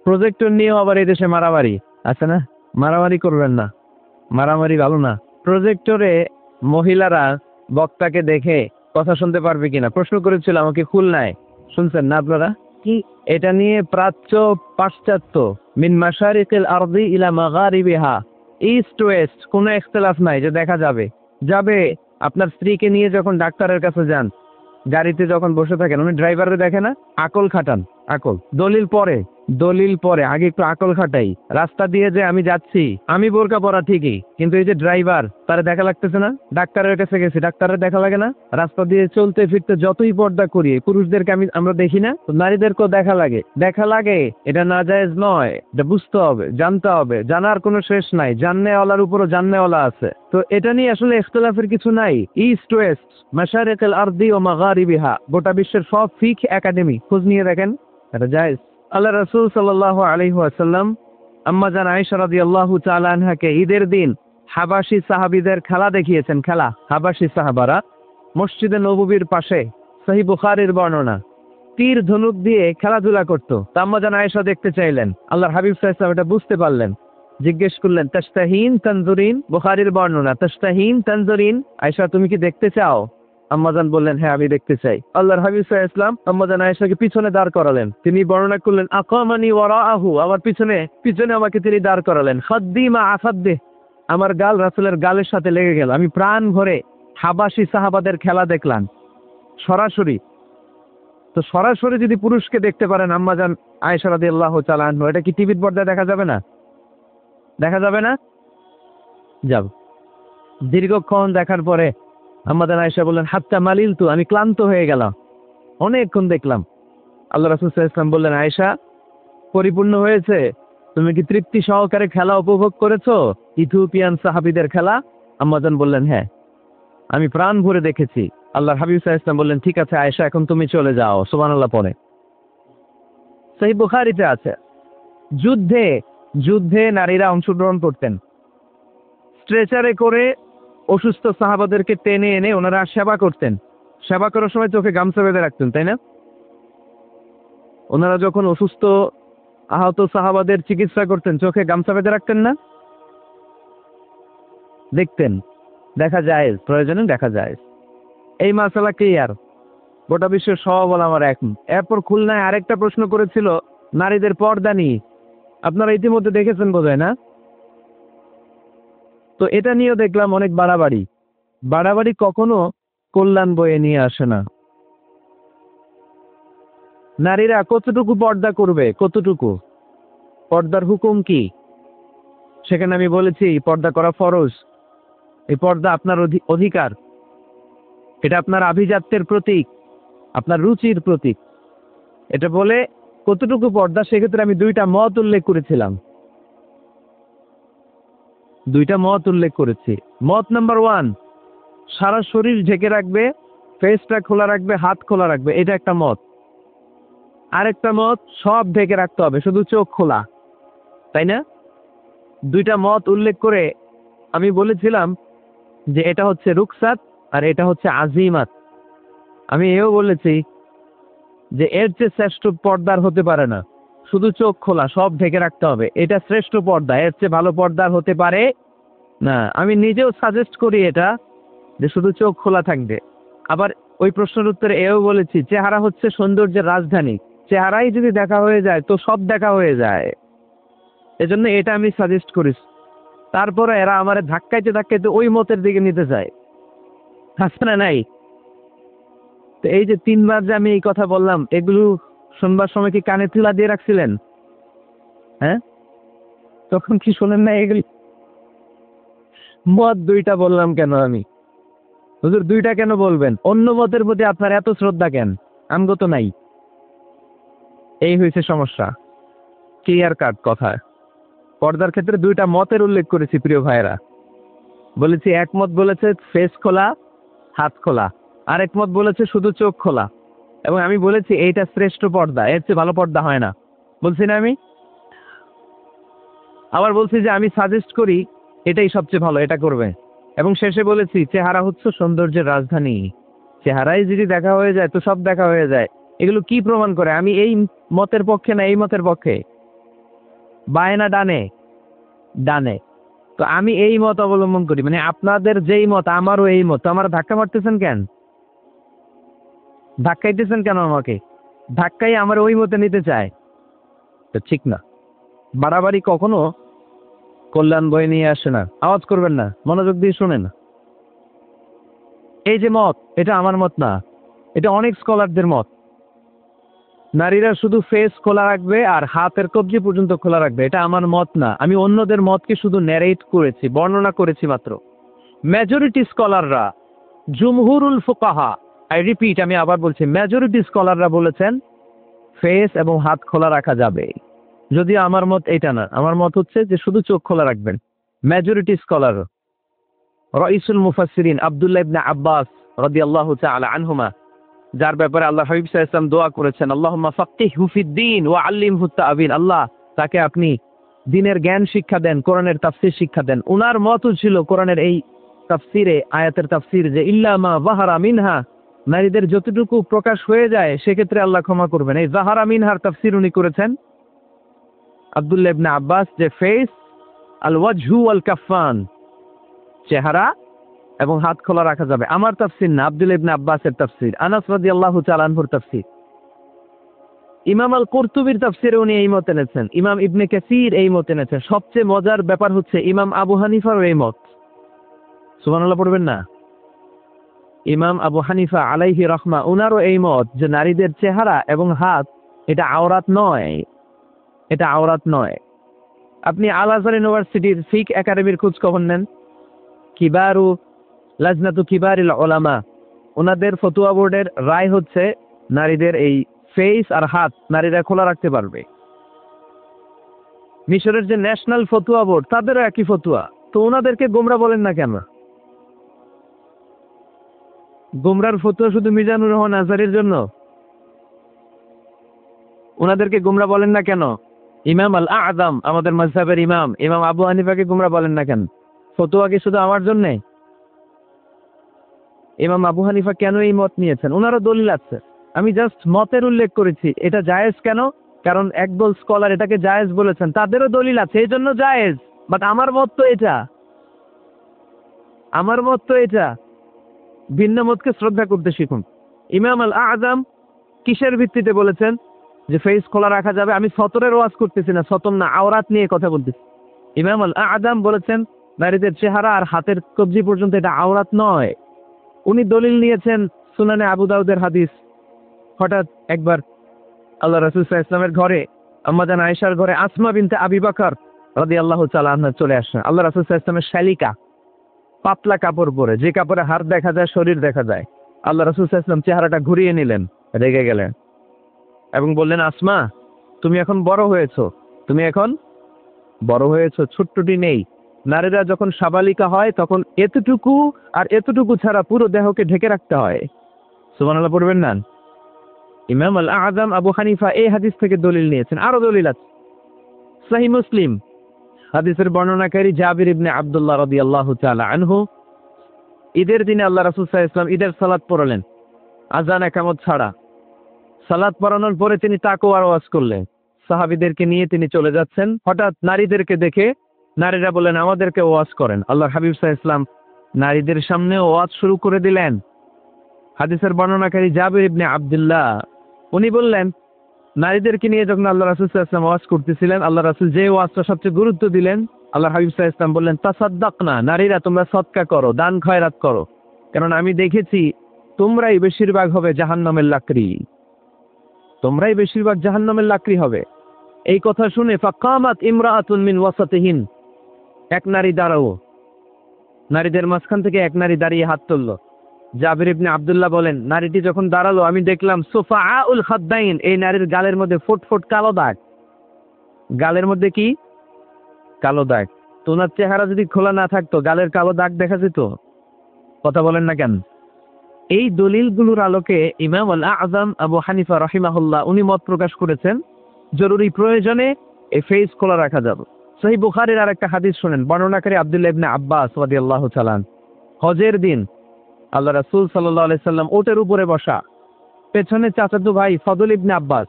Projector নিয়েও আবার এই দেশে মারামারি আছে না, মারামারি করবেন না, মারামারি ভালো না। প্রজেক্টরে মহিলারা বক্তাকে দেখে কথা শুনতে পারবে কিনা প্রশ্ন করেছিল আমাকে খুলনায়, শুনছেন না আপনারা? কি এটা নিয়ে প্রাচ্য পাশ্চাত্য মিন মাশারিকিল আরদি ইলা মাগারিবিহা, ইস্ট ওয়েস্ট কোনো ইখতিলাফ নাই যে দেখা যাবে। যাবে আপনার স্ত্রীকে নিয়ে যখন ডাক্তারের কাছে যান, গাড়িতে যখন বসে থাকেন উনি ড্রাইভারে দেখে না, আকল খাটান, আকল দলিল পরে আগে একটু আকল খাটাই। রাস্তা দিয়ে যে আমি যাচ্ছি, আমি বোরকা পরা ঠিকই, কিন্তু এই যে ড্রাইভার তারা দেখা লাগতেছে না। ডাক্তারের কাছে গেছি, ডাক্তারের দেখা লাগে না। রাস্তা দিয়ে চলতে ফিরতে যতই পর্দা করি পুরুষদেরকে আমরা দেখি না, নারীদেরকেও দেখা লাগে। এটা নাজায়েজ নয়, এটা বুঝতে হবে, জানতে হবে, জানার কোনো শেষ নাই। জাননেওয়ালার উপরও জাননেওয়ালা আছে। তো এটা নিয়ে আসলে ইখতিলাফের কিছু নাই। ইস্ট ওয়েস্ট মাশারিকিল আরদি ও মাগারিবিহা, গোটা বিশ্বের সব ফিকহ একাডেমি খোঁজ নিয়ে দেখেন, এটা জায়েজ। আল্লাহ রাসূল সাল্লাল্লাহু আলাইহি ওয়াসাল্লাম আম্মা জান আয়েশা রাদিয়াল্লাহু তাআলা আনহাকে ঈদের দিন হাবাসি সাহাবীদের খেলা দেখিয়েছেন। খেলা, হাবাসি সাহাবারা মসজিদে নববীর পাশে, সহিহ বুখারীর বর্ণনা, তীর ধনুক দিয়ে খেলাধুলা করতো। আম্মা জান আয়েশা দেখতে চাইলেন, আল্লাহর হাবিব সাল্লাল্লাহু আলাইহি ওয়াসাল্লাম এটা বুঝতে পারলেন, জিজ্ঞেস করলেন তাশতাহিন তানজুরিন, বুখারীর বর্ণনা, তাশতাহিন তানজুরিন, আয়েশা তুমি কি দেখতে চাও? আম্মাজান বললেন হ্যাঁ আমি দেখতে চাই। আল্লাহর হাবিব সাল্লাল্লাহু আলাইহি ওয়াসাল্লাম আম্মাজান আয়েশাকে পিছনে দাঁড় করালেন। তিনি বর্ণনা করলেন আকামানি ওয়ারাআহু, আমার পিছনে আমাকে তিনি দাঁড় করালেন। খাদ্দি মা আসাদ্দি, আমার গাল রাসূলের গালের সাথে লেগে গেল। আমি প্রাণ ভরে হাবাসি সাহাবাদের খেলা দেখলাম সরাসরি। তো সরাসরি যদি পুরুষকে দেখতে পারেন আম্মাজান আয়েশা রাদিয়াল্লাহু তাআলা আনহা, এটা কি টিভির পর্দায় দেখা যাবে না? দেখা যাবে না? যাব। দীর্ঘক্ষণ দেখার পরে আম্মাজান আয়েশা বললেন হাত্তা মালিলতু, আমি ক্লান্ত হয়ে গেলাম, অনেকক্ষণ দেখলাম। আল্লাহ রাসূল সাল্লাল্লাহু আলাইহি ওয়াসাল্লাম বললেন আয়েশা পরিপূর্ণ হয়েছে, তুমি কি তৃপ্তি সহকারে খেলা উপভোগ করেছো, ইথিওপিয়ান সাহাবীদের খেলা? আম্মাজান বললেন হ্যাঁ, আমি প্রাণ ভরে দেখেছি। আল্লাহর হাবিব সাল্লাল্লাহু আলাইহি ওয়াসাল্লাম বললেন ঠিক আছে আয়েশা এখন তুমি চলে যাও। সুবহানাল্লাহ পড়ে সহিহ বুখারীতে আছে। যুদ্ধে নারীরা অংশগ্রহণ করতেন। স্ট্রেচারে করে অসুস্থ সাহাবাদেরকে টেনে এনে ওনারা সেবা করতেন। সেবা করার সময় চোখে গামছা বেঁধে রাখতেন, তাই না? ওনারা যখন অসুস্থ আহত সাহাবাদের চিকিৎসা করতেন চোখে গামছা বেঁধে রাখতেন না? দেখতেন, দেখা যায়, প্রয়োজনে দেখা যায়। এই মাসালা ক্লিয়ার, গোটা বিশ্বের সব আমার এখন। এরপর খুলনায় আরেকটা প্রশ্ন করেছিল নারীদের পর্দা নিয়ে, আপনারা ইতিমধ্যে দেখেছেন বোধহয় না? তো এটা নিয়েও দেখলাম অনেক বাড়াবাড়ি কখনো কল্যাণ বয়ে নিয়ে আসে না। নারীরা কতটুকু পর্দা করবে, কতটুকু পর্দার হুকুম কি, সেখানে আমি বলেছি পর্দা করা ফরজ। এই পর্দা আপনার অধিকার, এটা আপনার আভিজাত্যের প্রতীক, আপনার রুচির প্রতীক। এটা বলে কতটুকু পর্দা, সেক্ষেত্রে আমি দুইটা মত উল্লেখ করেছি। মত নাম্বার 1, সারা শরীর ঢেকে রাখবে, ফেসটা খোলা রাখবে, হাত খোলা রাখবে, এটা একটা মত। আরেকটা মত সব ঢেকে রাখতে হবে, শুধু চোখ খোলা, তাই না? দুইটা মত উল্লেখ করে আমি বলেছিলাম যে এটা হচ্ছে রুকসাত আর এটা হচ্ছে আজিমাত। আমি এও বলেছি যে এর চেয়ে শ্রেষ্ঠ পর্দার হতে পারে না, শুধু চোখ খোলা, সব ঢেকে রাখতে হবে, এটা শ্রেষ্ঠ পর্দা, এর চেয়ে ভালো পর্দার হতে পারে না। আমি নিজেও সাজেস্ট করি এটা, যে শুধু চোখ খোলা থাকবে। আবার ওই প্রশ্নের উত্তরে এও বলেছি চেহারা হচ্ছে সৌন্দর্যের রাজধানী, চেহারাই যদি দেখা হয়ে যায় তো সব দেখা হয়ে যায়, এজন্য এটা আমি সাজেস্ট করি। তারপরে এরা আমার ধাক্কাইতে ওই মতের দিকে নিতে চায়, আছে না নাই? তো এই যে 3বার যে আমি এই কথা বললাম, এগুলো শুনবার সময় কি কানে তুলা দিয়ে রাখছিলেন? হ্যাঁ, তখন কি শোনেন না? এগুলি মত দুইটা বললাম কেন আমি? হুজুর দুইটা কেন বলবেন? অন্য মতের প্রতি আপনার এত শ্রদ্ধা কেন? আমগো তো নাই। এই হয়েছে সমস্যা। ক্লিয়ার কাট কথা। পর্দার ক্ষেত্রে দুইটা মতের উল্লেখ করেছি প্রিয় ভাইরা। বলেছি এক মত বলেছে ফেস খোলা, হাত খোলা, আরেক মত বলেছে শুধু চোখ খোলা। এবং আমি বলেছি এইটা শ্রেষ্ঠ পর্দা, এর চেয়ে ভালো পর্দা হয় না, বলছি না আমি? আবার বলছি যে আমি সাজেস্ট করি এটাই সবচেয়ে ভালো, এটা করবে। এবং শেষে বলেছি চেহারা হচ্ছে সৌন্দর্যের রাজধানী, চেহারাই যদি দেখা হয়ে যায় তো সব দেখা হয়ে যায়। এগুলো কি প্রমাণ করে আমি এই মতের পক্ষে না এই মতের পক্ষে? বায়ে না ডানে? ডানে। তো আমি এই মত অবলম্বন করি, মানে আপনাদের যেই মত আমারও এই মত। তো আমার ধাক্কা মারতেছেন কেন? ধাক্কাইতেছেন কেন আমাকে? ধাক্কাই আমার ওই মতে নিতে চায়, তো ঠিক না। বাড়াবাড়ি কখনো কল্যাণ বয়ে নিয়ে আসে না। আওয়াজ করবেন না, মনোযোগ দিয়ে শুনেন। এই যে মত, এটা আমার মত না, এটা অনেক স্কলারদের মত। নারীরা শুধু ফেস খোলা রাখবে আর হাতের কবজি পর্যন্ত খোলা রাখবে, এটা আমার মত না। আমি অন্যদের মতকে শুধু ন্যারেট করেছি, বর্ণনা করেছি মাত্র। মেজরিটি স্কলাররা, জুমহুরুল ফুকাহা, আই রিপিট, আমি আবার বলছি, মেজরিটি স্কলাররা বলেছেন ফেস এবং হাত খোলা রাখা যাবে। যদিও আমার মত এটা না, আমার মত হচ্ছে যে শুধু চোখ খোলা রাখবেন। মেজরিটি স্কলার, রাইসুল মুফাসসিরিন আব্দুল্লাহ ইবনে আব্বাস রাদিয়াল্লাহু তাআলা আনহুমা, যার ব্যাপারে আল্লাহ হাবিব সাল্লাল্লাহু আলাইহি ওয়াসাল্লাম দোয়া করেছেন, আল্লাহুম্মা ফাক্কিহহু ফিদ-দীন ওয়া আল্লিমহু তা'বীন, আল্লাহ তাকে আপনি দ্বীনের জ্ঞান শিক্ষা দেন, কোরআনের তাফসীর শিক্ষা দেন। উনার মতও ছিল কোরআনের এই তাফসীরে, আয়াতের তাফসীর, যে ইল্লা মা যাহারা মিনহা, নারীদের যতটুকু প্রকাশ হয়ে যায় সেক্ষেত্রে আল্লাহ ক্ষমা করবেন। এই যাহারা মিনহার তাফসীর উনি করেছেন আব্দুল্লাহ ইবনে আব্বাস, যে ফেস, আল ওয়াজহু ওয়াল কাফফান, চেহারা এবং হাত খোলা রাখা যাবে। আমার তাফসীর না, আব্দুল্লাহ ইবনে আব্বাসের তাফসীর, আনাস রাদিয়াল্লাহু তাআলা আনহুর তাফসীর। ইমাম আল কুরতুবীর তাফসীরে উনি এই মত এনেছেন, ইমাম ইবনে কাসীর এই মত এনেছেন। সবচেয়ে মজার ব্যাপার হচ্ছে ইমাম আবু হানিফার এই মত। সুবহানাল্লাহ পড়বেন না? ইমাম আবু হানিফা আলাইহি রাহমা, উনারও এই মত যে নারীদের চেহারা এবং হাত এটা আওরাত নয়, এটা আওরাত নয়। আপনি আল আজহার ইউনিভার্সিটির ফিক একাডেমির খোঁজ খবর নেন, কিবারু লাজনাতু কিবারিল উলামা, ওনাদের ফতোয়া বোর্ডের রায় হচ্ছে নারীদের এই ফেস আর হাত নারীরা খোলা রাখতে পারবে। মিশরের যে ন্যাশনাল ফতোয়া বোর্ড, তাদেরও একই ফতোয়া। তো ওনাদেরকে গোমরা বলেন না কেন? গোমরার ফতোয়া শুধু মিজানুর রহমান আজহারির জন্য? ওনাদেরকে গোমরা বলেন না কেন? ইমাম আল আযম, আমাদের মাযহাবের ইমাম, ইমাম আবু হানিফাকে গোমরা বলেন না কেন? ফতোয়া কি শুধু আমার জন্যে? ইমাম আবু হানিফা কেন এই মত নিয়েছেন? ওনারও দলিল আছে, আমি জাস্ট মতের উল্লেখ করেছি। এটা জায়েজ কেন? কারণ একদল স্কলার এটাকে জায়েজ বলেছেন, তাদেরও দলিল আছে, এই জন্য জায়েজ। বাট আমার মত তো এটা, আমার মত তো এটা। ভিন্ন মতকে শ্রদ্ধা করতে শিখুন। ইমাম আল আযম কিসের ভিত্তিতে বলেছেন যে ফেস খোলা রাখা যাবে? আমি সতরের ওয়াজ করতেছি না, সতর না, আওরাত নিয়ে কথা বলতেছি। ইমাম আল আযম বলেছেন নারীদের চেহারা আর হাতের কবজি পর্যন্ত এটা আওরাত নয়। উনি দলিল নিয়েছেন সুনানে আবু দাউদের হাদিস। হঠাৎ একবার আল্লাহ রাসূল সাল্লাল্লাহু আলাইহি ওয়াসাল্লামের ঘরে, আম্মা জান আয়েশার ঘরে আসমা বিনতে আবি বকর রাদিয়াল্লাহু তাআলা আনহা চলে আসেন। আল্লাহ রাসূল সাল্লাল্লাহু আলাইহি ওয়াসাল্লামের শালিকা, পাতলা কাপড় পরে, যে কাপড়ে হাত দেখা যায়, শরীর দেখা যায়। আল্লাহ রাসূল সাল্লাল্লাহু আলাইহি ওয়াসাল্লাম চেহারাটা ঘুরিয়ে নিলেন, রেগে গেলেন এবং বললেন, আসমা, তুমি এখন বড় হয়েছো, তুমি এখন বড় হয়েছো, ছোট্টটি নেই। নারীরা যখন সাবালিকা হয় তখন এতটুকু আর এতটুকু ছাড়া পুরো দেহকে ঢেকে রাখতে হয়। সুবহানাল্লাহ পড়বেন না? ইমাম আল আযম আবু হানিফা এই হাদিস থেকে দলিল নিয়েছেন। আরো দলিল আছে, সহিহ মুসলিম, হাদিসের বর্ণনাকারী জাবির ইবনে আব্দুল্লাহ রাদিয়াল্লাহু তাআলা আনহু, ঈদের দিনে আল্লাহ রাসূল সাল্লাল্লাহু আলাইহি ওয়াসাল্লাম ঈদের সালাত পড়ালেন আযান ইকামত ছাড়া। সালাত পড়ানোর পরে তিনি তাকওয়ার ওয়াজ করলেন। সাহাবীদেরকে নিয়ে তিনি চলে যাচ্ছেন, হঠাৎ নারীদেরকে দেখে নারীরা বলেন, আমাদেরকে ওয়াজ করেন। আল্লাহর হাবিব সাল্লাল্লাহু আলাইহি ওয়াসাল্লাম নারীদের সামনে ওয়াজ শুরু করে দিলেন। হাদিসের বর্ণনাকারী জাবির ইবনে আব্দুল্লাহ, উনি বললেন, নারীদেরকে নিয়ে যখন আল্লাহ রাসূল সাল্লাল্লাহু আলাইহি ওয়াসাল্লাম ওয়াজ করতেছিলেন, আল্লাহ রাসূল যে ওয়াজটা সবচেয়ে গুরুত্ব দিলেন, আল্লাহর হাবিব সাল্লাল্লাহু আলাইহি ওয়াসাল্লাম বললেন, তাসাদ্দাকনা, নারীরা তোমরা সদকা করো, দান খয়রাত করো, কারণ আমি দেখেছি তোমরাই বেশিরভাগ হবে জাহান্নামের লাকড়ি, তোমরাই বেশিরভাগ জাহান্নামের লাকড়ি হবে। এই কথা শুনে ফাকামাত ইমরাআতুন মিন ওয়াসাতিহিন, এক নারী দাঁড়াও, নারীদের মাঝখান থেকে এক নারী দাঁড়িয়ে হাত তুলল। জাবির ইবনে আব্দুল্লাহ বলেন, নারীটি যখন দাঁড়ালো আমি দেখলাম সুফাআউল খাদ্দাইন, এই নারীর গালের মধ্যে ফুটফুট কালো দাগ। গালের মধ্যে কি? কালো দাগ। তো ওনার চেহারা যদি খোলা না থাকতো গালের কালো দাগ দেখা যেত? কথা বলেন না কেন? এই দলিলগুলোর আলোকে ইমাম আল আযম আবু হানিফা রাহিমাহুল্লাহ উনি মত প্রকাশ করেছেন জরুরি প্রয়োজনে এই ফেস খোলা রাখা যাবে। সহিহ বুখারীর আরেকটা হাদিস শুনেন, বর্ণনাকারী আব্দুল্লাহ ইবনে আব্বাস রাদিয়াল্লাহু তাআলা। হজের দিন আল্লাহ রাসূল সাল্লাল্লাহু আলাইহি সাল্লাম ওটের উপরে বসা, পেছনে চাচাতো ভাই ফদল ইবনে আব্বাস।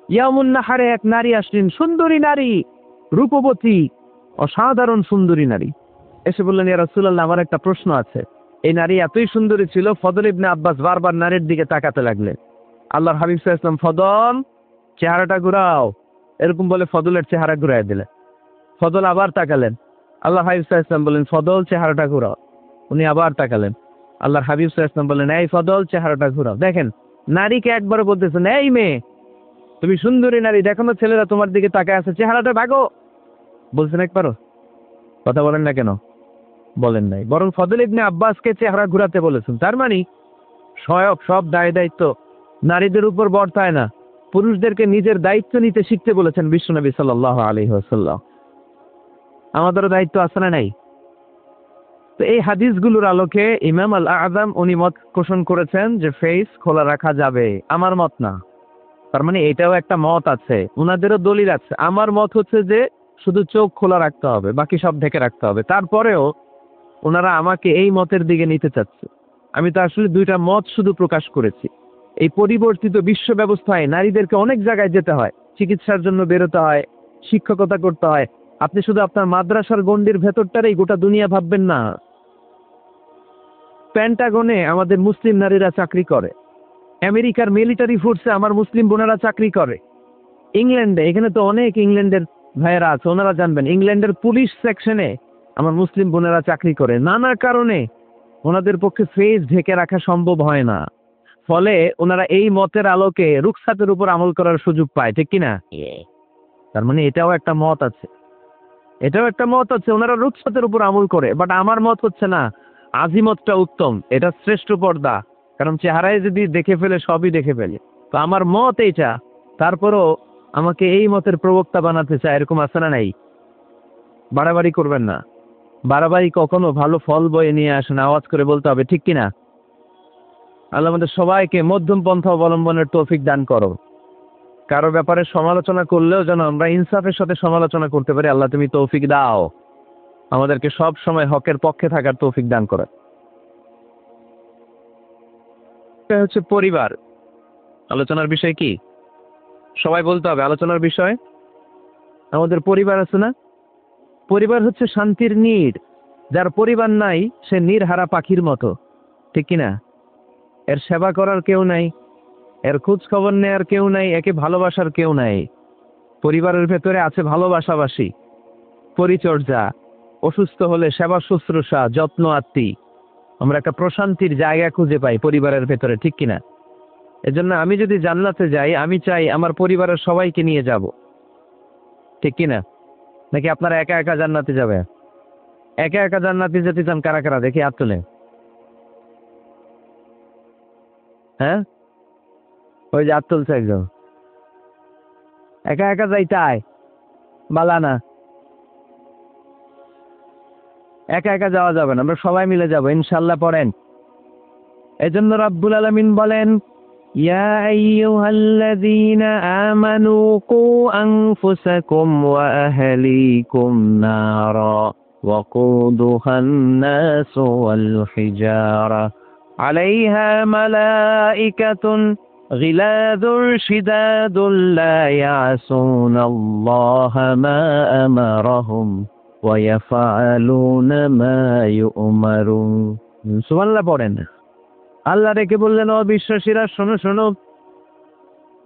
ইয়ামুন নাহারে এক নারী আসলেন, সুন্দরী নারী, রূপবতী, অসাধারণ সুন্দরী নারী। এসে বললেন, ইয়া রাসূলুল্লাহ, আমার একটা প্রশ্ন আছে। এই নারী এতই সুন্দরী ছিল, ফদল ইবনে আব্বাস বারবার নারীর দিকে তাকাতে লাগলেন। আল্লাহর হাবিব সাল্লাল্লাহু আলাইহি ওয়াসাল্লাম, ফদল চেহারাটা ঘুরাও, এরকম বলে ফদলের চেহারা ঘুরাই দিলেন। ফদল আবার তাকালেন। আল্লাহ হাবিব সাল্লাল্লাহু আলাইহি ওয়াসাল্লাম বললেন, ফদল চেহারাটা ঘুরাও। উনি আবার তাকালেন। আল্লাহর হাবিব সাল্লাল্লাহু আলাইহি ওয়াসাল্লাম বললেন, এই ফদল চেহারাটা ঘুরাও। দেখেন, নারীকে একবারে বলতেছেন, এই মেয়ে, তুমি সুন্দরী নারী, দেখো না ছেলেরা তোমার দিকে তাকায় আছে, চেহারাটা ভাগো। বলছেন একবারও? কথা বলেন না কেন? বলেন নাই, বরং ফদল ইবনে আব্বাসকে চেহারা ঘুরাতে বলেছেন। তার মানে সব দায় দায়িত্ব নারীদের উপর বর্তায় না, পুরুষদেরকে নিজের দায়িত্ব নিতে শিখতে বলেছেন বিশ্বনবী সাল্লাল্লাহু আলাইহি ওয়াসাল্লাম। আমাদেরও দায়িত্ব আছে না নাই? তো এই হাদিসগুলোর আলোকে ইমাম আল আযম উনি মত পোষণ করেছেন যে ফেস খোলা রাখা যাবে। আমার মত না। তার মানে এটাও একটা মত আছে, উনাদেরও দলিল আছে। আমার মত হচ্ছে যে শুধু চোখ খোলা রাখতে হবে, বাকি সব ঢেকে রাখতে হবে। তারপরেও ওনারা আমাকে এই মতের দিকে নিতে চাচ্ছে। আমি তো আসলে দুইটা মত শুধু প্রকাশ করেছি। এই পরিবর্তিত বিশ্ব ব্যবস্থায় নারীদেরকে অনেক জায়গায় যেতে হয়, চিকিৎসার জন্য বেরোতে হয়, শিক্ষকতা করতে হয়। আপনি শুধু আপনার মাদ্রাসার গণ্ডির ভেতরটারই গোটা দুনিয়া ভাববেন না। পেন্টাগনে আমাদের মুসলিম নারীরা চাকরি করে, আমেরিকার মিলিটারি ফোর্সে আমার মুসলিম বোনেরা চাকরি করে, ইংল্যান্ডে, এখানে তো অনেক ইংল্যান্ডের ভাইয়েরা আছে, ওনারা জানবেন, ইংল্যান্ডের পুলিশ সেকশনে আমার মুসলিম বোনেরা চাকরি করে। নানা কারণে ওনাদের পক্ষে ফেস ঢেকে রাখা সম্ভব হয় না। ফলে ওনারা এই মতের আলোকে রুখসাতের উপর আমল করার সুযোগ পায়, ঠিক কিনা? তার মানে এটাও একটা মত আছে, ওনারা রুখসাতের উপর আমল করে। বাট আমার মত হচ্ছে না, আজিমতটা উত্তম, এটা শ্রেষ্ঠ পর্দা। কারণ চেহারায় যদি দেখে ফেলে সবই দেখে ফেলে। তো আমার মত এইটা, তারপরও আমাকে এই মতের প্রবক্তা বানাতে চায়, এরকম আছে না নাই? বাড়াবাড়ি করবেন না। বাড়াবাড়ি কখনো ভালো ফল বয়ে নিয়ে আসে না। আওয়াজ করে বলতে হবে, ঠিক কিনা? আল্লাহ আমাদের সবাইকে মধ্যম পন্থা অবলম্বনের তৌফিক দান করো। কারো ব্যাপারে সমালোচনা করলেও যেন আমরা ইনসাফের সাথে সমালোচনা করতে পারি। আল্লাহ তুমি তৌফিক দাও, আমাদেরকে সব সময় হকের পক্ষে থাকার তৌফিক দান করো। এটা হচ্ছে পরিবার। আলোচনার বিষয় কি? সবাই বলতে হবে আলোচনার বিষয়। আমাদের পরিবার আছে না? পরিবার হচ্ছে শান্তির নীড়। যার পরিবার নাই সে নীড়হারা পাখির মতো, ঠিক কিনা? এর সেবা করার কেউ নাই, এর খোঁজ খবর নেয়ার কেউ নাই, একে ভালোবাসার কেউ নাই। পরিবারের ভেতরে আছে ভালোবাসাবাসি, পরিচর্যা, অসুস্থ হলে সেবা শুশ্রূষা, যত্ন আত্মি। আমরা একটা প্রশান্তির জায়গা খুঁজে পাই পরিবারের ভেতরে, ঠিক কিনা? এজন্য আমি যদি জান্নাতে যাই, আমি চাই আমার পরিবারের সবাইকে নিয়ে যাব, ঠিক কিনা? নাকি আপনারা একা একা জান্নাতে যাবে? একা একা জান্নাতে যেতে চান কারা কারা? দেখি হাত তুলে। হ্যাঁ, ওই যে হাত তুলছে একজন। একা একা যাইতাই বালা না, একা একা যাওয়া যাবে না, আমরা সবাই মিলে যাবো ইনশাল্লাহ। পড়েন। এজন্য রাব্বুল আলামিন বলেন, ইয়া আইয়ুহাল্লাযীনা আমানু কু আনফুসাকুম ওয়া আহলিকুম নারা ওয়াকুদুহান নাসু ওয়াল হিজারা আলাইহা মালাইকাতুন গিলাযুন শিদাদুন লা ইয়াসুনাল্লাহা মা আমারাহুম ওয়া ইয়াফআলুনা মা ইউমারুন। সুবহানাল্লাহ পড়েন। আল্লাহ রেখে বললেন, ও বিশ্বাসীরা, শোনো শোনো,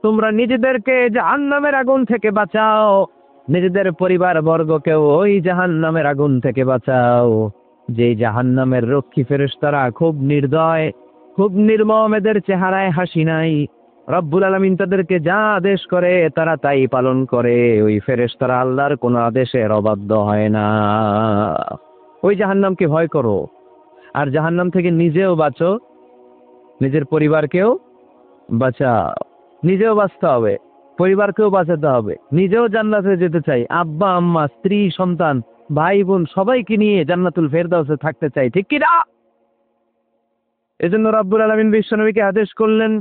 তোমরা নিজেদেরকে জাহান্নামের আগুন থেকে বাঁচাও, নিজেদের পরিবার বর্গকেও ওই জাহান্নামের আগুন থেকে বাঁচাও। যে জাহান্নামের রক্ষী ফেরেশতারা খুব নির্দয়, খুব নির্মম, এদের চেহারায় হাসি নাই। রব্বুল আলামিন তাদেরকে যা আদেশ করে তারা তাই পালন করে। ওই ফেরেশতারা আল্লাহর কোনো আদেশের অবাধ্য হয় না। ওই জাহান্নামকে ভয় করো, আর জাহান্নাম থেকে নিজেও বাঁচো, নিজের পরিবারকেও বাঁচাও। নিজেও বাঁচতে হবে, পরিবারকেও বাঁচাতে হবে। নিজেও জান্নাতে যেতে চাই, আব্বা আম্মা স্ত্রী সন্তান ভাই বোন সবাইকে নিয়ে জান্নাতুল ফেরদাউসে থাকতে চাই, ঠিক কি না? এজন্য রাব্বুল আলামিন বিশ্বনবীকে আদেশ করলেন,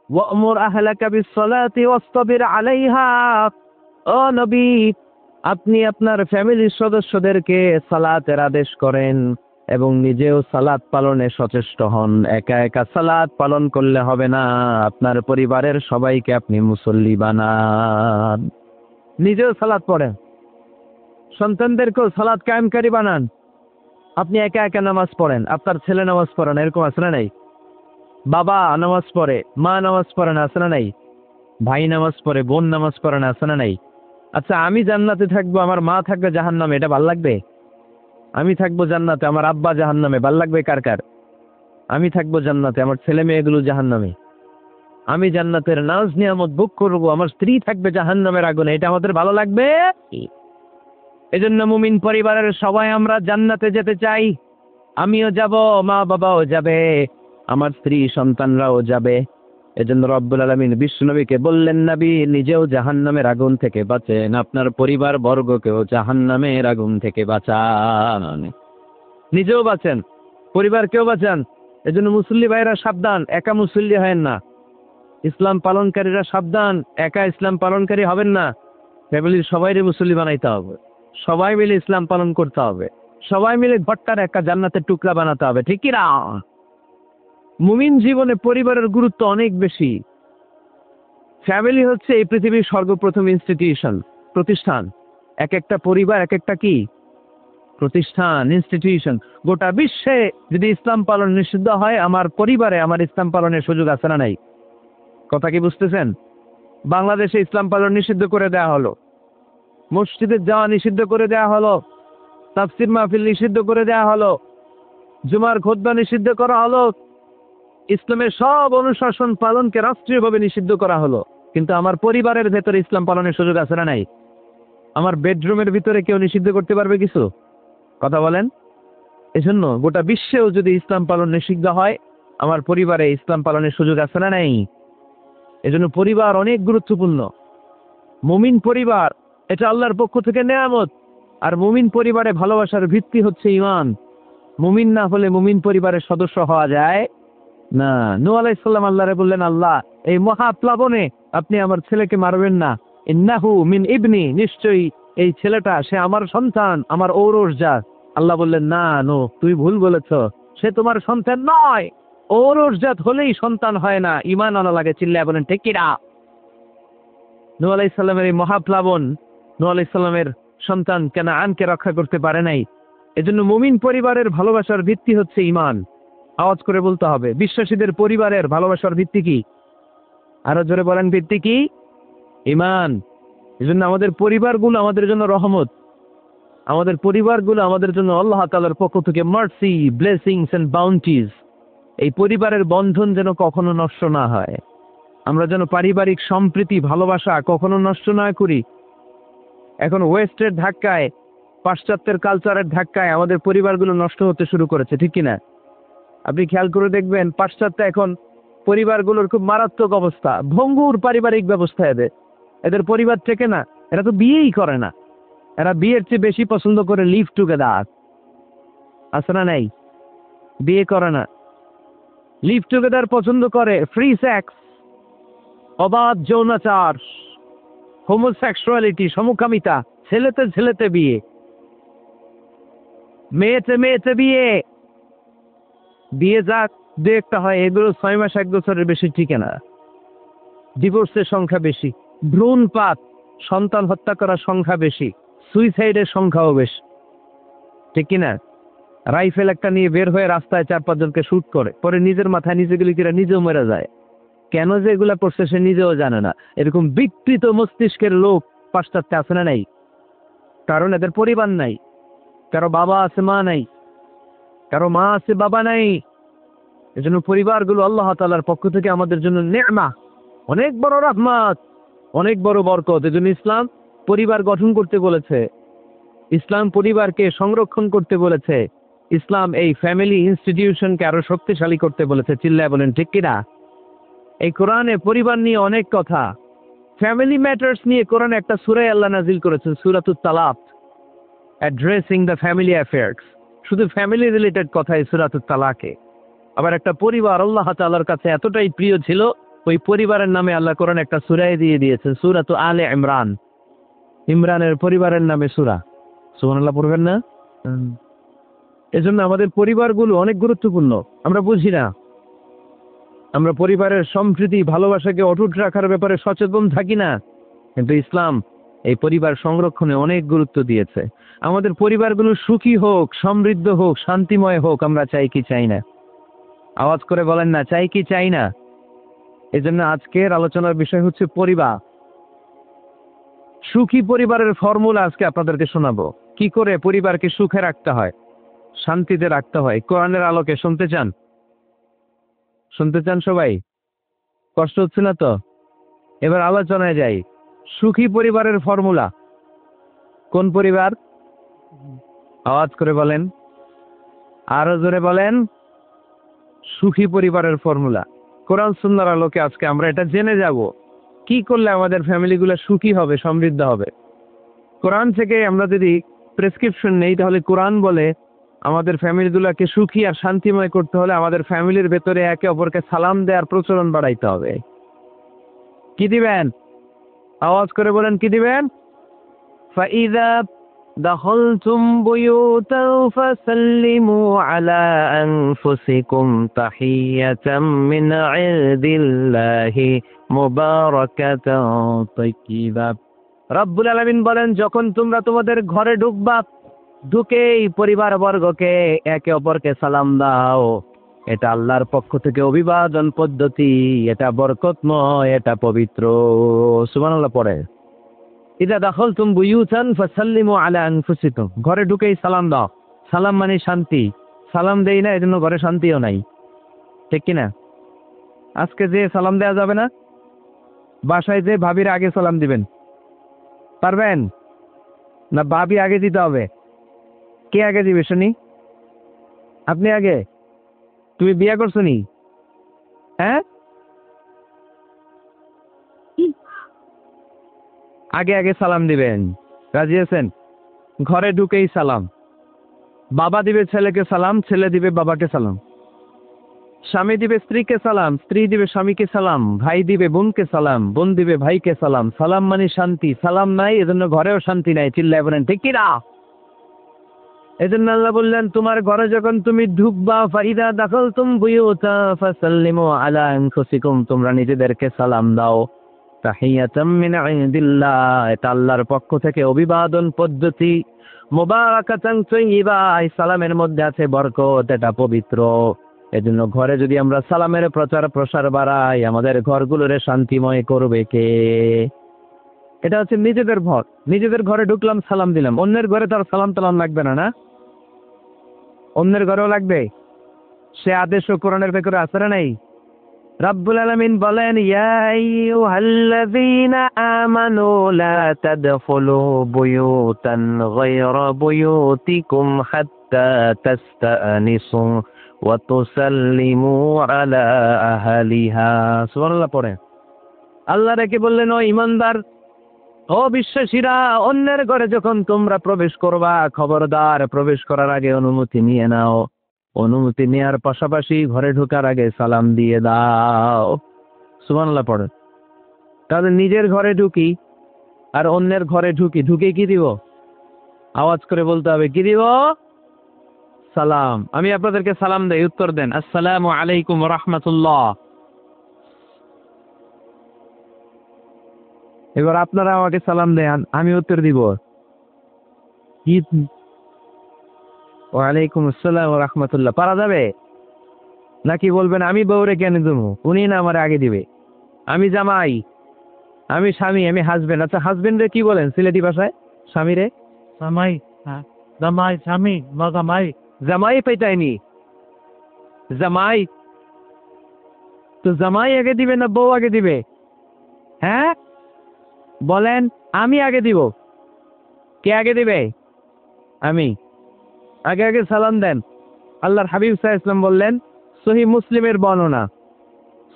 ওয়া'মুর আহলাকা বিস-সালাতি ওয়াসতাবির আলাইহা। ও নবী, আপনি আপনার ফ্যামিলির সদস্যদেরকে সালাতের আদেশ করেন এবং নিজেও সালাত পালনে সচেষ্ট হন। একা একা সালাত পালন করলে হবে না, আপনার পরিবারের সবাইকে আপনি মুসল্লি বানান। নিজেও সালাত পড়েন, সন্তানদেরকেও সালাত কায়েমকারী বানান। আপনি একা একা নামাজ পড়েন, আপনার ছেলে নামাজ পড়ে না, এরকম আছে না নাই? বাবা নামাজ পড়ে, মা নামাজ পড়ে না, আছে না নাই? ভাই নামাজ পড়ে, বোন নামাজ পড়ে না, আছে না নাই? আচ্ছা, আমি জান্নাতে থাকবো, আমার মা থাকবে জাহান্নামে, এটা ভাল লাগবে? আমি থাকবো জান্নাতে, আমার আব্বা জাহান্নামে, ভাল লাগবে কার কার? আমি থাকবো জান্নাতে, আমার ছেলে মেয়েগুলো জাহান্নামে। আমি জান্নাতের নাজ নিয়ামত ভোগ করবো, আমার স্ত্রী থাকবে জাহান্নামের আগুনে, এটা আমাদের ভালো লাগবে? এজন্য মুমিন পরিবারের সবাই আমরা জান্নাতে যেতে চাই। আমিও যাব, মা বাবাও যাবে, আমার স্ত্রী সন্তানরাও যাবে। এজন্য রব্বুল আলামিন বিশ্বনবীকে বললেন, নবী নিজেও জাহান্নামের আগুন থেকে বাঁচেন, আপনার পরিবার বর্গকেও জাহান্নামের আগুন থেকে বাঁচান। নিজেও বাঁচেন, পরিবারকেও বাঁচান। এজন্য মুসল্লি ভাইরা সাবধান, একা মুসল্লি হয় না। ইসলাম পালনকারীরা সাবধান, একা ইসলাম পালনকারী হবেন না। ফ্যামিলির সবাইরে মুসল্লি বানাইতে হবে, সবাই মিলে ইসলাম পালন করতে হবে, সবাই মিলে ঘরটার একটা জান্নাতের টুকরা বানাতে হবে, ঠিক কি না? মুমিন জীবনে পরিবারের গুরুত্ব অনেক বেশি। ফ্যামিলি হচ্ছে এই পৃথিবীর সর্বপ্রথম ইনস্টিটিউশন, প্রতিষ্ঠান। এক একটা পরিবার এক একটা কি প্রতিষ্ঠান, ইনস্টিটিউশন। গোটা বিশ্বে যদি ইসলাম পালন নিষিদ্ধ হয়, আমার পরিবারে আমার ইসলাম পালনের সুযোগ আছে না নাই? কথা কি বুঝতেছেন? বাংলাদেশে ইসলাম পালন নিষিদ্ধ করে দেওয়া হলো, মসজিদে যাওয়া নিষিদ্ধ করে দেওয়া হলো, তাফসির মাহফিল নিষিদ্ধ করে দেওয়া হলো, জুমার খুতবা নিষিদ্ধ করা হলো, ইসলামের সব অনুশাসন পালনকে রাষ্ট্রীয়ভাবে নিষিদ্ধ করা হলো। কিন্তু আমার পরিবারের ভেতরে ইসলাম পালনের সুযোগ আছে না নাই? আমার বেডরুমের ভিতরে কেউ নিষিদ্ধ করতে পারবে কিছু? কথা বলেন। এজন্য গোটা বিশ্বেও যদি ইসলাম পালন নিষিদ্ধ হয়, আমার পরিবারে ইসলাম পালনের সুযোগ আছে না নাই? এজন্য পরিবার অনেক গুরুত্বপূর্ণ। মুমিন পরিবার এটা আল্লাহর পক্ষ থেকে নেয়ামত। আর মুমিন পরিবারে ভালোবাসার ভিত্তি হচ্ছে ঈমান। মুমিন না হলে মুমিন পরিবারের সদস্য হওয়া যায় না। নূহ আলাইহিস সালাম আল্লাহরে বললেন, আল্লাহ এই মহাপ্লাবনে আপনি আমার ছেলেকে মারবেন না। ইন্নাহু মিন ইবনি, নিশ্চয়ই এই ছেলেটা সে আমার সন্তান, আমার ঔরসজাত। আল্লাহ বললেন, না নূহ, তুই ভুল বলেছ, সে তোমার সন্তান নয়। ঔরসজাত হলেই সন্তান হয় না, ঈমান আনা লাগে। চিল্লায় বলেন ঠিক কি না? নূহ আলাইহিস সালামের এই মহাপ্লাবন নূহ আলাইহিস সালামের সন্তান কানাআনকে রক্ষা করতে পারে নাই। এজন্য মুমিন পরিবারের ভালোবাসার ভিত্তি হচ্ছে ঈমান। আওয়াজ করে বলতে হবে, বিশ্বাসীদের পরিবারের ভালোবাসার ভিত্তি কি? আরো জোরে বলেন, ভিত্তি কি? ঈমান। এজন্য আমাদের পরিবারগুলো আমাদের জন্য রহমত। আমাদের পরিবারগুলো আমাদের জন্য আল্লাহ তাআলার পক্ষ থেকে মার্সি, ব্লেসিংস এন্ড বাউন্টিজ। এই পরিবারের বন্ধন যেন কখনো নষ্ট না হয়। আমরা যেন পারিবারিক সম্প্রীতি, ভালোবাসা কখনো নষ্ট না করি। এখন ওয়েস্টের ধাক্কায়, পাশ্চাত্যের কালচারের ধাক্কায় আমাদের পরিবারগুলো নষ্ট হতে শুরু করেছে, ঠিক কিনা? আপনি খেয়াল করে দেখবেন, পাশ্চাত্যে এখন পরিবারগুলোর খুব মারাত্মক অবস্থা, ভঙ্গুর পারিবারিক ব্যবস্থা। এদের পরিবার থেকে না, এরা তো বিয়েই করে না। এরা বিয়ের চেয়ে বেশি পছন্দ করে লিভ টুগেদার। আছে না নাই? বিয়ে করে না, লিভ টুগেদার পছন্দ করে। ফ্রি সেক্স, অবাধ যৌনাচার, হোমোসেক্সুয়ালিটি, সমকামিতা, ছেলেতে ছেলেতে বিয়ে, মেয়েতে মেয়েতে বিয়ে। বিয়ে যাক দু একটা হয়, এগুলো 6 মাস 1 বছরের বেশি টিকে না। ডিভোর্সের সংখ্যা বেশি, ভ্রূণপাত, সন্তান হত্যা করার সংখ্যা বেশি, সুইসাইডের সংখ্যাও বেশি, ঠিক কিনা? রাইফেল একটা নিয়ে বের হয়ে রাস্তায় 4-5 জনকে শুট করে, পরে নিজের মাথায় নিজে গুলি করে নিজেও মরে যায়। কেন যে এগুলা করছে সে নিজেও জানে না। এরকম বিকৃত মস্তিষ্কের লোক পাশ্চাত্যে আছে না নাই? কারণ এদের পরিবার নাই। কারো বাবা আছে, মা নাই। কারো মা আছে, বাবা নাই। এজন্য পরিবারগুলো আল্লাহ তাআলার পক্ষ থেকে আমাদের জন্য নেয়ামত, অনেক বড় রহমত, অনেক বড় বরকত। এজন্য ইসলাম পরিবার গঠন করতে বলেছে, ইসলাম পরিবারকে সংরক্ষণ করতে বলেছে, ইসলাম এই ফ্যামিলি ইনস্টিটিউশনকে আরো শক্তিশালী করতে বলেছে। চিল্লায় বলেন ঠিক কিনা? এই কোরআনে পরিবার নিয়ে অনেক কথা, ফ্যামিলি ম্যাটার্স নিয়ে কোরআনে একটা সূরা আল্লাহ নাজিল করেছেন, সূরাতুত তালাক, অ্যাড্রেসিং দ্য ফ্যামিলি অ্যাফেয়ার্স। শুধু ফ্যামিলি রিলেটেড কথা এই সূরাতুত তালাকে। আবার একটা পরিবার আল্লাহ তাআলার কাছে এতটাই প্রিয় ছিল, ওই পরিবারের নামে আল্লাহ কোরআনে একটা সূরাই দিয়ে দিয়েছেন, সূরাতু আলে ইমরান। ইমরানের পরিবারের নামে সূরা। সুবহানাল্লাহ পড়বেন না? এজন্য আমাদের পরিবারগুলো অনেক গুরুত্বপূর্ণ। আমরা বুঝি না। আমরা পরিবারের সম্প্রীতি, ভালোবাসাকে অটুট রাখার ব্যাপারে সচেতন থাকি না। কিন্তু ইসলাম এই পরিবার সংরক্ষণে অনেক গুরুত্ব দিয়েছে। আমাদের পরিবারগুলো সুখী হোক, সমৃদ্ধ হোক, শান্তিময় হোক, আমরা চাই কি চাই না? আওয়াজ করে বলেন না, চাই কি চাই না? এজন্য আজকের আলোচনার বিষয় হচ্ছে পরিবার। সুখী পরিবারের ফর্মুলা আজকে আপনাদেরকে শোনাবো। কি করে পরিবারকে সুখে রাখতে হয়, শান্তিতে রাখতে হয়, কোরআনের আলোকে। শুনতে চান? শুনতে চান সবাই? কষ্ট হচ্ছে না তো? এবার আলোচনায় যাই। সুখী পরিবারের ফর্মুলা। কোন পরিবার? আওয়াজ করে বলেন, আরো জোরে বলেন। সুখী পরিবারের ফর্মুলা কোরআন সুন্নাহর আলোকে আজকে আমরা এটা জেনে যাব। কি করলে আমাদের ফ্যামিলিগুলো সুখী হবে, সমৃদ্ধ হবে। কোরআন থেকে আমরা যদি প্রেসক্রিপশন নেই, তাহলে কোরআন বলে আমাদের ফ্যামিলিগুলোকে সুখী আর শান্তিময় করতে হলে আমাদের ফ্যামিলির ভেতরে একে অপরকে সালাম দেওয়ার প্রচলন বাড়াইতে হবে। কি দিবেন? আওয়াজ করে বলেন, কি দিবেন? فَإِذَا دَخَلْتُمْ بُيُوتًا فَسَلِّمُوا عَلَىٰ أَنفُسِكُمْ تَحِيَّةً مِّنْ عِندِ اللَّهِ مُبَارَكَةً طَيِّبَةً। রব্বুল আলামিন বলেন, যখন তোমরা তোমাদের ঘরে ঢুকবা, ঢুকেই পরিবারবর্গকে একে অপরকে সালাম দাও। এটা আল্লাহর পক্ষ থেকে অভিবাদন পদ্ধতি, এটা বরকতময়, এটা পবিত্র। সুবহানাল্লাহ পড়ে। ইদা দাখালতুম বুয়ুতান ফাসাল্লিমু আলা আনফুসিকুম। ঘরে ঢুকেই সালাম দাও। সালাম মানে শান্তি। সালাম দেই না, এজন্য ঘরে শান্তিও নাই। ঠিক কিনা? আজকে যে সালাম দেওয়া যাবে না, বাসায় যে ভাবির আগে সালাম দিবেন। পারবেন? না ভাবি আগে দিতে হবে? কে আগে দিবে শুনি? আপনি আগে? তুমি বিয়ে করছো নি? হ্যাঁ, আগে আগে সালাম দিবেন। রাজি আছেন? ঘরে ঢুকেই সালাম। বাবা দিবে ছেলেকে সালাম, ছেলে দিবে বাবাকে সালাম। স্বামী দিবে স্ত্রীকে সালাম, স্ত্রী দিবে স্বামীকে সালাম, ভাই দিবে বোনকে সালাম, বোন দিবে ভাইকে সালাম। সালাম মানে শান্তি। সালাম নাই, এজন্য ঘরেও শান্তি নাই। চিল্লায় বলেন ঠিক কিনা? এজন্য আল্লাহ বললেন, তোমার ঘরে যখন তুমি ঢুকবা, ফাইদা দাখালতুম বুয়ুতা ফাসাল্লিমু আলা আনফুসিকুম, তোমরা নিজেদেরকে সালাম দাও। তাহিয়াতাম মিন ইনদিল্লাহ, এটা আল্লাহর পক্ষ থেকে অভিবাদন পদ্ধতি। মুবারাকাতান তাইয়্যিবা, এই সালামের মধ্যে আছে বরকত, এটা পবিত্র। এজন্য ঘরে যদি আমরা সালামের প্রচার প্রসার বাড়াই, আমাদের ঘরগুলোরে শান্তিময় করবে কে? এটা হচ্ছে নিজেদের ঘর। নিজেদের ঘরে ঢুকলাম, সালাম দিলাম। অন্যের ঘরে তার সালাম টালাম লাগবে না, না? অন্যের ঘরেও লাগবে। সে আদেশ ও কোরআনের ভেতরে আছে না নাই? রাব্বুল আলামিন বলেন, ইয়া আইয়ুহাল্লাযীনা আমানু লা তাদখুলু বুয়ুতান গায়রা বুয়ুতিকুম হাত্তা তাস্তানিসু ওয়া তুসাল্লিমু আলা আহলিহা। সুবহানাল্লাহ পড়ে। আল্লাহ রেখে বললেন, ও ঈমানদার, ও বিশ্বাসীরা, অন্যের ঘরে যখন তোমরা প্রবেশ করবা, খবরদার প্রবেশ করার আগে অনুমতি নিয়ে নাও। অনুমতি নেওয়ার পাশাপাশি ঘরে ঢোকার আগে সালাম দিয়ে দাও। সুবহানাল্লাহ পড়ে। তাহলে নিজের ঘরে ঢুকি আর অন্যের ঘরে ঢুকি, ঢুকে কি দিব? আওয়াজ করে বলতে হবে, কি দিব? সালাম। আমি আপনাদেরকে সালাম দেই, উত্তর দেন, আসসালামু আলাইকুম ওয়া রাহমাতুল্লাহ। এবার আপনারা আমাকে সালাম দেন, আমি উত্তর দিব, কি? ওয়ালাইকুম আসসালাম ওয়া রাহমাতুল্লাহ। পারা যাবে? নাকি বলবেন আমি বউরে কেন দেবো, উনি না আমার আগে দিবে? আমি জামাই, আমি স্বামী, আমি হাজবেন্ড। আচ্ছা, হাজবেন্ডে কি বলেন সিলেটি ভাষায়? স্বামীরে জামাই, হ্যাঁ, জামাই, স্বামী বা জামাই। জামাই পাইতাইনি। জামাই তো জামাই আগে দিবে না বউ আগে দিবে? হ্যাঁ বলেন, আমি আগে দিব। কে আগে দিবে? আমি। আগে আগে সালাম দেন। আল্লাহর হাবিব সাল্লাল্লাহু আলাইহি ওয়াসাল্লাম বললেন, সহিহ মুসলিমের বর্ণনা,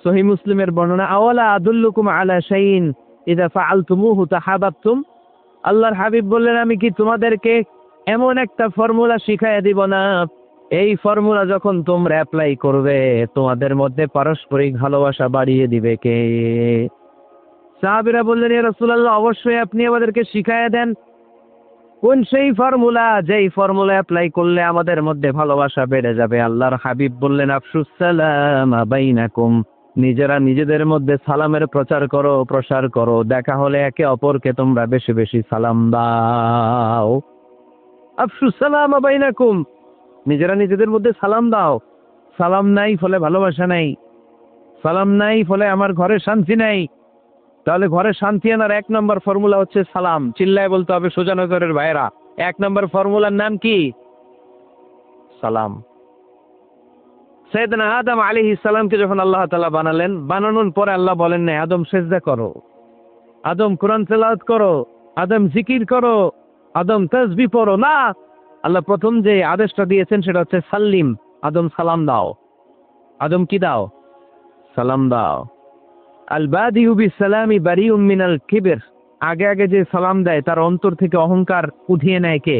সহিহ মুসলিমের বর্ণনা, আওয়ালা আদুল্লুকুম আলা শাইইন ইযা ফাআলতুমুহু তাহাবাবতুম। আল্লাহর হাবিব বললেন, আমি কি তোমাদেরকে এমন একটা ফর্মুলা শিখাইয়া দিব না, এই ফর্মুলা যখন তোমরা অ্যাপ্লাই করবে, তোমাদের মধ্যে পারস্পরিক ভালোবাসা বাড়িয়ে দিবে কে? সাহাবীরা বললেন, ইয়া রাসূলুল্লাহ, অবশ্যই আপনি আমাদেরকে শিখাইয়া দেন। কোন সেই ফর্মুলা, যেই ফর্মুলা অ্যাপ্লাই করলে আমাদের মধ্যে ভালোবাসা বেড়ে যাবে? আল্লাহর হাবিব বললেন, আফশুস সালাম বাইনাকুম, নিজেরা নিজেদের মধ্যে সালামের প্রচার করো, প্রসার করো। দেখা হলে একে অপরকে তোমরা বেশি বেশি সালাম দাও। আফসুস সালাম বাইনাকুম, নিজেরা নিজেদের মধ্যে সালাম দাও। সালাম নাই ফলে ভালোবাসা নাই, সালাম নাই ফলে আমার ঘরে শান্তি নাই। তাহলে ঘরে শান্তি আনার 1 নম্বর ফর্মুলা হচ্ছে সালাম। চিল্লায় বলতে হবে সুজানগরের ভাইরা, 1 নম্বর ফর্মুলার নাম কি? সালাম। সাইয়েদনা আদম আলাইহিস সালামকে যখন আল্লাহ তাআলা বানালেন, বানানোর পরে আল্লাহ বলেন না আদম সেজদা করো, আদম কোরআন তেলাওয়াত করো, আদম জিকির করো, আদম তাসবিহ পড়ো, না। আল্লাহ প্রথম যে আদেশটা দিয়েছেন সেটা হচ্ছে সাল্লিম, আদম সালাম দাও। আদম কি দাও? সালাম দাও। আল বাদিউ বিসসালামি বারিউম মিনাল কিবর, আগে আগে যে সালাম দেয় তার অন্তর থেকে অহংকার উঠিয়ে নেয় কে?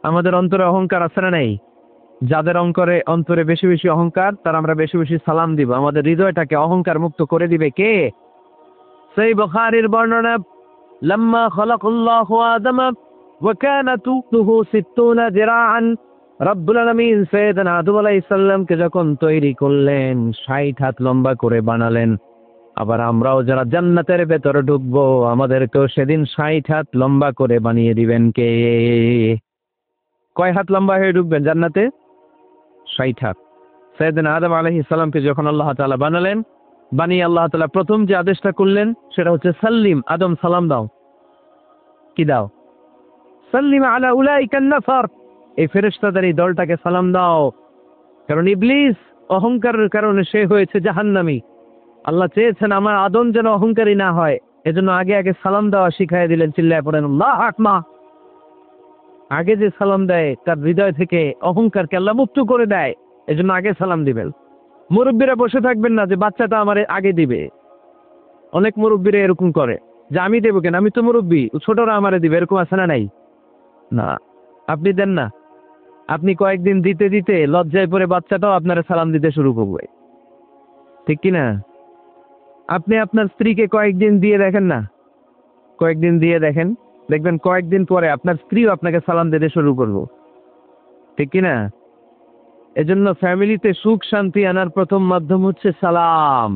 আমাদের অন্তরে অহংকার আছে না নাই? যাদের অন্তরে বেশি বেশি অহংকার, তার আমরা বেশি বেশি সালাম দিব। আমাদের হৃদয়টাকে অহংকার মুক্ত করে দিবে কে? সেই বুখারীর বর্ণনা, লাম্মা খালাকাল্লাহু আদম ওয়া কানাত তুহু 60 যিরাআন, রব্বুল আলামিন সাইয়েদনা আদম আলাইহিস সালামকে যখন তৈরি করলেন 60 হাত লম্বা করে বানালেন। আবার আমরাও যারা জান্নাতের ভেতরে ঢুকবো, আমাদেরকেও সেদিন 60 হাত লম্বা করে বানিয়ে দিবেন কে? কয় হাত লম্বা হয়ে ঢুকবেন জান্নাতে? 60 হাত। সাইয়েদনা আদম আলাইহিস সালামকে যখন আল্লাহ তাআলা বানালেন, বানিয়ে আল্লাহ তাআলা প্রথম যে আদেশটা করলেন সেটা হচ্ছে সাল্লিম, আদম সালাম দাও। কি দাও? সাল্লিম আলা উলাইকান নাফার, এই ফেরেশতাদের এই দলটাকে সালাম দাও। কারণ ইবলিস অহংকারের কারণে সে হয়েছে জাহান্নামী। আল্লাহ চেয়েছেন আমার আদম যেন অহংকারী না হয়, এজন্য আগে আগে সালাম দেওয়া শিখাইয়া দিলেন। চিল্লায় পড়েন আল্লাহু আকবার। আগে যে সালাম দেয় তার হৃদয় থেকে অহংকারকে আল্লাহ মুক্ত করে দেয়, এজন্য আগে সালাম দিবেন। মুরব্বীরা বসে থাকবেন না যে বাচ্চাটা আমার আগে দিবে। অনেক মুরব্বীরা এরকম করে যে আমি দেবো কেন, আমি তো মুরব্বী, ছোটরা আমারে দিবে, এরকম আছে না নাই? না, আপনি দেন না। আপনি কয়েকদিন দিতে দিতে লজ্জায় পড়ে বাচ্চাটাও আপনারা সালাম দিতে শুরু করবে, ঠিক কি না? আপনি আপনার স্ত্রীকে কয়েকদিন দিয়ে দেখেন না, কয়েকদিন দিয়ে দেখেন, দেখবেন কয়েকদিন পরে আপনার স্ত্রীও আপনাকে সালাম দিতে শুরু করবো, ঠিক কি না? এজন্য ফ্যামিলিতে সুখ শান্তি আনার প্রথম মাধ্যম হচ্ছে সালাম।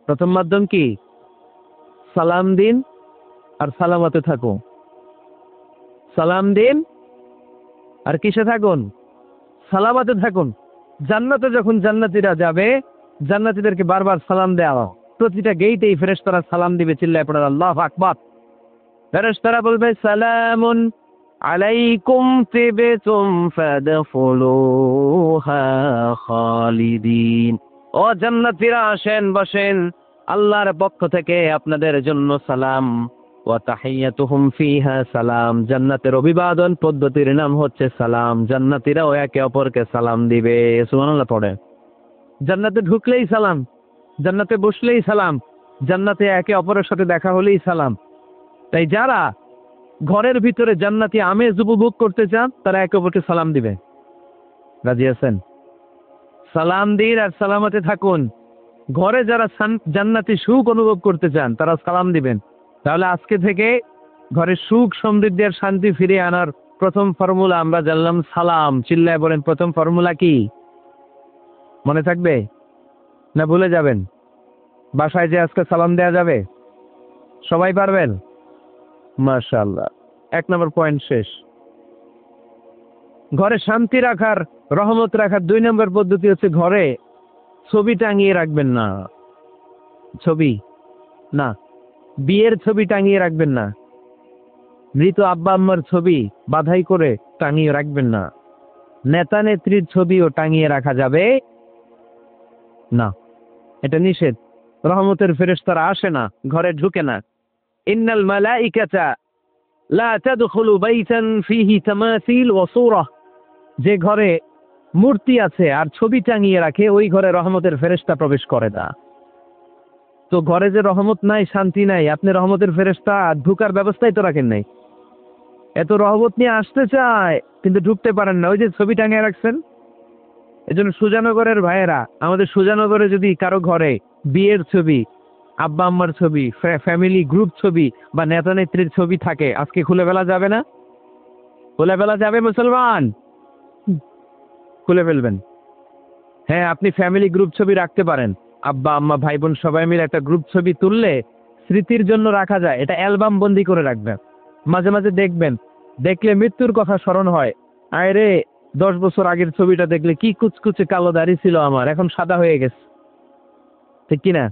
প্রথম মাধ্যম কি? সালাম দিন আর সালামতে থাকুন। সালাম দিন আর কিসে থাকুন? সালামতে থাকুন। জান্নাতে যখন জান্নাতীরা যাবে, জান্নাতীদেরকে বারবার সালাম দেওয়া, প্রতিটা গেইটেই ফেরেশতারা সালাম দিবে। চিল্লায় পড়ে আল্লাহু আকবার। ফেরেশতারা বলবে সালামুন আলাইকুম তিবতুম ফাদখুলুহা খালিদিন। ও জান্নাতীরা আসেন, বসেন, আল্লাহর পক্ষ থেকে আপনাদের জন্য সালাম। ওয়া তাহিয়াতুহুম ফিহা সালাম, জান্নাতের অভিবাদন পদ্ধতির নাম হচ্ছে সালাম। জান্নাতীরাও একে অপরকে সালাম দিবে। সুবহানাল্লাহ পড়ে। জান্নাতে ঢুকলেই সালাম, জান্নাতে বসলেই সালাম, জান্নাতে একে অপরের সাথে দেখা হলেই সালাম। তাই যারা ঘরের ভিতরে জান্নাতি আমেজ উপভোগ করতে চান তারা একে অপরকে সালাম দিবে। রাজি আছেন? সালাম দিন আর সালামতে থাকুন। ঘরে যারা জান্নাতি সুখ অনুভব করতে চান তারা সালাম দিবেন। তাহলে আজকে থেকে ঘরে সুখ সমৃদ্ধি আর শান্তি ফিরিয়ে আনার প্রথম ফর্মুলা আমরা জানলাম সালাম। চিল্লায় বলেন প্রথম ফর্মুলা কি? মনে থাকবে না ভুলে যাবেন? বাসায় যে আজকে সালাম দেয়া যাবে, সবাই পারবেন? মাশাআল্লাহ। 1 নম্বর পয়েন্ট শেষ। ঘরে শান্তি রাখার, রহমত রাখার 2 নম্বর পদ্ধতি হচ্ছে ঘরে ছবি টাঙিয়ে রাখবেন না। ছবি না, বিয়ের ছবি টাঙিয়ে রাখবেন না। মৃত আব্বা আম্মার ছবি বাধাই করে টাঙিয়ে রাখবেন না। নেতা নেত্রীর ছবিও টাঙিয়ে রাখা যাবে না, এটা নিষেধ। রহমতের ফেরেশতারা আসে না, ঘরে ঢুকে না। ইন্নাল মালাইকাতা লা তাদখুলু বাইতান ফিহি তামাসিল ওয়া সূরা, যে ঘরে মূর্তি আছে আর ছবি টাঙিয়ে রাখে ওই ঘরে রহমতের ফেরেশতা প্রবেশ করে না। তো ঘরে যে রহমত নাই, শান্তি নাই, আপনি রহমতের ফেরেশতা ঢুকার ব্যবস্থাই তো রাখেন নাই। এত রহমত নিয়ে আসতে চায় কিন্তু ঢুকতে পারেন না, ওই যে ছবি টাঙিয়ে রাখছেন। এজন্য সুজানগরের ভাইয়েরা, আমাদের সুজানগরে যদি কারো ঘরে বিয়ের ছবি, আব্বা আম্মার ছবি, ফ্যামিলি গ্রুপ ছবি বা নেতা নেত্রীর ছবি থাকে, আজকে খুলে ফেলা যাবে না? খুলে ফেলা যাবে মুসলমান? খুলে ফেলবেন। হ্যাঁ, আপনি ফ্যামিলি গ্রুপ ছবি রাখতে পারেন, আব্বা আম্মা ভাই বোন সবাই মিলে একটা গ্রুপ ছবি তুললে স্মৃতির জন্য রাখা যায়, এটা অ্যালবাম বন্দি করে রাখবেন। মাঝে মাঝে দেখবেন, দেখলে মৃত্যুর কথা স্মরণ হয়। আয় রে, 10 বছর আগের ছবিটা দেখলে কি কুচকুচে কালো দাড়ি ছিল আমার, এখন সাদা হয়ে গেছে, ঠিক কিনা?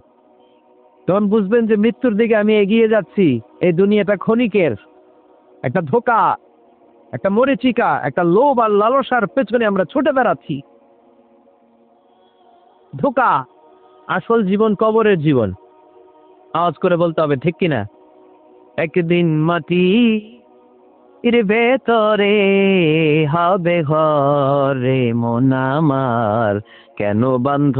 তখন বুঝবেন যে মৃত্যুর দিকে আমি এগিয়ে যাচ্ছি। এই দুনিয়াটা ক্ষণিকের, একটা ধোঁকা, একটা মরিচিকা, একটা লোভ আর লালসার পেছনে আমরা ছুটে বেড়াচ্ছি। ধোঁকা। আসল জীবন কবরের জীবন। আওয়াজ করে বলতে হবে, ঠিক কিনা? একদিন মাটির ভেতরে হবে ঘরে মন আমার, কেন বান্ধ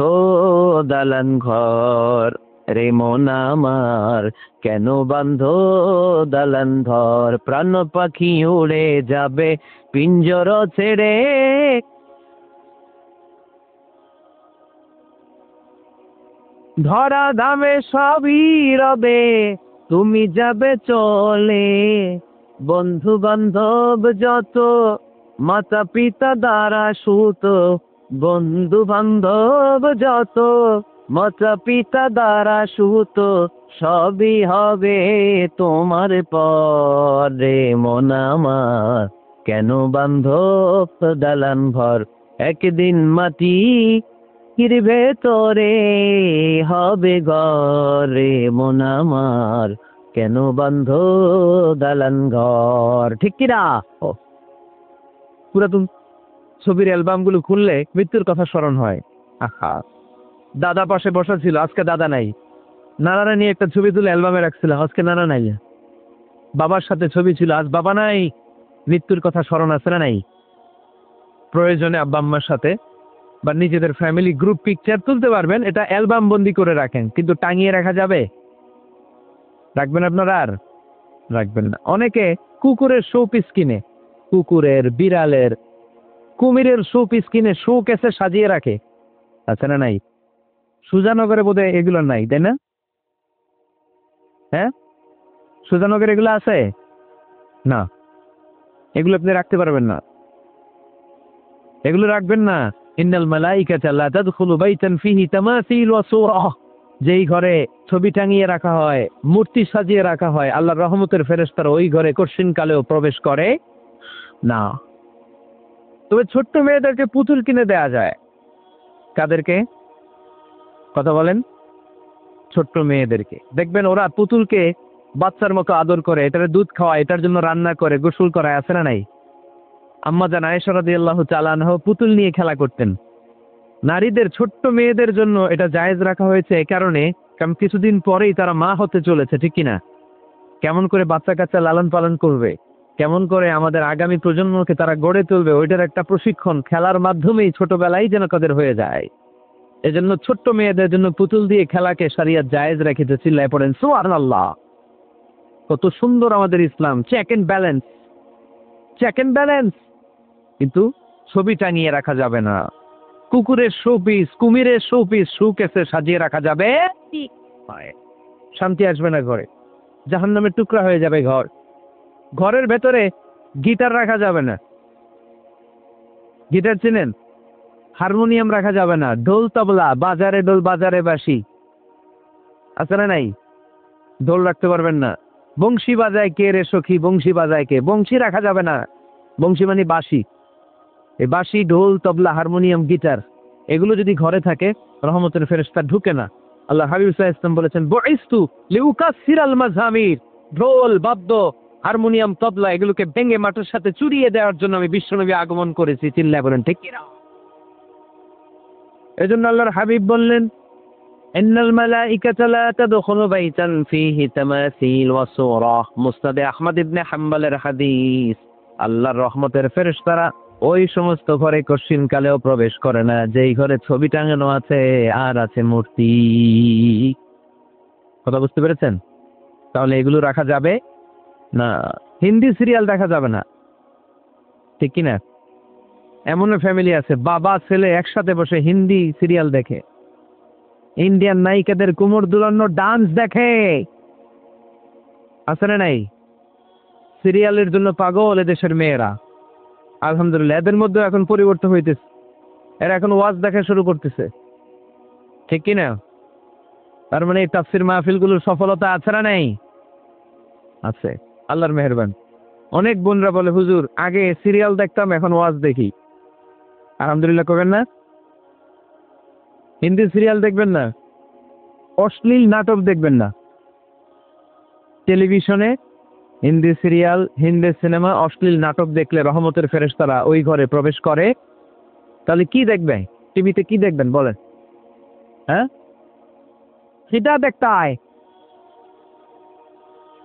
দালান ঘর রে মন আমার, কেন বান্ধ দালান ঘর। প্রাণ পাখি উড়ে যাবে পিঞ্জর ছেড়ে, ধরা ধামে সবই রবে, তুমি যাবে চলে। বন্ধু বান্ধব যত মাতা পিতা দ্বারা সুত, বন্ধু বান্ধব যত মাতা পিতা দ্বারা সুত, সবই হবে তোমার পরে মন আমার, কেন বান্ধব দালান ঘর। একদিন মাটি এর ভেতরে হবে ঘরে মন আমার, কেন বান্ধ দালান ঘর, ঠিক কিনা? পুরাতন ছবির অ্যালবাম গুলো খুললে মৃত্যুর কথা স্মরণ হয়। আহা, দাদা পাশে বসা ছিল, আজকে দাদা নাই। নানারা নিয়ে একটা ছবি তুলে অ্যালবামে রাখছিল, আজকে নানা নাই। বাবার সাথে ছবি ছিল, আজ বাবা নাই। মৃত্যুর কথা স্মরণ আছে না নাই? প্রয়োজনে আব্বা আম্মার সাথে বা নিজেদের ফ্যামিলি গ্রুপ পিকচার তুলতে পারবেন, এটা অ্যালবাম বন্দি করে রাখেন, কিন্তু টাঙিয়ে রাখা যাবে? রাখবেন আপনারা? আর রাখবেন না। অনেকে কুকুরের শো পিস কিনে, কুকুরের, বিড়ালের, কুমিরের শো পিস কিনে শো কেসে সাজিয়ে রাখে, আছে না নাই? সুজানগরে বোধহয় এগুলো নাই, তাই না? হ্যাঁ, সুজানগরে এগুলো আছে না? এগুলো আপনি রাখতে পারবেন না, এগুলো রাখবেন না। ইন্নাল মালাইকাতা লা তাদখুলু বাইতান ফিহি তামাসিল ওয়া সূরা, যেই ঘরে ছবি টাঙিয়ে রাখা হয়, মূর্তি সাজিয়ে রাখা হয়, আল্লাহর রহমতের ফেরেশতারা ওই ঘরে কশিন কালেও প্রবেশ করে না। তবে ছোট্ট মেয়েদেরকে পুতুল কিনে দেয়া যায়। কাদেরকে? কথা বলেন। ছোট্ট মেয়েদেরকে দেখবেন, ওরা পুতুলকে বাচ্চার মতো আদর করে, এটার দুধ খাওয়ায়, এটার জন্য রান্না করে, গোসল করায়, আছে না নাই? আম্মা জান আয়েশা রাদিয়াল্লাহু তাআলা আনহা পুতুল নিয়ে খেলা করতেন। নারীদের, ছোট্ট মেয়েদের জন্য এটা জায়েজ রাখা হয়েছে এই কারণে, কারণ কিছুদিন পরেই তারা মা হতে চলেছে, ঠিক কিনা? কেমন করে বাচ্চা কাচ্চা লালন পালন করবে, কেমন করে আমাদের আগামী প্রজন্মকে তারা গড়ে তুলবে, ওইটার একটা প্রশিক্ষণ খেলার মাধ্যমেই ছোটবেলায় যেন তাদের হয়ে যায়। এজন্য ছোট্ট মেয়েদের জন্য পুতুল দিয়ে খেলাকে শরিয়ত জায়েজ রেখেছে। চিল্লায় পড়েন সুবহানাল্লাহ। কত সুন্দর আমাদের ইসলাম! Check and balance, check and balance. কিন্তু ছবি টাঙিয়ে রাখা যাবে না। কুকুরের শোপিস, কুমিরের শোপিস শো কেসে সাজিয়ে রাখা যাবে? শান্তি আসবে না ঘরে, জাহান্নামের টুকরা হয়ে যাবে ঘর। ঘরের ভেতরে গিটার রাখা যাবে না। গিটার চেনেন? হারমোনিয়াম রাখা যাবে না। ঢোল তবলা, বাজারে ঢোল বাজারে বাঁশি, আছে না নাই? ঢোল রাখতে পারবেন না। বংশী বাজায় কে রে সখী, বংশী বাজায় কে? বংশী রাখা যাবে না। বংশী মানে বাঁশি। এই বাঁশি, ঢোল, তবলা, হারমোনিয়াম, গিটার, এগুলো যদি ঘরে থাকে, রহমতের ফেরেশতা ঢুকে না। আল্লাহ হাবিব সাল্লাল্লাহু আলাইহি ওয়াসাল্লাম বলেছেন, বুইস্তু লিউকাসসিরাল মাযামির, ঢোল, বাদ্য, হারমোনিয়াম, তবলা এগুলোকে ভেঙে মাটির সাথে চুরিয়ে দেওয়ার জন্য আমি বিশ্বনবী আগমন করেছি। চিল্লায় বলেন ঠিক কিনা? এজন্য আল্লাহর হাবিব বললেন, ইন্নাল মালাইকাতা লা তাদখুলু বাইতান ফীহি তামাসিল ওয়া সূরা। মুসনাদে আহমদ ইবনে হাম্বলের হাদিস। আল্লাহর রহমতের ফেরেশতারা ওই সমস্ত ঘরে কশিন কালেও প্রবেশ করে না যেই ঘরে ছবি টাঙানো আছে আর আছে মূর্তি। কথা বুঝতে পেরেছেন? তাহলে এগুলো রাখা যাবে না। হিন্দি সিরিয়াল দেখা যাবে না, ঠিক কিনা? এমনও ফ্যামিলি আছে, বাবা ছেলে একসাথে বসে হিন্দি সিরিয়াল দেখে, ইন্ডিয়ান নায়িকাদের কোমর দুলানো ডান্স দেখে, আছে না নাই? সিরিয়ালের জন্য পাগল এদেশের মেয়েরা। আলহামদুলিল্লাহ, এদের মধ্যে এখন পরিবর্তন হইতেছে। এরা এখন ওয়াজ দেখা শুরু করতেছে, ঠিক কিনা? তার মানে এই তাফসির মাহফিলগুলোর সফলতা আছে না নেই? আছে, আল্লাহর মেহেরবান। অনেক বোনরা বলে হুজুর আগে সিরিয়াল দেখতাম এখন ওয়াজ দেখি। আলহামদুলিল্লাহ করবেন না? হিন্দি সিরিয়াল দেখবেন না, অশ্লীল নাটক দেখবেন না। টেলিভিশনে হিন্দি সিরিয়াল, হিন্দি সিনেমা, অশ্লীল নাটক দেখলে রহমতের ফেরেশতারা ওই ঘরে প্রবেশ করে। তাহলে কি দেখবেন? টিভিতে কি দেখবেন বলেন? হ্যাঁ, সেটা দেখতে হয়,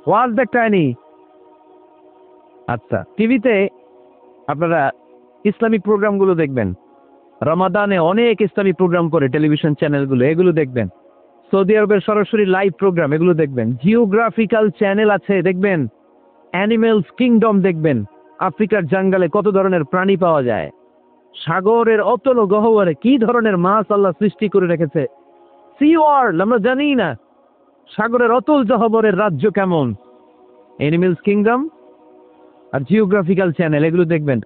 ওয়াজ দেখতে হয়নি। আচ্ছা, টিভিতে আপনারা ইসলামিক প্রোগ্রামগুলো দেখবেন। রমাদানে অনেক ইসলামিক প্রোগ্রাম করে টেলিভিশন চ্যানেলগুলো, এগুলো দেখবেন। সৌদি আরবের সরাসরি লাইভ প্রোগ্রাম, এগুলো দেখবেন। জিওগ্রাফিক্যাল চ্যানেল আছে, দেখবেন। অ্যানিমেলস কিংডম দেখবেন। আফ্রিকার জঙ্গলে কত ধরনের প্রাণী পাওয়া যায়, সাগরের অতল গহ্বরে কি ধরনের মাছ আল্লাহ সৃষ্টি করে রেখেছে। সি ওয়ার্ল্ড আমরা জানি না, সাগরের অতল গহ্বরের রাজ্য কেমন। অ্যানিমেলস কিংডম আর জিওগ্রাফিক্যাল চ্যানেল, এগুলো দেখবেন।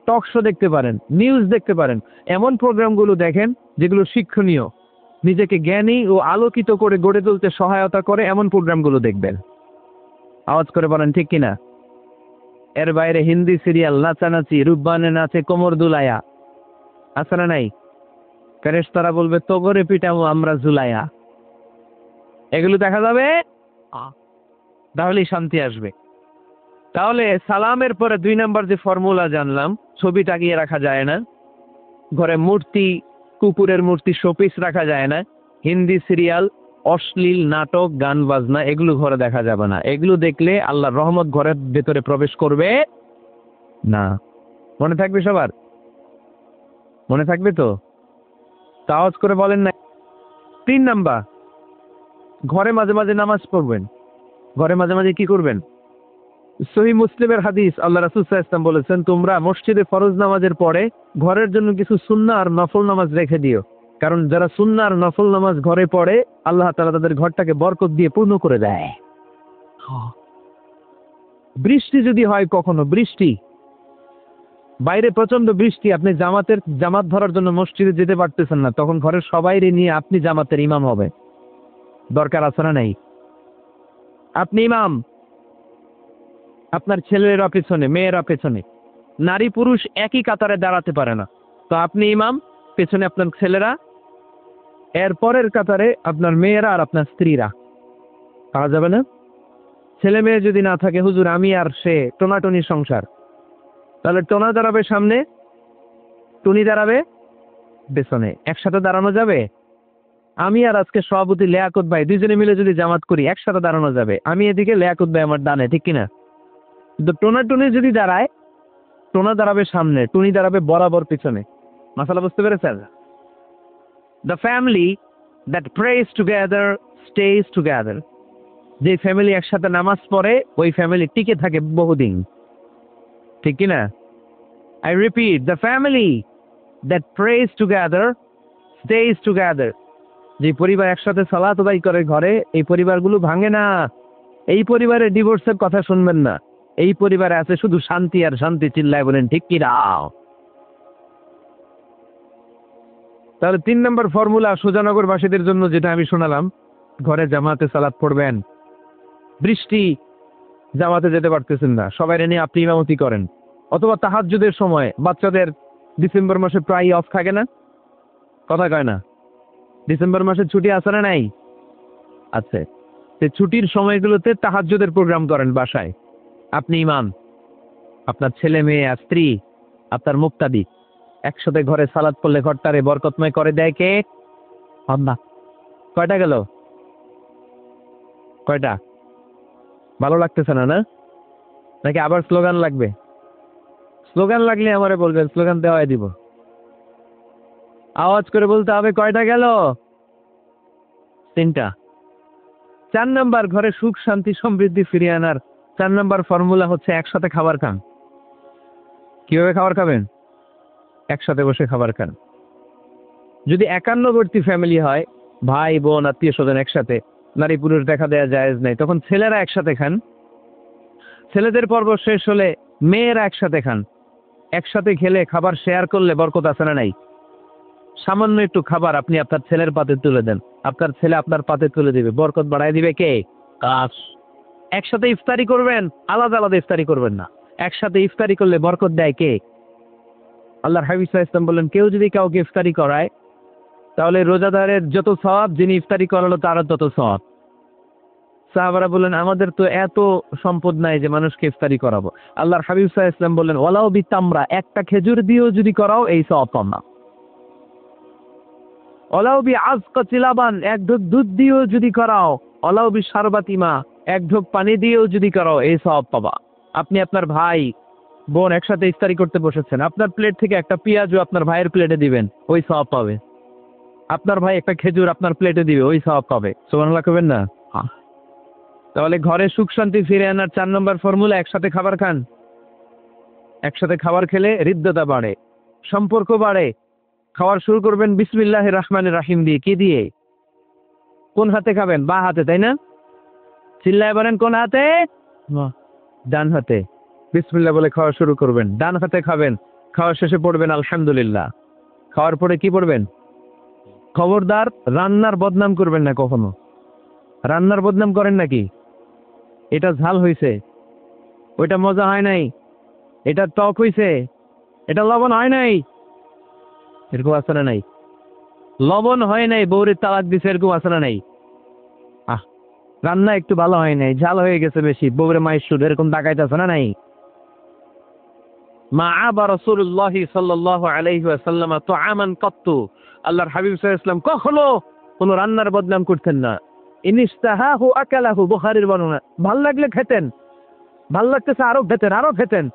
টক শো দেখতে পারেন, নিউজ দেখতে পারেন। এমন প্রোগ্রামগুলো দেখেন যেগুলো শিক্ষণীয়, নিজেকে জ্ঞানী ও আলোকিত করে গড়ে তুলতে সহায়তা করে, এমন প্রোগ্রামগুলো দেখবেন। আওয়াজ করে বলেন ঠিক কিনা? এর বাইরে হিন্দি সিরিয়াল, নাচানাচি, রূপবানে নাচে কোমর দুলায়া, আছে না নাই? ফেরেশতারা বলবে তোগরে পিটামো আমরা জুলাইয়া। এগুলো দেখা যাবে, তাহলেই শান্তি আসবে। তাহলে সালামের পরে 2 নাম্বার যে ফর্মুলা জানলাম, ছবি টাকিয়ে রাখা যায় না, ঘরে মূর্তি, কুকুরের মূর্তি, শোপিস রাখা যায় না, হিন্দি সিরিয়াল, অশ্লীল নাটক, গান বাজনা, এগুলো ঘরে দেখা যাবে না। এগুলো দেখলে আল্লাহর রহমত ঘরের ভেতরে প্রবেশ করবে না। মনে থাকবে সবার? মনে থাকবে তো? আওয়াজ করে বলেন না। 3 নাম্বার, ঘরে মাঝে মাঝে নামাজ পড়বেন। ঘরে মাঝে মাঝে কি করবেন? সহিহ মুসলিমের হাদিস, আল্লাহ রাসূল সাল্লাল্লাহু আলাইহি ওয়াসাল্লাম বলেছেন, তোমরা মসজিদে ফরজ নামাজের পরে ঘরের জন্য কিছু সুন্নাহ আর নফল নামাজ রেখে দিও। কারণ যারা সুন্নাহ আর নফল নামাজ ঘরে পড়ে, আল্লাহ তাআলা তাদের ঘরটাকে বরকত দিয়ে পূর্ণ করে দেয়। বৃষ্টি যদি হয়, কখনো বৃষ্টি, বাইরে প্রচন্ড বৃষ্টি, আপনি জামাত ধরার জন্য মসজিদে যেতে পারতেছেন না, তখন ঘরের সবাইরে নিয়ে আপনি জামাতের ইমাম হবে। দরকার আছে না নাই? আপনি ইমাম, আপনার ছেলেরা পেছনে, মেয়েরা পেছনে। নারী পুরুষ একই কাতারে দাঁড়াতে পারে না, তো আপনি ইমাম, পেছনে আপনার ছেলেরা, এর পরের কাতারে আপনার মেয়েরা আর আপনার স্ত্রীরা। পাওয়া যাবে না? ছেলে মেয়ে যদি না থাকে, হুজুর আমি আর সে টোনাটনি সংসার, তাহলে টোনা দাঁড়াবে সামনে, টুনি দাঁড়াবে পেছনে। একসাথে দাঁড়ানো যাবে? আমি আর আজকে সভাপতি লিয়াকত ভাই দুইজনে মিলে যদি জামাত করি, একসাথে দাঁড়ানো যাবে। আমি এদিকে, লিয়াকত ভাই আমার ডানে, ঠিক কিনা? কিন্তু টোনা টুনি যদি দাঁড়ায়, টোনা দাঁড়াবে সামনে, টুনি দাঁড়াবে বরাবর পিছনে। মাসালা বুঝতে পেরেছেন? The family that prays together stays together. যে ফ্যামিলি একসাথে নামাজ পড়ে, ওই ফ্যামিলি টিকে থাকে বহুদিন, ঠিক কিনা? I repeat, the family that prays together stays together. যে পরিবার একসাথে সালাত আদায় করে ঘরে, এই পরিবারগুলো ভাঙে না। এই পরিবারে ডিভোর্সের কথা শুনবেন না। এই পরিবারে আছে শুধু শান্তি আর শান্তি। চিল্লায় বলেন ঠিক কি না? তাহলে 3 নম্বর ফর্মুলা সুজানগরবাসীদের জন্য, যেটা আমি শোনালাম, ঘরে জামাতে সালাত পড়বেন। বৃষ্টি, জামাতে যেতে পারতেছেন না, সবাই নিয়ে আপনি ইমামতি করেন। অথবা তাহাজ্জুদের সময় বাচ্চাদের ডিসেম্বর মাসে প্রায় অফ থাকে না? কথা কয় না? ডিসেম্বর মাসে ছুটি আছে না নাই? আছে। সেই ছুটির সময়গুলোতে তাহাজ্জুদের প্রোগ্রাম করেন বাসায়। আপনি ইমাম, আপনার ছেলে মেয়ে আর স্ত্রী, আপনার মুক্তাদি, একসাথে ঘরে সালাত পড়লে ঘরটারে বরকতময় করে দেয় কে? আল্লাহ। কয়টা গেল? কয়টা? ভালো লাগতেছে না, না? নাকি আবার স্লোগান লাগবে? স্লোগান লাগলে আমারে বলবেন, স্লোগান দেওয়াই দিব। আওয়াজ করে বলতে হবে, কয়টা গেল? 3টা। 4 নাম্বার, ঘরে সুখ শান্তি সমৃদ্ধি ফিরিয়ে আনার 4 নাম্বার ফর্মুলা হচ্ছে একসাথে খাবার খান। কিভাবে খাবার খাবেন? একসাথে বসে খাবার খান। যদি একান্নবর্তী ফ্যামিলি হয়, ভাই বোন আত্মীয় স্বজন একসাথে, নারী পুরুষ দেখা দেয়া জায়েজ নাই, তখন ছেলেরা একসাথে খান। ছেলেদের পর্ব শেষ হলে মেয়েরা একসাথে খান। একসাথে খেলে, খাবার শেয়ার করলে বরকত আছে না নাই? সামান্য একটু খাবার আপনি আপনার ছেলের পাতে তুলে দেন, আপনার ছেলে আপনার পাতে তুলে দিবে, বরকত বাড়ায় দিবে কে? কাজ। একসাথে ইফতারি করবেন, আলাদা আলাদা ইফতারি করবেন না। একসাথে ইফতারি করলে বরকত দেয় কে? আল্লাহর হাবিব সাল্লাল্লাহু আলাইহি ওয়াসাল্লাম বললেন, কেউ যদি কাউকে ইফতারি করায় তাহলে রোজাদারের যত সওয়াব, যিনি ইফতারি করালো তারও তত সওয়াব। সাহাবারা বললেন, আমাদের তো এত সম্পদ নাই যে মানুষকে ইফতারি করাবো। আল্লাহর হাবিব সাল্লাল্লাহু আলাইহি ওয়াসাল্লাম বললেন, ওয়ালাউ বিতামরা, একটা খেজুর দিয়েও যদি করাও এই সওয়াব পাম না। ওয়ালাউ বি আজকাতি লাবান, এক ঢোক দুধ দিয়েও যদি করাও, ওয়ালাউ বি শারবাতিমা, এক ঢোক পানি দিয়েও যদি করাও এই সওয়াব পাবা। আপনি আপনার ভাই বোন একসাথে ইফতারি করতে বসেছেন, আপনার প্লেট থেকে একটা পেঁয়াজও আপনার ভাইয়ের প্লেটে দিবেন, ওই সওয়াব পাবে। আপনার ভাই একটা খেজুর আপনার প্লেটে দিবে, ওই সওয়াব পাবে। সুবহানাল্লাহ কবেন না? তাহলে ঘরে সুখ শান্তি ফিরে আনার 4 নম্বর ফর্মুলা, একসাথে খাবার খান। একসাথে খাবার খেলে হৃদ্যতা বাড়ে, সম্পর্ক বাড়ে। খাওয়ার শুরু করবেন বিসমিল্লাহির রহমানির রহিম দিয়ে। কি দিয়ে? কোন হাতে খাবেন? বা হাতে, তাই না? চিল্লায় বলেন, কোন হাতে? ডান হাতে। বিসমিল্লাহ বলে খাওয়া শুরু করবেন, ডান হাতে খাবেন। খাওয়ার শেষে পড়বেন আলহামদুলিল্লাহ। খাওয়ার পরে কি পড়বেন? খবরদার রান্নার বদনাম করবেন না কখনো। রান্নার বদনাম করেন নাকি? এটা ঝাল হইছে, ওইটা মজা হয় নাই, এটা টক হইছে, এটা লবণ হয় নাই, এরকম আছে না নাই? লবণ হয় নাই, বউরে তালাক দিছে, এরকম আছে না নাই? রান্না একটু ভালো হয় নাই, ঝাল হয়ে গেছে বেশি, বউরে মায়ের সুদ, এরকম ডাকাইতেছে না নাই? মা আবা রাসূলুল্লাহি সাল্লাল্লাহু আলাইহি ওয়াসাল্লাম তুআমান কাত্তু, আল্লাহর হাবিব সাল্লাল্লাহু আলাইহি ওয়াসাল্লাম কখনো কোন রান্নার বদনাম করতেন না। ইনিস্তাহাহু আকালাহু, বুখারীর বর্ণনা। ভাল লাগলে খেতেন, ভাল লাগতেছে আরো খেতেন, আরো খেতেন।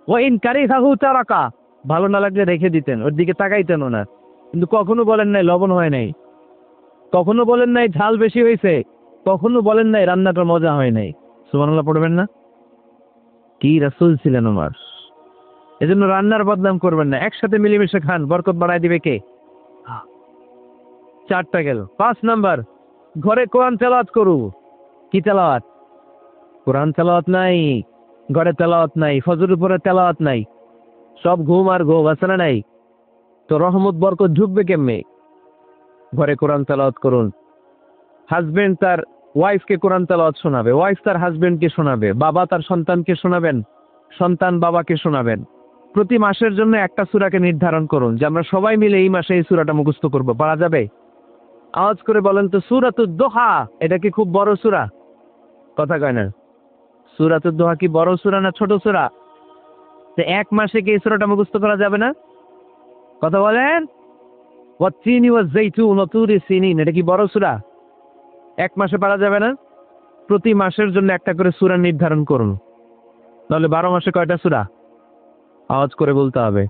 ওয়া ইন কারিহাহু তারাকা, ভালো না লাগলে রেখে দিতেন, ওর দিকে তাকাইতেন না। কিন্তু কখনো বলেন নাই লবণ হয় নাই, কখনো বলেন নাই ঝাল বেশি হয়েছে, কখনো বলেন নাই রান্নাটা মজা হয় নাই। সুবহানাল্লাহ পড়বেন না? কি রাসূল ছিলেন আমার। এজন্য রান্নার বদনাম করবেন না, একসাথে মিলেমিশে খান, বরকত বাড়ায় দিবে কে? 4টা গেল। 5 নাম্বার, ঘরে কোরআন তেলাওয়াত করু। কি তেলাওয়াত? কোরআন তেলাওয়াত নাই, ঘরে তেলাওয়াত নাই, ফজরের পরে তেলাওয়াত নাই, সব ঘুম আর ঘুম, আছে না নাই? তো রহমত বরকত ঢুকবে কেমনে? ঘরে কোরআন তেলাওয়াত করুন। হাজবেন্ড তার ওয়াইফকে কোরআন তেলাওয়াত শোনাবে, ওয়াইফ তার হাজবেন্ডকে শোনাবে, বাবা তার সন্তানকে শোনাবেন, সন্তান বাবাকে শোনাবেন। প্রতি মাসের জন্য একটা সূরাকে নির্ধারণ করুন যে আমরা সবাই মিলে এই মাসে এই সূরাটা মুখস্থ করব। পারা যাবে? আওয়াজ করে বলেন তো, সূরাতুদ দোহা এটা কি খুব বড় সূরা? কথা কয় না। সূরাতুদ দোহা কি বড় সূরা না ছোট সূরা? তো এক মাসে কি এই সূরাটা মুখস্থ করা যাবে না? কথা বলেন। ওয়াত-তিনি ওয়াজ-যাইতুন ওয়া তুরি সিনিন, এটা কি বড় সূরা? এক মাসে পারা যাবে না? প্রতি মাসের জন্য একটা করে সূরা নির্ধারণ করুন। তাহলে 12 মাসে কয়টা সূরা? আওয়াজ করে বলতে হবে,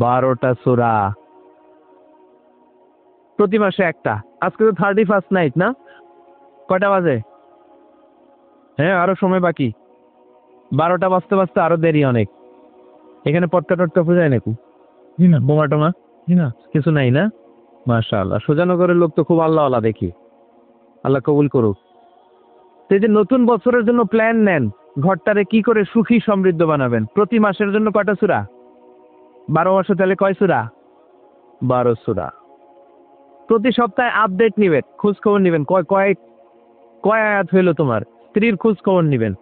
12টা সূরা। প্রতি মাসে একটা। আজকে তো 31 নাইট না? কয়টা বাজে? হ্যাঁ, আরো সময় বাকি। 12টা বাজতে বাজতে আরো দেরি অনেক। এখানে পটকা টটকা পূজায় নাকি? জি না, বোমা টোমা জি না। কিছু নাই না? মাশাআল্লাহ, সুজানগরের লোক তো খুব আল্লাহওয়ালা দেখি। আল্লাহ কবুল করুক। তো এই যে নতুন বছরের জন্য প্ল্যান নেন, ঘরটারে কি করে সুখী সমৃদ্ধ বানাবেন। প্রতি মাসের জন্য কয়টা সূরা? 12 মাসে তাহলে কয় সূরা? 12 সূরা। প্রতি সপ্তাহে আপডেট নিবেন, খোঁজ খবর নিবেন, কয় আয়াত হইলো তোমার। স্ত্রীর খোঁজ খবর নিবেন,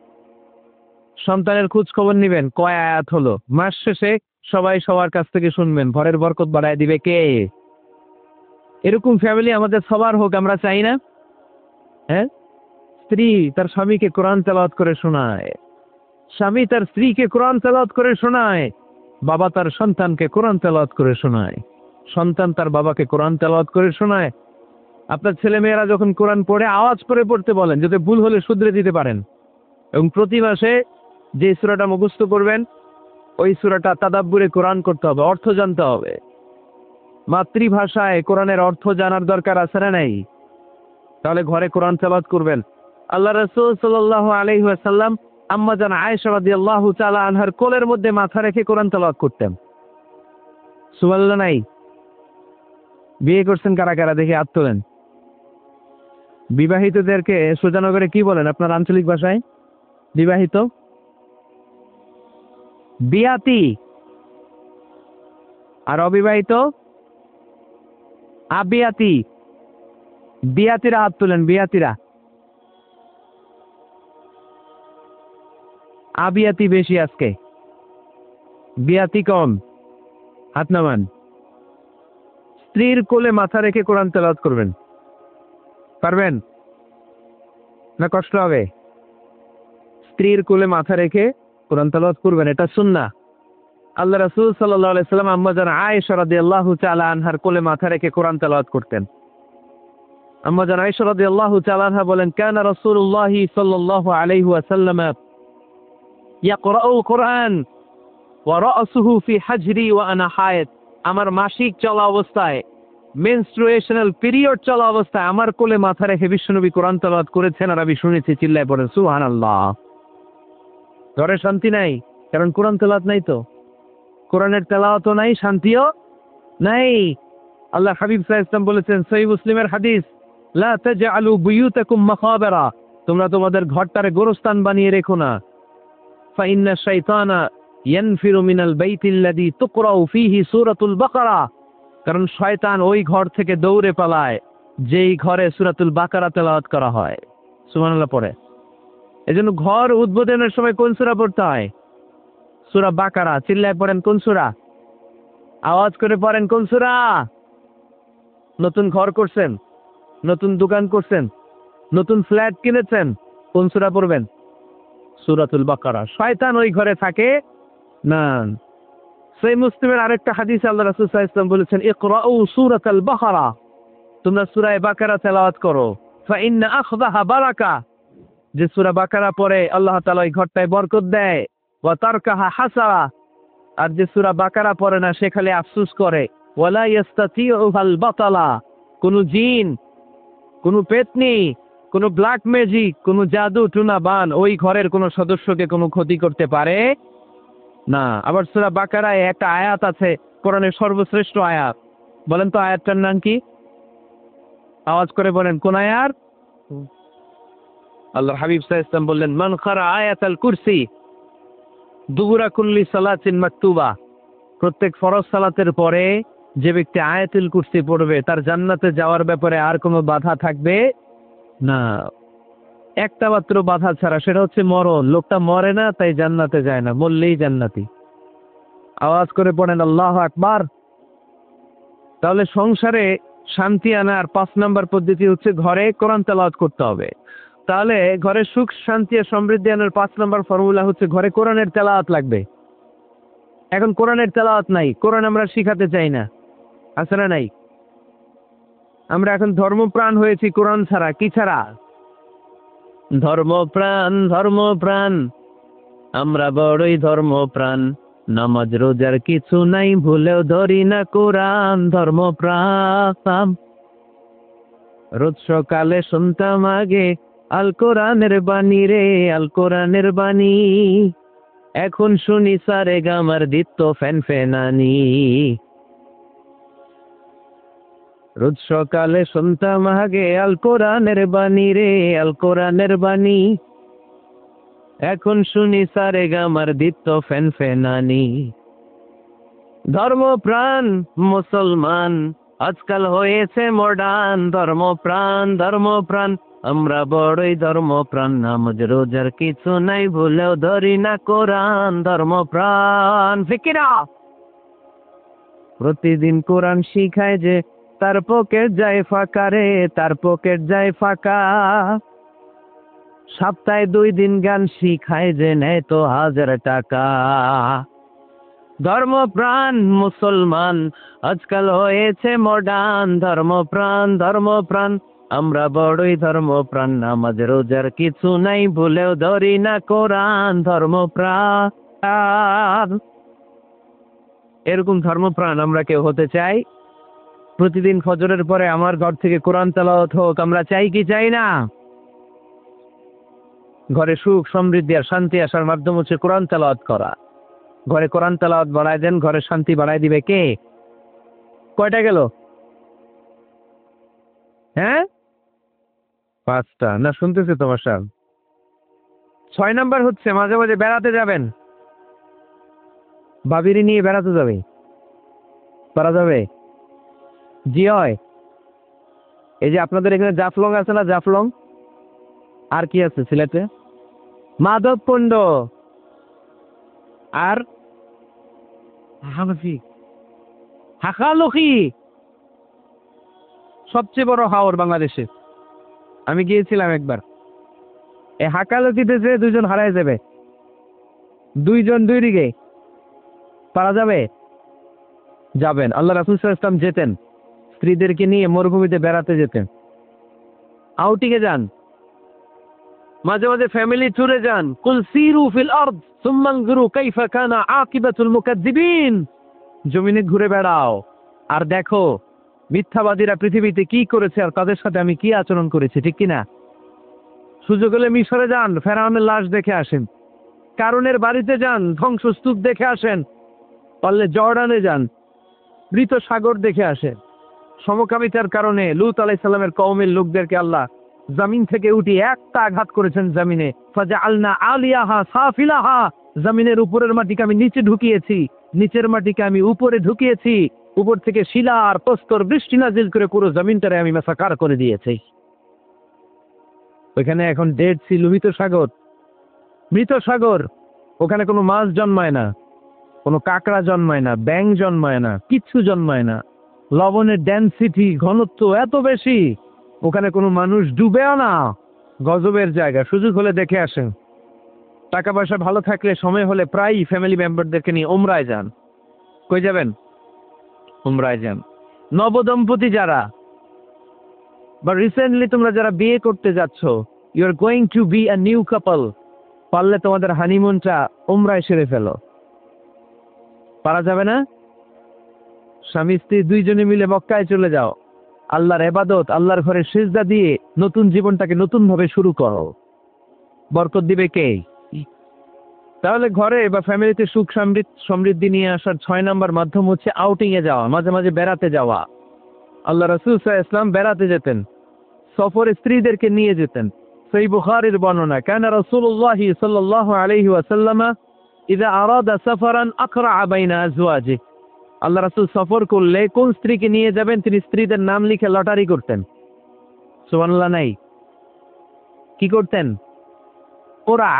সন্তানের খোঁজ খবর নিবেন, কয় আয়াত হলো। মাস শেষে সবাই সবার কাছ থেকে শুনবেন, ঘরের বরকত বাড়ায় দিবে কে? এরকম ফ্যামিলি আমাদের সবার হোক, আমরা চাই না? হ্যাঁ, স্ত্রী তার স্বামীকে কোরআন তেলাওয়াত করে শোনায়, স্বামী তার স্ত্রীকে কোরআন তেলাওয়াত করে শোনায়, বাবা তার সন্তানকে কোরআন তেলাওয়াত করে শোনায়, সন্তান তার বাবাকে কোরআন তেলাওয়াত করে শোনায়। আপনার ছেলে মেয়েরা যখন কোরআন পড়ে আওয়াজ করে পড়তে বলেন, যাতে ভুল হলে শুধরে দিতে পারেন। এবং প্রতি মাসে যে সূরাটা মুখস্থ করবেন, ওই সূরাটা তাদাব্বুরে কোরআন করতে হবে, অর্থ জানতে হবে। মাতৃভাষায় কোরআনের অর্থ জানার দরকার আছে না নাই? তাহলে ঘরে কোরআন তেলাওয়াত করবেন। আল্লাহ রাসূল সাল্লাল্লাহু আলাইহি ওয়াসাল্লাম আম্মা জান আয়েশা রাদিয়াল্লাহু তাআলা আনহার কোলের মধ্যে মাথা রেখে কোরআন তেলাওয়াত করতেন। সুবহানাল্লাহ নাই? বিয়ে করছেন কারা কারা দেখে হাত তোলেন। বিবাহিতদেরকে সুজানগরে কি বলেন আপনার আঞ্চলিক ভাষায়? বিবাহিত? বিয়াতি। আর অবিবাহিত? আবিয়াতি, বিয়াতিরা হাত তুলেন, বিয়াতিরা। আবিয়াতি বেশি আজকে, বিয়াতি কম। হাত নামান। স্ত্রীর কোলে মাথা রেখে কোরআন তেলাওয়াত করবেন, পারবেন না? কষ্ট হবে? স্ত্রীর কোলে মাথা রেখে কোরআন তেলাওয়াত করবেন, এটা সুন্নাহ। আল্লাহ রাসূল সাল্লাল্লাহু আলাইহি সাল্লাম আম্মা জান আয়েশা রাদিয়াল্লাহু তাআলা আনহার কোলে মাথা রেখে কোরআন তেলাওয়াত করতেন। আম্মা জান আয়েশা রাদিয়াল্লাহু তাআলা আনহা বলেন, কানা রাসূলুল্লাহ সাল্লাল্লাহু আলাইহি ওয়াসাল্লাম ইয়াকরাউল কুরআন ওয়া রাসুহু ফি হাজরি ওয়া আনা হায়েদ। আমার মাসিক চলা অবস্থায়, মেনস্ট্রুয়েশনাল পিরিয়ড চলা অবস্থায় আমার কোলে মাথা রেখে বিশ্বনবী কোরআন তেলাওয়াত করেছেন, আর আমি শুনেছি। চিল্লায় পড়েন সুবহানাল্লাহ। ঘরে শান্তি নাই, কারণ কোরআন তেলাওয়াত নাই। তো কোরআনের তেলাওয়াতও নাই, শান্তিও নাই। আল্লাহ হাবিব সাল্লাল্লাহু আলাইহি ওয়াসাল্লাম বলেছেন, সহিহ মুসলিমের হাদিস, লা তাজআলু বুয়ুতাকুম মাকাবিরা, তোমরা তোমাদের ঘরটারে গোরস্থান বানিয়ে রেখো না। ফাইন্না শাইতানা ইয়ানফিরু মিনাল বাইতিল্লাযী তুকরাউ ফীহি সূরাতুল বাকারা, কারণ শয়তান ওই ঘর থেকে দৌড়ে পালায় যেই ঘরে সূরাতুল বাকারা তেলাওয়াত করা হয়। সুবহানাল্লাহ পড়ে। এজন্য ঘর উদ্বোধনের সময় কোন সূরা পড়তে হয়? সূরা বাকারা। চিল্লায় পড়েন কোন সূরা? আওয়াজ করে পড়েন কোন সূরা? নতুন ঘর করছেন, নতুন দোকান করছেন, নতুন ফ্ল্যাট কিনেছেন, কোন সূরা পড়বেন? সূরাতুল বাকারা। শয়তান ওই ঘরে থাকে না। সহিহ মুসলিমের আরেকটা হাদিসে আল্লাহ রাসূল সাল্লাল্লাহু আলাইহি ওয়াসাল্লাম বলেছেন, ইকরাউ সূরাতাল বাকারা, তোমরা সূরা বাকারা তেলাওয়াত করো। ফাইন্না আখযাহা বারাকা, যে সূরা বাকারা পড়ে আল্লাহ তাআলা ওই ঘরটায় বরকত দেয়। ওয়া তারকাহা হাসারা, আর যে সূরা বাকারা পড়ে না সে খালি আফসোস করে। ওয়ালা ইস্তাতিউল বাতালা, কোন জিন, কোন পেতনি, কোন ব্ল্যাক ম্যাজিক, কোন জাদু টুনা বান ওই ঘরের কোন সদস্যকে কোনো ক্ষতি করতে পারে না। আবার সূরা বাকারায় একটা আয়াত আছে, কোরআনের সর্বশ্রেষ্ঠ আয়াত। বলেন তো আয়াতটার নাম কি? আওয়াজ করে বলেন কোন আয়াত? আল্লাহ হাবিব সাল্লাল্লাহু আলাইহি ওয়াসাল্লাম বললেন, মান ক্বারা আয়াতাল কুরসি দুবুরা কুল্লি সালাতিন মাকতুবা, প্রত্যেক ফরজ সালাতের পরে যে ব্যক্তি আয়াতুল কুরসি পড়বে তার জান্নাতে যাওয়ার ব্যাপারে আর কোনো বাধা থাকবে না। একটা মাত্র বাধা ছাড়া, সেটা হচ্ছে মরণ। লোকটা মরে না তাই জান্নাতে যায় না, মরলেই জান্নাতি। আওয়াজ করে পড়েন আল্লাহু আকবার। তাহলে সংসারে শান্তি আনার 5 নাম্বার পদ্ধতি হচ্ছে ঘরে কোরআন তেলাওয়াত করতে হবে। তাহলে ঘরে সুখ শান্তি আর সমৃদ্ধি আনার 5 নাম্বার ফর্মুলা হচ্ছে ঘরে কোরআনের তেলাওয়াত লাগবে। এখন কোরআনের তেলাওয়াত নাই, কোরআন আমরা শিখাতে চাই না, আছে না নাই? আমরা এখন ধর্মপ্রাণ হয়েছি কোরআন ছাড়া। কি ছাড়া? ধর্মপ্রাণ, ধর্মপ্রাণ, আমরা বড়ই ধর্মপ্রাণ। নামাজ রোজার কিছু নাই, ভুলেও ধরি না কোরআন। ধর্মপ্রাণ। রোজ সকালে শুনতাম আগে আল কোরআনের বাণী রে, আল কোরআনের বাণী। এখন শুনি সারে গামার দিত্য ফ্যান ফেনানি। রোজ সকালে শুনতাম আগে আল কোরআনের বাণী রে, আল কোরআনের বাণী। এখন শুনি সারে গামার দিত্য ফ্যান ফেনানি। ধর্মপ্রাণ মুসলমান আজকাল হয়েছে মডার্ন। ধর্মপ্রাণ, ধর্মপ্রাণ, আমরা বড়ই ধর্মপ্রাণ। নামাজ রোজার কিছু নাই, ভুলেও ধরি না কোরআন। ধর্মপ্রাণ। ফিকিরা প্রতিদিন কোরআন শিখায় যে তার পকেট যায় ফাঁকা রে, তার পকেট যায় ফাঁকা। সপ্তাহে 2 দিন গান শিখায় যে নেয় তো 1000 টাকা। ধর্মপ্রাণ মুসলমান আজকাল হয়েছে মডার্ন। ধর্মপ্রাণ, ধর্মপ্রাণ, আমরা বড়ই ধর্মপ্রাণ। নামাজ রোজার কিছু নাই, ভুলেও ধরি না কোরআন। ধর্মপ্রাণ। এরকম ধর্মপ্রাণ আমরা কেউ হতে চাই? প্রতিদিন ফজরের পরে আমার ঘর থেকে কোরআন তেলাওয়াত হোক, আমরা চাই কি চাই না? ঘরে সুখ সমৃদ্ধি আর শান্তি আসার মাধ্যম হচ্ছে কোরআন তেলাওয়াত করা। ঘরে কোরআন তেলাওয়াত বাড়ায় দেন, ঘরে শান্তি বাড়ায় দিবে কে? কয়টা গেল? হ্যাঁ, 5টা না? শুনতেছে তোমার সাহেব। 6 নাম্বার হচ্ছে মাঝে মাঝে বেড়াতে যাবেন। ভাবিরি নিয়ে বেড়াতে যাবে, পারা যাবে? জি হয়। এই যে আপনাদের এখানে জাফলং আছে না, জাফলং, আর কি আছে সিলেটে? মাধবকুণ্ড, আর হানফি হাকালুকি, সবচেয়ে বড় হাওর বাংলাদেশে। আমি গিয়েছিলাম একবার। এই হাকালুকিতে যে দুইজন হারায় যাবে, দুইজন দুই দিকে, পারা যাবে? যাবেন। আল্লাহ রাসূল সাল্লাল্লাহু আলাইহি ওয়াসাল্লাম যেতেন, স্ত্রীদেরকে নিয়ে মরুভূমিতে বেড়াতে যেতেন, আউটিংয়ে যান, মাঝে মাঝে ফ্যামিলি ট্যুরে যান। কুল সিরু ফিল আরদ সুম্মা আনজুরু কাইফা কানা আকিবাতুল মুকাজ্জিবিন। জমিনে ঘুরে বেড়াও আর দেখো মিথ্যাবাদীরা পৃথিবীতে কি করেছে আর তাদের সাথে আমি কি আচরণ করেছি, ঠিক কিনা? সুযোগ হলে মিশরে যান, ফেরাউনের লাশ দেখে আসেন। কারুনের বাড়িতে যান, ধ্বংসস্তূপ দেখে আসেন। পারলে জর্ডানে যান, মৃত সাগর দেখে আসেন। সমকামিতার কারণে লূত আলাইহিস সালামের কওমের লোকদেরকে আল্লাহ জমিন থেকে উঠিয়ে একটা আঘাত করেছেন জমিনে। ফাজআলনা আলিয়াহা সাফিলাহা, জমিনের উপরের মাটিকে আমি নিচে ঢুকিয়েছি, নিচের মাটিকে আমি উপরে ঢুকিয়েছি। উপর থেকে শিলা আর প্রস্তর বৃষ্টি নাজিল করে পুরো জমিনটারে আমি মাসাকার করে দিয়েছি। ওইখানে এখন ডেড সি, লোহিত সাগর, মৃত সাগর। ওখানে কোনো মাছ জন্মায় না, কোনো কাঁকড়া জন্মায় না, ব্যাঙ জন্মায় না, কিচ্ছু জন্মায় না। লবণের ডেনসিটি, ঘনত্ব এত বেশি, ওখানে কোনো মানুষ ডুবেও না। গজবের জায়গা, সুযোগ হলে দেখে আসেন। টাকা পয়সা ভালো থাকলে সময় হলে প্রায়ই ফ্যামিলি মেম্বারদেরকে নিয়ে উমরায় যান। কই যাবেন? উমরায় যান। নবদম্পতি যারা বা রিসেন্টলি তোমরা যারা বিয়ে করতে যাচ্ছ, you are going to be a new couple, পারলে তোমাদের হানিমুনটা উমরায় সেরে ফেলো। পারা যাবে না? স্বামী স্ত্রী দুইজনে মিলে মক্কায় চলে যাও, আল্লাহর ইবাদত, আল্লাহর ঘরে সিজদা দিয়ে নতুন জীবনটাকে নতুন ভাবে শুরু করো। বরকত দিবে কে? তাহলে ঘরে বা ফ্যামিলিতে সুখ সমৃদ্ধি নিয়ে আসার 6 নাম্বার মাধ্যম হচ্ছে আউটিং এ যাওয়া, মাঝে মাঝে বেড়াতে যাওয়া। আল্লাহ রাসূল সাল্লাল্লাহু আলাইহি ওয়াসাল্লাম বেড়াতে যেতেন, সফরে স্ত্রীদেরকে নিয়ে যেতেন। সহিহ বুখারীর বর্ণনা, কানা রাসূলুল্লাহ সাল্লাল্লাহু আলাইহি ওয়াসাল্লাম ইযা আরাদা সাফারান আকরা বাইনা আজওয়াজিহি। আল্লাহ রাসূল সফর করলে কোন স্ত্রীকে নিয়ে যাবেন তিনি স্ত্রীদের নাম লিখে লটারি করতেন। সুবহানাল্লাহ নাই? কি করতেন? কোরআ,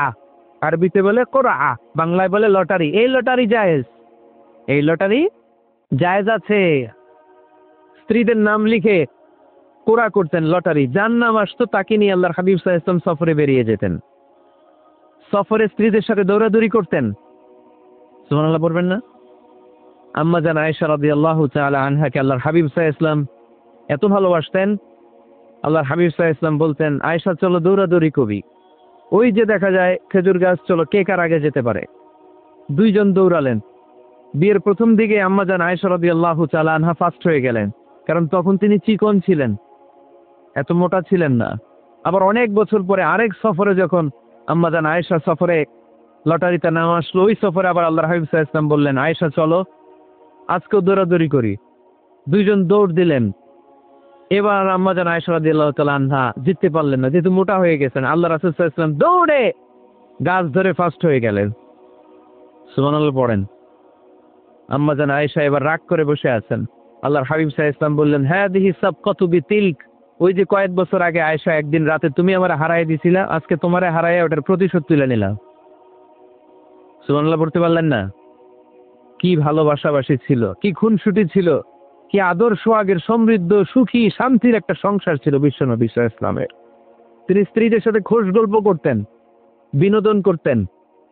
আরবিতে বলে কোরআ, বাংলায় বলে লটারি। এই লটারি জায়েজ, এই লটারি জায়েজ আছে। স্ত্রীদের নাম লিখে কোরআ করতেন, লটারি। যার নাম আসতো তাকে নিয়ে আল্লাহর হাবিব সাল্লাল্লাহু আলাইহি ওয়াসাল্লাম সফরে বেরিয়ে যেতেন। সফরে স্ত্রীদের সাথে দৌড়াদৌড়ি করতেন। সুবহানাল্লাহ পড়বেন না? আম্মা জান আয়েশা রাদিয়াল্লাহু তাআলা আনহাকে আল্লাহর হাবিব সাল্লাল্লাহু আলাইহি ওয়াসাল্লাম এত ভালোবাসতেন, আল্লাহর হাবিব সাল্লাল্লাহু আলাইহি ওয়াসাল্লাম বলতেন, আয়েশা চলো দৌড়াদৌড়ি করি। ওই যে দেখা যায় খেজুর গাছ, চলো কে কার আগে যেতে পারে। দুইজন দৌড়ালেন। বিয়ের প্রথম দিকে আম্মা জান আয়েশা রাদিয়াল্লাহু তাআলা আনহা ফার্স্ট হয়ে গেলেন, কারণ তখন তিনি চিকন ছিলেন, এত মোটা ছিলেন না। আবার অনেক বছর পরে আরেক সফরে যখন আম্মা জান আয়েশা সফরে লটারিতে নাম আসলো, ওই সফরে আবার আল্লাহর হাবিব সাল্লাল্লাহু আলাইহি ওয়াসাল্লাম বললেন, আয়েশা চলো আজকেও দৌড়াদৌড়ি করি। দুইজন দৌড় দিলেন। এবার আম্মা জান আয়েশা রাদিয়াল্লাহু তাআলা আনহা জিততে পারলেন না, যেহেতু মোটা হয়ে গেছেন। আল্লাহ রাসূল সাল্লাল্লাহু আলাইহি ওয়াসাল্লাম দৌড়ে গাছ ধরে ফার্স্ট হয়ে গেলেন। সুবহানাল্লাহ পড়েন। আম্মা জান আয়েশা এবার রাগ করে বসে আছেন। আল্লাহর হাবিব সাল্লাল্লাহু আলাইহি ওয়াসাল্লাম বললেন, হাদিহি সাবকাতু বিতিলক, ওই যে কয়েক বছর আগে আয়েশা একদিন রাতে তুমি আমারে হারায় দিছিলা, আজকে তোমারে হারায় ওটার প্রতিশোধ তুলে নিলাম। সুবহানাল্লাহ পড়তে পারলেন না? কি ভালোবাসাবাসি ছিল, কি খুনসুটি ছিল, কি আদর সোহাগের সমৃদ্ধ সুখী শান্তির একটা সংসার ছিল বিশ্বনবী সাল্লাল্লাহু আলাইহি ওয়াসাল্লামের। তিনি স্ত্রীদের সাথে খোশ গল্প করতেন, বিনোদন করতেন,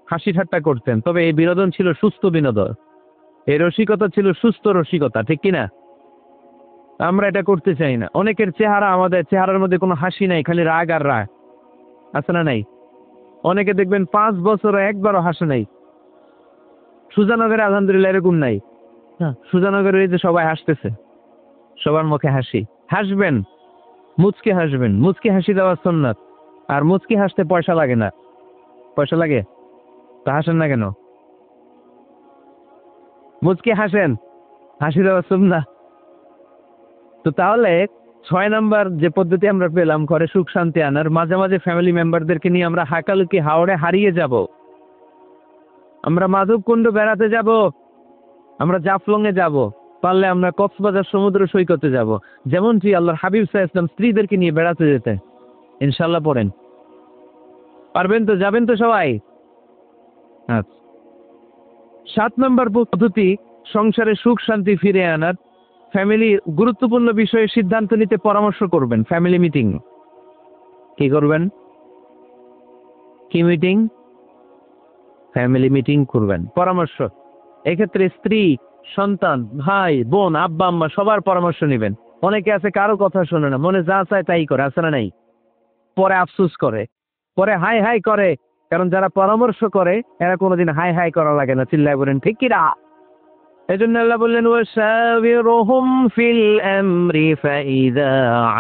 হাসি ঠাট্টা করতেন। তবে এই বিনোদন ছিল সুস্থ বিনোদন, এই রসিকতা ছিল সুস্থ রসিকতা, ঠিক কিনা? আমরা এটা করতে চাই না। অনেকের চেহারা, আমাদের চেহারার মধ্যে কোনো হাসি নাই, খালি রাগ আর রাগ, আছে না নাই? অনেকে দেখবেন 5 বছরে একবারও হাসে নাই। সুজানগরে আলহামদুলিল্লাহ এরকম নাই। সুজানগরে এই যে সবাই হাসতেছে, সবার মুখে হাসি। হাসবেন, মুচকি হাসবেন, মুচকি হাসি দেওয়া সুন্নাত। আর মুচকি হাসতে পয়সা লাগে না। পয়সা লাগে? তা হাসেন না কেন? মুচকি হাসেন, হাসি দেওয়া সুন্নাত। তো তাহলে 6 নাম্বার যে পদ্ধতি আমরা পেলাম ঘরে সুখ শান্তি আনার, মাঝে মাঝে ফ্যামিলি মেম্বারদেরকে নিয়ে আমরা হাকালুকি হাওড়ে হারিয়ে যাব, আমরা মাধবকুণ্ড বেড়াতে যাব, আমরা জাফলং এ যাব। পারলে আমরা কক্সবাজার সমুদ্র সৈকতে যাব, যেমনটি আল্লাহর হাবিব সাল্লাল্লাহু আলাইহি ওয়াসাল্লাম স্ত্রীদেরকে নিয়ে বেড়াতে যেতেন। ইনশাআল্লাহ পড়েন, পারবেন তো? যাবেন তো সবাই? আচ্ছা। 7 নম্বর পদ্ধতি সংসারে সুখ শান্তি ফিরে আনার, ফ্যামিলি গুরুত্বপূর্ণ বিষয়ে সিদ্ধান্ত নিতে পরামর্শ করবেন। Family meeting. কি করবেন? কি মিটিং? ফ্যামিলি মিটিং করবেন, পরামর্শ। এক্ষেত্রে স্ত্রী, সন্তান, ভাই, বোন, আব্বা আম্মা সবার পরামর্শ নেবেন। অনেকে আছে কারো কথা শোনে না, মনে যা চায় তাই করে, আছে না নাই? পরে আফসোস করে, পরে হাই হাই করে। কারণ যারা পরামর্শ করে এরা কোনোদিন হাই হাই করা লাগে না। চিল্লায় বলেন ঠিক কিনা? এই জন্য আল্লাহ বললেন ওয়াশাবিরহুম ফিল আমরি ফাইযা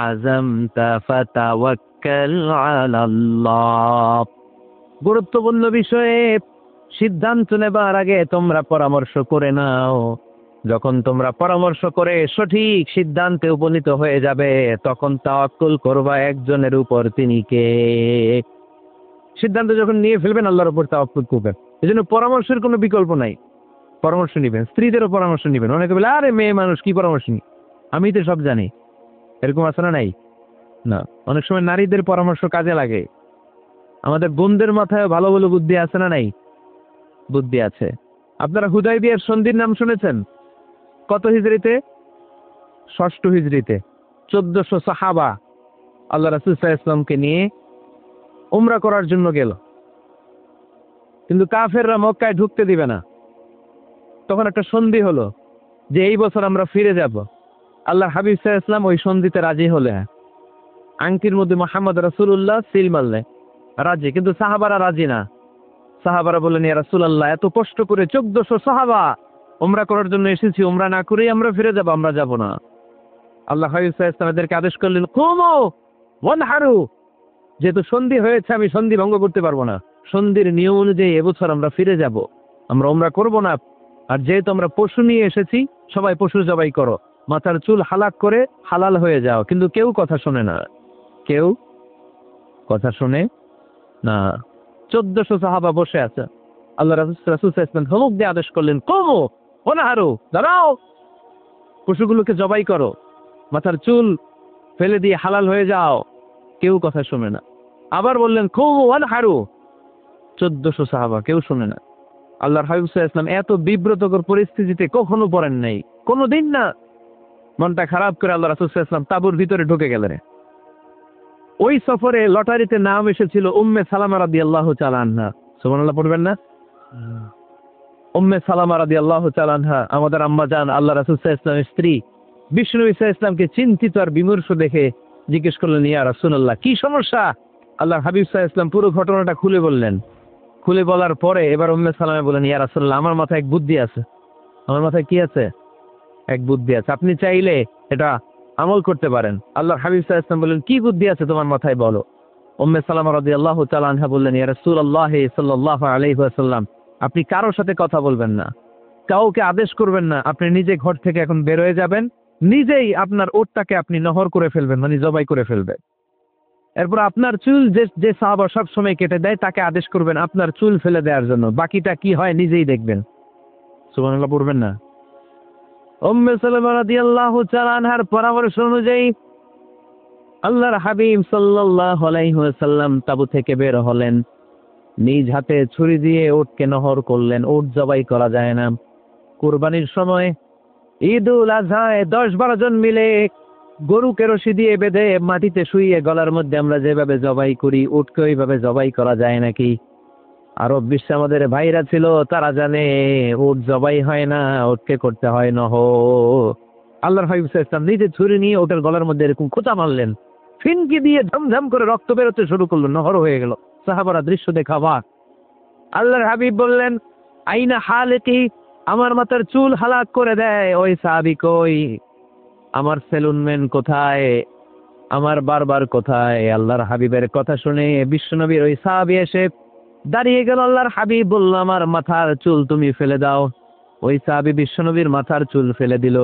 আযামতা ফাতাওয়াক্কাল আলাল্লাহ। গুরুত্বপূর্ণ বিষয়ে সিদ্ধান্ত নেবার আগে তোমরা পরামর্শ করে নাও। যখন তোমরা পরামর্শ করে সঠিক সিদ্ধান্তে উপনীত হয়ে যাবে, তখন তাওয়াক্কুল করবা একজনের উপর, তিনি কে? সিদ্ধান্ত যখন নিয়ে ফেলবেন আল্লাহর উপর তাওয়াক্কুল করবেন। এই জন্য পরামর্শের কোনো বিকল্প নাই। পরামর্শ নিবেন, স্ত্রীদেরও পরামর্শ নিবেন। অনেকে বলে আরে মেয়ে মানুষ কি পরামর্শ নি, আমি তো সব জানি। এরকম আছে না নাই? না, অনেক সময় নারীদের পরামর্শ কাজে লাগে। আমাদের বোনদের মাথায় ভালো ভালো বুদ্ধি আছে না নাই? বুদ্ধি আছে। আপনারা হুদায়বিয়ার সন্ধির নাম শুনেছেন? কত হিজরিতে? 6ষ্ঠ হিজরিতে 1400 সাহাবা আল্লাহ রাসূল সাল্লাল্লাহু আলাইহি ওয়াসাল্লামকে নিয়ে উমরা করার জন্য গেল, কিন্তু কাফেররা মক্কায় ঢুকতে দিবে না। তখন একটা সন্ধি হলো যে এই বছর আমরা ফিরে যাব। আল্লাহর হাবিব সাল্লাল্লাহু আলাইহি ওয়াসাল্লাম ওই সন্ধিতে রাজি হলেন। আংটির মধ্যে মুহাম্মদ রাসূলুল্লাহ সিল মারলেন, রাজি। কিন্তু সাহাবারা রাজি না। সাহাবারা বললেন ইয়া রাসূলুল্লাহ, এত কষ্ট করে 1400 সাহাবা উমরা করার জন্য এসেছি, উমরা না করেই আমরা ফিরে যাব, আমরা যাব না। আল্লাহ হাবিব সাল্লাল্লাহু আলাইহি ওয়াসাল্লাম এদেরকে আদেশ করলেন কুমু ওয়ানহারু, যেহেতু সন্ধি হয়েছে আমি সন্ধি ভঙ্গ করতে পারবো না। সন্ধির নিয়ম অনুযায়ী এবছর আমরা ফিরে যাব, আমরা উমরা করব না। আর যেহেতু আমরা পশু নিয়ে এসেছি, সবাই পশু জবাই করো, মাথার চুল হালাক করে হালাল হয়ে যাও। কিন্তু কেউ কথা শোনে না, কেউ কথা শোনে না। 1400 সাহাবা বসে আছে। আল্লাহ রাসূল সাল্লাল্লাহু আলাইহি ওয়াসাল্লাম ধমক দিয়ে আদেশ করলেন কুমু ওয়ানহারু, দাঁড়াও, পশুগুলোকে জবাই করো, মাথার চুল ফেলে দিয়ে হালাল হয়ে যাও। কেউ কথা শুনে না। আবার বললেন কুমু ওয়ানহারু, 1400 সাহাবা, কেউ শুনে না। আল্লাহর হাবিব সাল্লাল্লাহু আলাইহি ওয়াসাল্লাম এত বিব্রতকর পরিস্থিতিতে কখনো পড়েন নাই, কোনোদিন না। মনটা খারাপ করে আল্লাহ রাসূল সাল্লাল্লাহু আলাইহি ওয়াসাল্লাম তাঁবুর ভিতরে ঢুকে গেলেন। ওই সফরে লটারিতে নাম এসেছিল উম্মে সালামা রাদিয়াল্লাহু তাআলা আনহা। সুবহানাল্লাহ পড়বেন না? উম্মে সালামা রাদিয়াল্লাহু তাআলা আনহা আমাদের আম্মা জান, আল্লাহ রাসূল সাল্লাল্লাহু আলাইহি ওয়াসাল্লামের স্ত্রী। বিষ্ণু ঈসা ইসলামকে চিন্তিত আর বিমর্ষ দেখে জিজ্ঞেস করলেন ইয়া রাসূলুল্লাহ, কি সমস্যা? আল্লাহর হাবিব সাল্লাল্লাহু আলাইহি ওয়াসাল্লাম পুরো ঘটনাটা খুলে বললেন। খুলে বলার পরে এবার উম্মে সালামা বলেন ইয়া রাসূলুল্লাহ, আমার মাথায় এক বুদ্ধি আছে। আমার মাথায় কি আছে? এক বুদ্ধি আছে, আপনি চাইলে এটা আমল করতে পারেন। আল্লাহর হাবিব সাল্লাল্লাহু আলাইহি ওয়াসাল্লাম বললেন কি বুদ্ধি আছে তোমার মাথায়, বলো। উম্মে সালামা রাদিয়াল্লাহু তাআলা আনহা বললেন ইয়া রাসূলুল্লাহ সাল্লাল্লাহু আলাইহি ওয়াসাল্লাম, আপনি কারোর সাথে কথা বলবেন না, কাউকে আদেশ করবেন না। আপনি নিজে ঘর থেকে এখন বের হয়ে যাবেন, নিজেই আপনার ওটটাকে আপনি নহর করে ফেলবেন, মানে জবাই করে ফেলবেন। এরপর আপনার চুল যে সাহাবা সব সময় কেটে দেয় তাকে আদেশ করবেন আপনার চুল ফেলে দেওয়ার জন্য। বাকিটা কি হয় নিজেই দেখবেন। সুবহানাল্লাহ পড়বেন না? উম্মে সালামা রাদিয়াল্লাহু তাআলা আনহার পরামর্শ অনুযায়ী আল্লাহর হাবিব সাল্লাল্লাহু আলাইহি ওয়াসাল্লাম তাবু থেকে বের হলেন। নিজ হাতে ছুরি দিয়ে উটকে নহর করলেন। উট জবাই করা যায় না। কুরবানির সময় ঈদুল আজহায় 10-12 জন মিলে গরুকে রশি দিয়ে বেঁধে মাটিতে শুইয়ে গলার মধ্যে আমরা যেভাবে জবাই করি, উটকে ওইভাবে জবাই করা যায় নাকি? আরব বিশ্বে আমাদের ভাইরা ছিল, তারা জানে উট জবাই হয় না, উটকে করতে হয় নহর। আল্লাহর হাবিব সাল্লাল্লাহু আলাইহি ওয়াসাল্লাম নিজে ছুরি নিয়ে ওটার গলার মধ্যে এরকম খোঁচা মারলেন, ফিনকি দিয়ে ঝমঝম করে রক্ত বেরোতে শুরু করলো, নহর হয়ে গেল। সাহাবারা দৃশ্য দেখে অবাক। আল্লাহর হাবিব বললেন আইনা হালিকি, আমার মাথার চুল হালাক করে দেয় ওই সাহাবী কই? আমার সেলুনম্যান কোথায়? আমার বারবার কোথায়? আল্লাহর হাবিবের কথা শুনে বিশ্বনবীর ওই সাহাবী এসে দাঁড়িয়ে গেল। আল্লাহর হাবিব বলল আমার মাথার চুল তুমি ফেলে দাও। ওই সাহাবী বিশ্বনবীর মাথার চুল ফেলে দিল।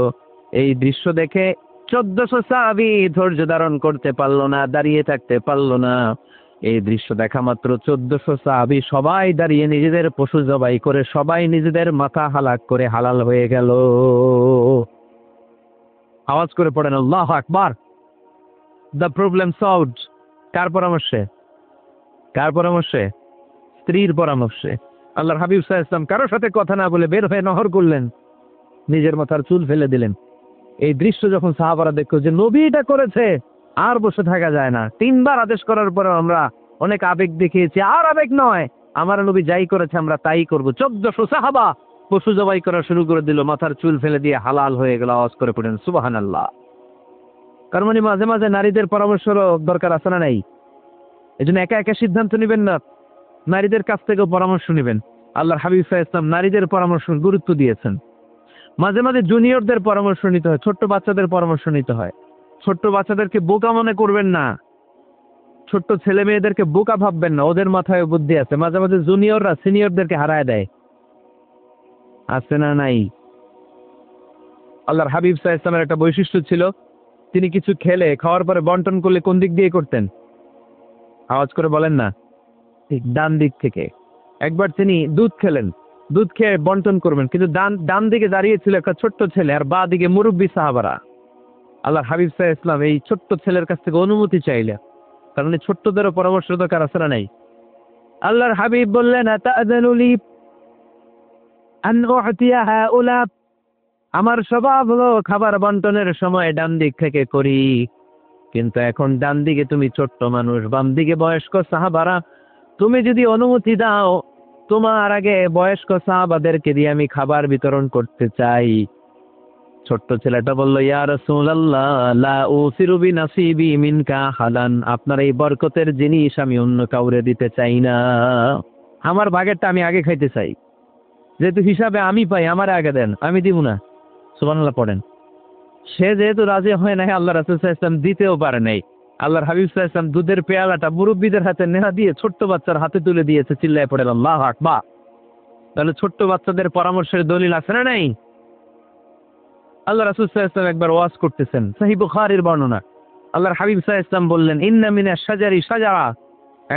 এই দৃশ্য দেখে 1400 সাহাবী ধৈর্য ধারণ করতে পারলো না, দাঁড়িয়ে থাকতে পারলো না। এই দৃশ্য দেখা মাত্র 1400 সাহাবী সবাই দাঁড়িয়ে নিজেদের পশু জবাই করে সবাই নিজেদের মাথা হালাক করে হালাল হয়ে গেল। আওয়াজ করে পড়েন আল্লাহু আকবার। The problem solved. কার পরামর্শে? কার পরামর্শে? স্ত্রীর পরামর্শে। আল্লাহর হাবিব সাল্লাল্লাহু আলাইহি ওয়াসাল্লাম কারোর সাথে কথা না বলে বের হয়ে নহর করলেন, নিজের মাথার চুল ফেলে দিলেন। এই দৃশ্য যখন সাহাবারা দেখলো যে নবী এটা করেছে, আর বসে থাকা যায় না। 3বার আদেশ করার পরে আমরা অনেক আবেগ দেখিয়েছি, আর আবেগ নয়, আমার নবী যাই করেছে আমরা তাই করব। 1400 সাহাবা পশু জবাই করা শুরু করে দিল, মাথার চুল ফেলে দিয়ে হালাল হয়ে গেল। আওয়াজ করে পড়েন সুবহানাল্লাহ। কারণ মানে মাঝে মাঝে নারীদের পরামর্শেরও দরকার আছে না নাই? এজন্য একা একা সিদ্ধান্ত নেবেন না, নারীদের কাছ থেকেও পরামর্শ নেবেন। আল্লাহর হাবিব সাল্লাল্লাহু আলাইহি ওয়াসাল্লাম নারীদের পরামর্শ গুরুত্ব দিয়েছেন। মাঝে মাঝে জুনিয়রদের পরামর্শ নিতে হয়, ছোট্ট বাচ্চাদের পরামর্শ নিতে হয়। ছোট্ট বাচ্চাদেরকে বোকা মনে করবেন না, ছোট্ট ছেলে মেয়েদেরকে বোকা ভাববেন না, ওদের মাথায় বুদ্ধি আছে। মাঝে মাঝে জুনিয়ররা সিনিয়রদেরকে হারায় দেয়, আছে না নাই? আল্লাহর হাবিব সাল্লাল্লাহু আলাইহি ওয়াসাল্লামের একটা বৈশিষ্ট্য ছিল, তিনি কিছু খেলে খাওয়ার পরে বন্টন করলে কোন দিক দিয়ে করতেন? আওয়াজ করে বলেন না। ঠিক ডান দিক থেকে। একবার তিনি দুধ খেলেন, দুধ খেয়ে বন্টন করবেন, কিন্তু ডান দিকে দাঁড়িয়ে ছিল একটা ছোট্ট ছেলে, আর বাঁ দিকে মুরব্বী সাহাবারা। আল্লাহর হাবিব সাল্লাল্লাহু আলাইহি ওয়াসাল্লাম এই ছোট্ট ছেলের কাছ থেকে অনুমতি চাইলেন, কারণ এই ছোট্টদেরও পরামর্শ দরকার আছে না নাই? আল্লাহর হাবিব বললেন আতাযানু লি আন উ'তিয়া হাউলা, আমার স্বভাব হলো খাবার বন্টনের সময় ডান দিক থেকে করি, কিন্তু এখন ডান দিকে তুমি ছোট্ট মানুষ, বাম দিকে বয়স্ক সাহাবারা, তুমি যদি অনুমতি দাও তোমার আগে বয়স্ক সাহাবাদেরকে দিয়ে আমি খাবার বিতরণ করতে চাই। ছোট্ট ছেলেটা বলল, ইয়া রাসূলুল্লাহ লা উসিরু বিনাসিবি মিনকা হালান, আপনার এই বরকতের জিনিস আমি অন্য কাউরে দিতে চাই না, আমার ভাগেরটা আমি আগে খাইতে চাই। যেহেতু হিসাবে আমি পাই, আমার আগে দেন, আমি দিব না। সুবহানাল্লাহ পড়েন। সে যেহেতু রাজি হয় নাই, আল্লাহ রাসূল সাল্লাল্লাহু আলাইহি ওয়াসাল্লাম দিতেও পারে নাই। আল্লাহর হাবিব সাল্লাল্লাহু আলাইহি ওয়াসাল্লাম দুধের পেয়ালাটা মুরব্বীদের হাতে নেহা দিয়ে ছোট্ট বাচ্চার হাতে তুলে দিয়েছে, চিল্লায় পড়েন আল্লাহু আকবার। তাহলে ছোট্ট বাচ্চাদের পরামর্শের দলিল আছে না নাই? আল্লাহ রাসূল সাল্লাল্লাহু আলাইহি ওয়াসাল্লাম একবার ওয়াজ করতেছেন, সহিহ বুখারীর বর্ণনা। আল্লাহর হাবিব সাল্লাল্লাহু আলাইহি ওয়াসাল্লাম বললেন, ইন্না মিনাশ শাজারি শাজারা,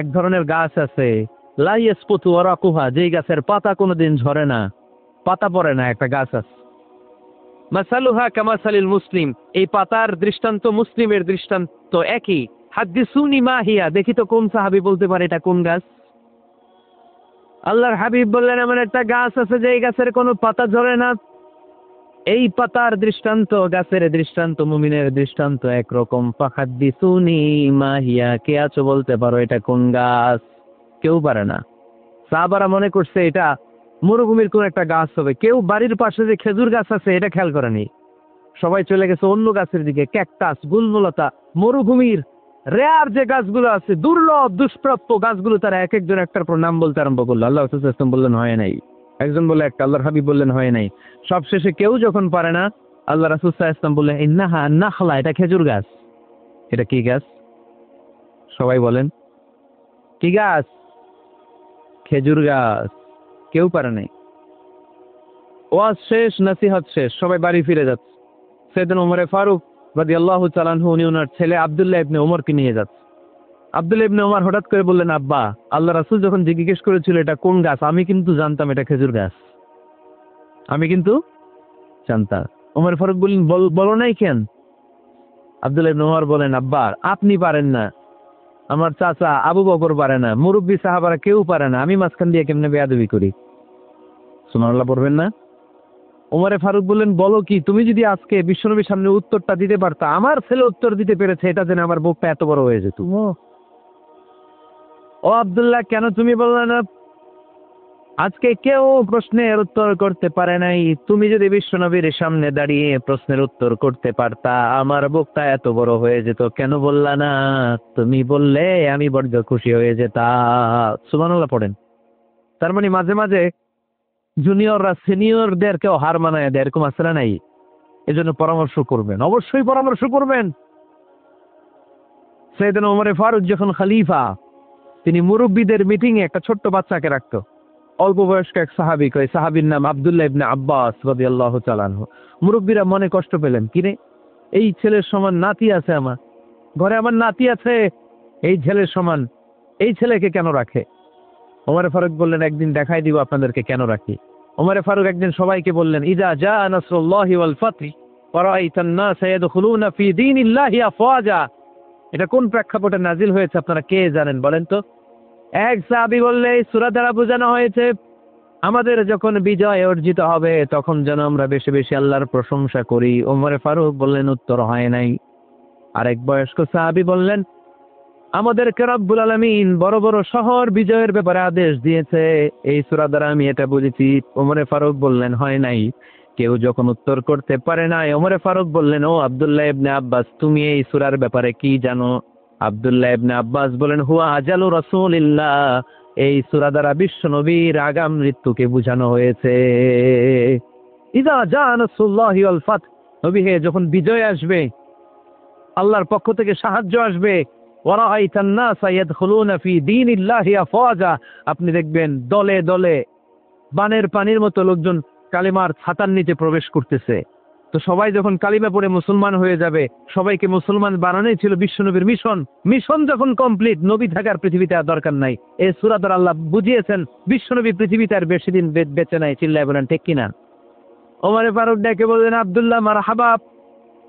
এক ধরনের গাছ আছে, লা ইয়াসকুতু ওয়ারাকুহা, যেই গাছের পাতা কোনোদিন ঝরে না, পাতা পড়ে না, একটা গাছ আছে। মাসালুহা কামাসালিল মুসলিম, এই পাতার দৃষ্টান্ত মুসলিমের দৃষ্টান্ত একই। হাদ্দিসুনি মা হিয়া, দেখি তো কোন সাহাবী বলতে পারে এটা কোন গাছ? আল্লাহর হাবিব বললেন, এমন একটা গাছ আছে যে এই গাছের কোনো পাতা ঝরে না। এই পাতার দৃষ্টান্ত, গাছের দৃষ্টান্ত, মুমিনের দৃষ্টান্ত একরকম। ফাহাদ্দিসুনি মা হিয়া, কে আছো বলতে পারো এটা কোন গাছ? কেউ পারে না। সাহাবারা মনে করছে এটা মরুভূমির কোন একটা গাছ হবে। কেউ বাড়ির পাশে যে খেজুর গাছ আছে এটা খেয়াল করেনি, সবাই চলে গেছে অন্য গাছের দিকে। ক্যাকটাস, গুলমলতা, মরুভূমির রেয়ার যে গাছগুলো আছে, দুর্লভ দুষ্প্রাপ্য গাছগুলো, তারা এক একজন একটার পর নাম বলতে আরম্ভ করলো। আল্লাহ রাসূল সাল্লাল্লাহু আলাইহি ওয়াসাল্লাম বললেন হয় নাই, একজন বলে একটা, আল্লাহর হাবিব বললেন হয় নাই। সবশেষে কেউ যখন পারে না, আল্লাহ রাসূল সাল্লাল্লাহু আলাইহি ওয়াসাল্লাম বললেন ইন্নাহা নাখলা, এটা খেজুর গাছ। এটা কি গাছ? সবাই বলেন কি গাছ? খেজুর গাছ। কেউ পারে নাই। ওয়াজ শেষ, নসিহত শেষ, সবাই বাড়ি ফিরে যাচ্ছে। সাইয়েদনা ওমর ফারুক রাদিয়াল্লাহু তাআলা আনহু, উনি ওনার ছেলে আব্দুল্লাহ ইবনে ওমরকে নিয়ে যাচ্ছে। আব্দুল্লাহ ইবনে ওমর হঠাৎ করে বললেন, আব্বা, আল্লাহ রাসূল যখন জিজ্ঞেস করেছিল এটা কোন গাছ, আমি কিন্তু জানতাম এটা খেজুর গাছ, আমি কিন্তু জানতাম। ওমর ফারুক বললেন, বলো নাই কেন? আব্দুল্লাহ ইবনে ওমর বলেন, আব্বা আপনি পারেন না, আমার চাচা আবু বকর পারে না, মুরব্বী সাহাবারা কেউ পারে না, আমি মাঝখান দিয়ে কেমনে বেয়াদবি করি? সুবহানাল্লাহ পড়বেন না? ওমরে ফারুক বললেন, বলো কি, তুমি যদি আজকে বিশ্বনবীর সামনে উত্তরটা দিতে পারতা, আমার ছেলে উত্তর দিতে পেরেছে, এটা জেনে আমার বুকটা এত বড় হয়ে যেত। ও আব্দুল্লাহ, কেন তুমি বললে না? আজকে কেউ প্রশ্নের উত্তর করতে পারে নাই, তুমি যদি বিশ্বনবীর সামনে দাঁড়িয়ে প্রশ্নের উত্তর করতে পারতা, আমার বুকটা এত বড় হয়ে যেত, কেন বললা না? তুমি বললে আমি বড্ড খুশি হয়ে যেতাম। সুবহানাল্লাহ পড়েন। তার মানে মাঝে মাঝে জুনিয়ররা সিনিয়রদেরকেও হার মানায় দেয়, এরকম আছে না নাই? এজন্য পরামর্শ করবেন, অবশ্যই পরামর্শ করবেন। সাইয়েদনা ওমর ফারুক যখন খলিফা, তিনি মুরব্বীদের মিটিং এ একটা ছোট্ট বাচ্চাকে রাখতো, অল্প বয়স্ক এক সাহাবী, ওই সাহাবীর নাম আব্দুল্লাহ ইবনে আব্বাস রাদিয়াল্লাহু তাআলা আনহু। মুরব্বীরা মনে কষ্ট পেলেন, কিরে এই ছেলের সমান নাতি আছে, আমার ঘরে আমার নাতি আছে, এই ছেলের সমান এই ছেলেকে কেন রাখে? ওমর ফারুক বললেন, একদিন দেখাই দিব আপনাদেরকে কেন রাখি। ওমর ফারুক একদিন সবাইকে বললেন, ইজা জা নাসরুল্লাহি ওয়াল ফাতহ, ওয়ারাআইতান নাসা ইয়াদখুলুনা ফি দীনিল্লাহি আফওয়াজা। এটা কোন প্রেক্ষাপটে নাজিল হয়েছে আপনারা কে জানেন বলেন তো? এক সাহাবী বললে এই সূরা দ্বারা বোঝানো হয়েছে আমাদের যখন বিজয় অর্জিত হবে তখন যেন আমরা বেশি বেশি আল্লাহর প্রশংসা করি। ওমর ফারুক বললেন উত্তর হয় নাই। আরেক বয়স্ক সাহাবী বললেন আমাদেরকে রব্বুল আলামিন বড় বড় শহর বিজয়ের ব্যাপারে আদেশ দিয়েছে, এই সূরা দ্বারা আমি এটা বুঝেছি। ওমর ফারুক বললেন হয় নাই। কেউ যখন উত্তর করতে পারে না, ওমর ফারুক বললেন ও আব্দুল্লাহ ইবনে আব্বাস তুমি এই সূরার ব্যাপারে কি জানো? আব্দুল্লাহ ইবনে আব্বাস বলেন হুয়া আজালু রাসূলিল্লাহ, এই সূরা দ্বারা বিশ্ব নবীর আগাম মৃত্যুকে বোঝানো হয়েছে। ইযা জা নাসরুল্লাহি ওয়াল ফাত, নবী হে যখন বিজয় আসবে, আল্লাহর পক্ষ থেকে সাহায্য আসবে, ওয়ারাআইতান নাসা ইয়াদখুলুনা ফি দীনিল্লাহি আফওয়াজা, আপনি দেখবেন দলে দলে বানের পানির মতো লোকজন কালিমার ছাতার নিচে প্রবেশ করতেছে। তো সবাই যখন কালিমা পড়ে মুসলমান হয়ে যাবে, সবাইকে মুসলমান বানানোই ছিল বিশ্বনবীর মিশন। মিশন যখন কমপ্লিট, নবী থাকার পৃথিবীতে আর দরকার নাই। এই সূরা দ্বারা আল্লাহ বুঝিয়েছেন বিশ্বনবী পৃথিবীতে আর বেশি দিন বেঁচে নাই। চিল্লায় বলেন ঠিক কিনা? ওমর ফারুক ডেকে বললেন আব্দুল্লাহ মারহাবা,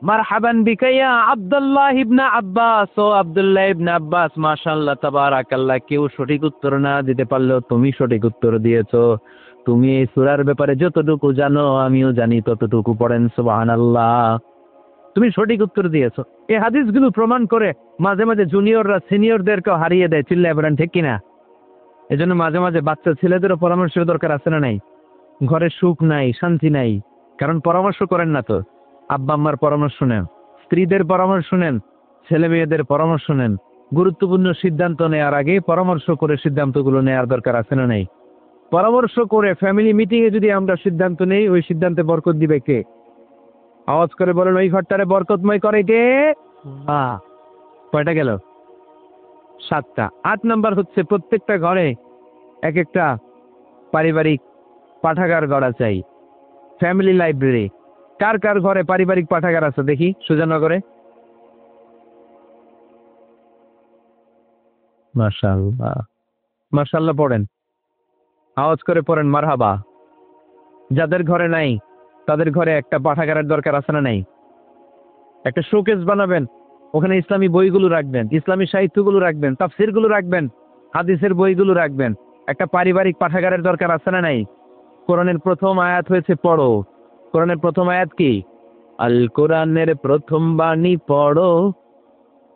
মারহাবান বিকা ইয়া আব্দুল্লাহ ইবনে আব্বাস। ও আব্দুল্লাহ ইবনে আব্বাস, মাশাআল্লাহ তাবারাকাল্লাহ, কেউ সঠিক উত্তর না দিতে পারলেও তুমি সঠিক উত্তর দিয়েছো। তুমি এই সূরার ব্যাপারে যতটুকু জানো আমিও জানি ততটুকু, পড়েন সুবহানাল্লাহ। তুমি সঠিক উত্তর দিয়েছো। এই হাদিসগুলো প্রমাণ করে মাঝে মাঝে জুনিয়ররা সিনিয়রদেরকেও হারিয়ে দেয়। চিল্লায় বলেন ঠিক কিনা? এজন্য মাঝে মাঝে বাচ্চা ছেলেদেরও পরামর্শের দরকার আছে না নাই? ঘরে সুখ নাই, শান্তি নাই, কারণ পরামর্শ করেন না তো। আব্বা আম্মার পরামর্শ নেন, স্ত্রীদের পরামর্শ নেন, ছেলে মেয়েদের পরামর্শ নেন। গুরুত্বপূর্ণ সিদ্ধান্ত নেওয়ার আগে পরামর্শ করে সিদ্ধান্তগুলো নেওয়ার দরকার আছে না নাই? পরামর্শ করে ফ্যামিলি মিটিং এ যদি আমরা সিদ্ধান্ত নেই, ওই সিদ্ধান্তে বরকত দিবে কে? আওয়াজ করে বলেন ওই ঘরটারে বরকতময় করে কে? কয়টা গেল? 7টা। 8 নাম্বার হচ্ছে প্রত্যেকটা ঘরে এক একটা পারিবারিক পাঠাগার গড়া চাই, ফ্যামিলি লাইব্রেরি। কার কার ঘরে পারিবারিক পাঠাগার আছে দেখি সুজানগরে? মাশাআল্লাহ, মাশাআল্লাহ পড়েন, আওয়াজ করে পড়েন মারহাবা। যাদের ঘরে নাই তাদের ঘরে একটা পাঠাগারের দরকার আছে না নাই? একটা শোকেস বানাবেন, ওখানে ইসলামী বইগুলো রাখবেন, ইসলামী সাহিত্যগুলো রাখবেন, তাফসিরগুলো রাখবেন, হাদিসের বইগুলো রাখবেন। একটা পারিবারিক পাঠাগারের দরকার আছে না নাই? কোরআনের প্রথম আয়াত হয়েছে পড়ো। কোরআনের প্রথম আয়াত কি? আল কোরআনের প্রথম বাণী পড়ো,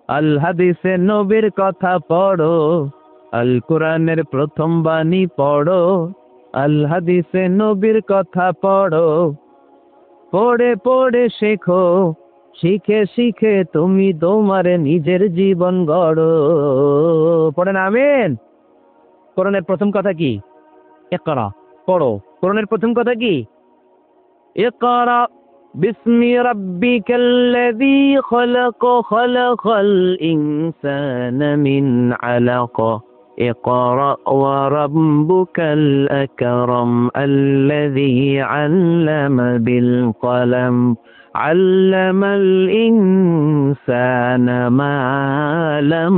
আল হাদিসে নবীর কথা পড়ো। আল কোরআনের প্রথম বাণী পড়ো, আল হাদিসে নবীর কথা পড়ো। পড়ে পড়ে শেখো, শিখে শিখে তুমি তোমার নিজের জীবন গড়ো। পড়েন আমিন। কোরআনের প্রথম কথা কি? ইকরা, পড়ো। কোরআনের প্রথম কথা কি? ইকরা বিসমি রাব্বিকাল্লাযী খলাক, খলাকাল ইনসানা মিন আলাক। ইকরা ওয়া রাব্বুকাল আকরাম আল্লাযী আল্লামা বিল কলম আল্লামাল ইনসানা মা লাম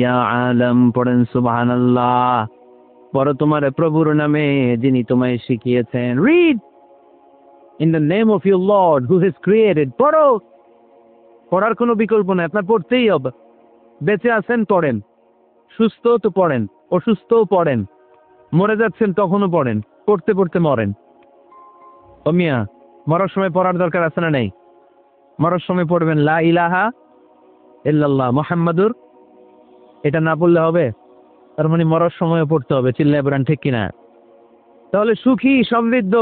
ইয়ালাম। পড়েন সুবহানাল্লাহ। পড়ো তোমার প্রভুর নামে যিনি তোমায় শিখিয়েছেন। Read in the name of your Lord who has created. পড়ো। পড়ার কোনো বিকল্প নাই, আপনার পড়তেই হবে। বেঁচে আছেন পড়েন, সুস্থ তো পড়েন, অসুস্থও পড়েন, মরে যাচ্ছেন তখনও পড়েন, পড়তে পড়তে মরেন। ও মিয়া, মরার সময় পড়ার দরকার আছে না নাই? মরার সময় পড়বেন লা ইলাহা ইল্লাল্লাহ মুহাম্মাদুর, এটা না পড়লে হবে? তার মানে মরার সময় পড়তে হবে। চিল্লায় বলেন ঠিক কিনা? তাহলে সুখী সমৃদ্ধ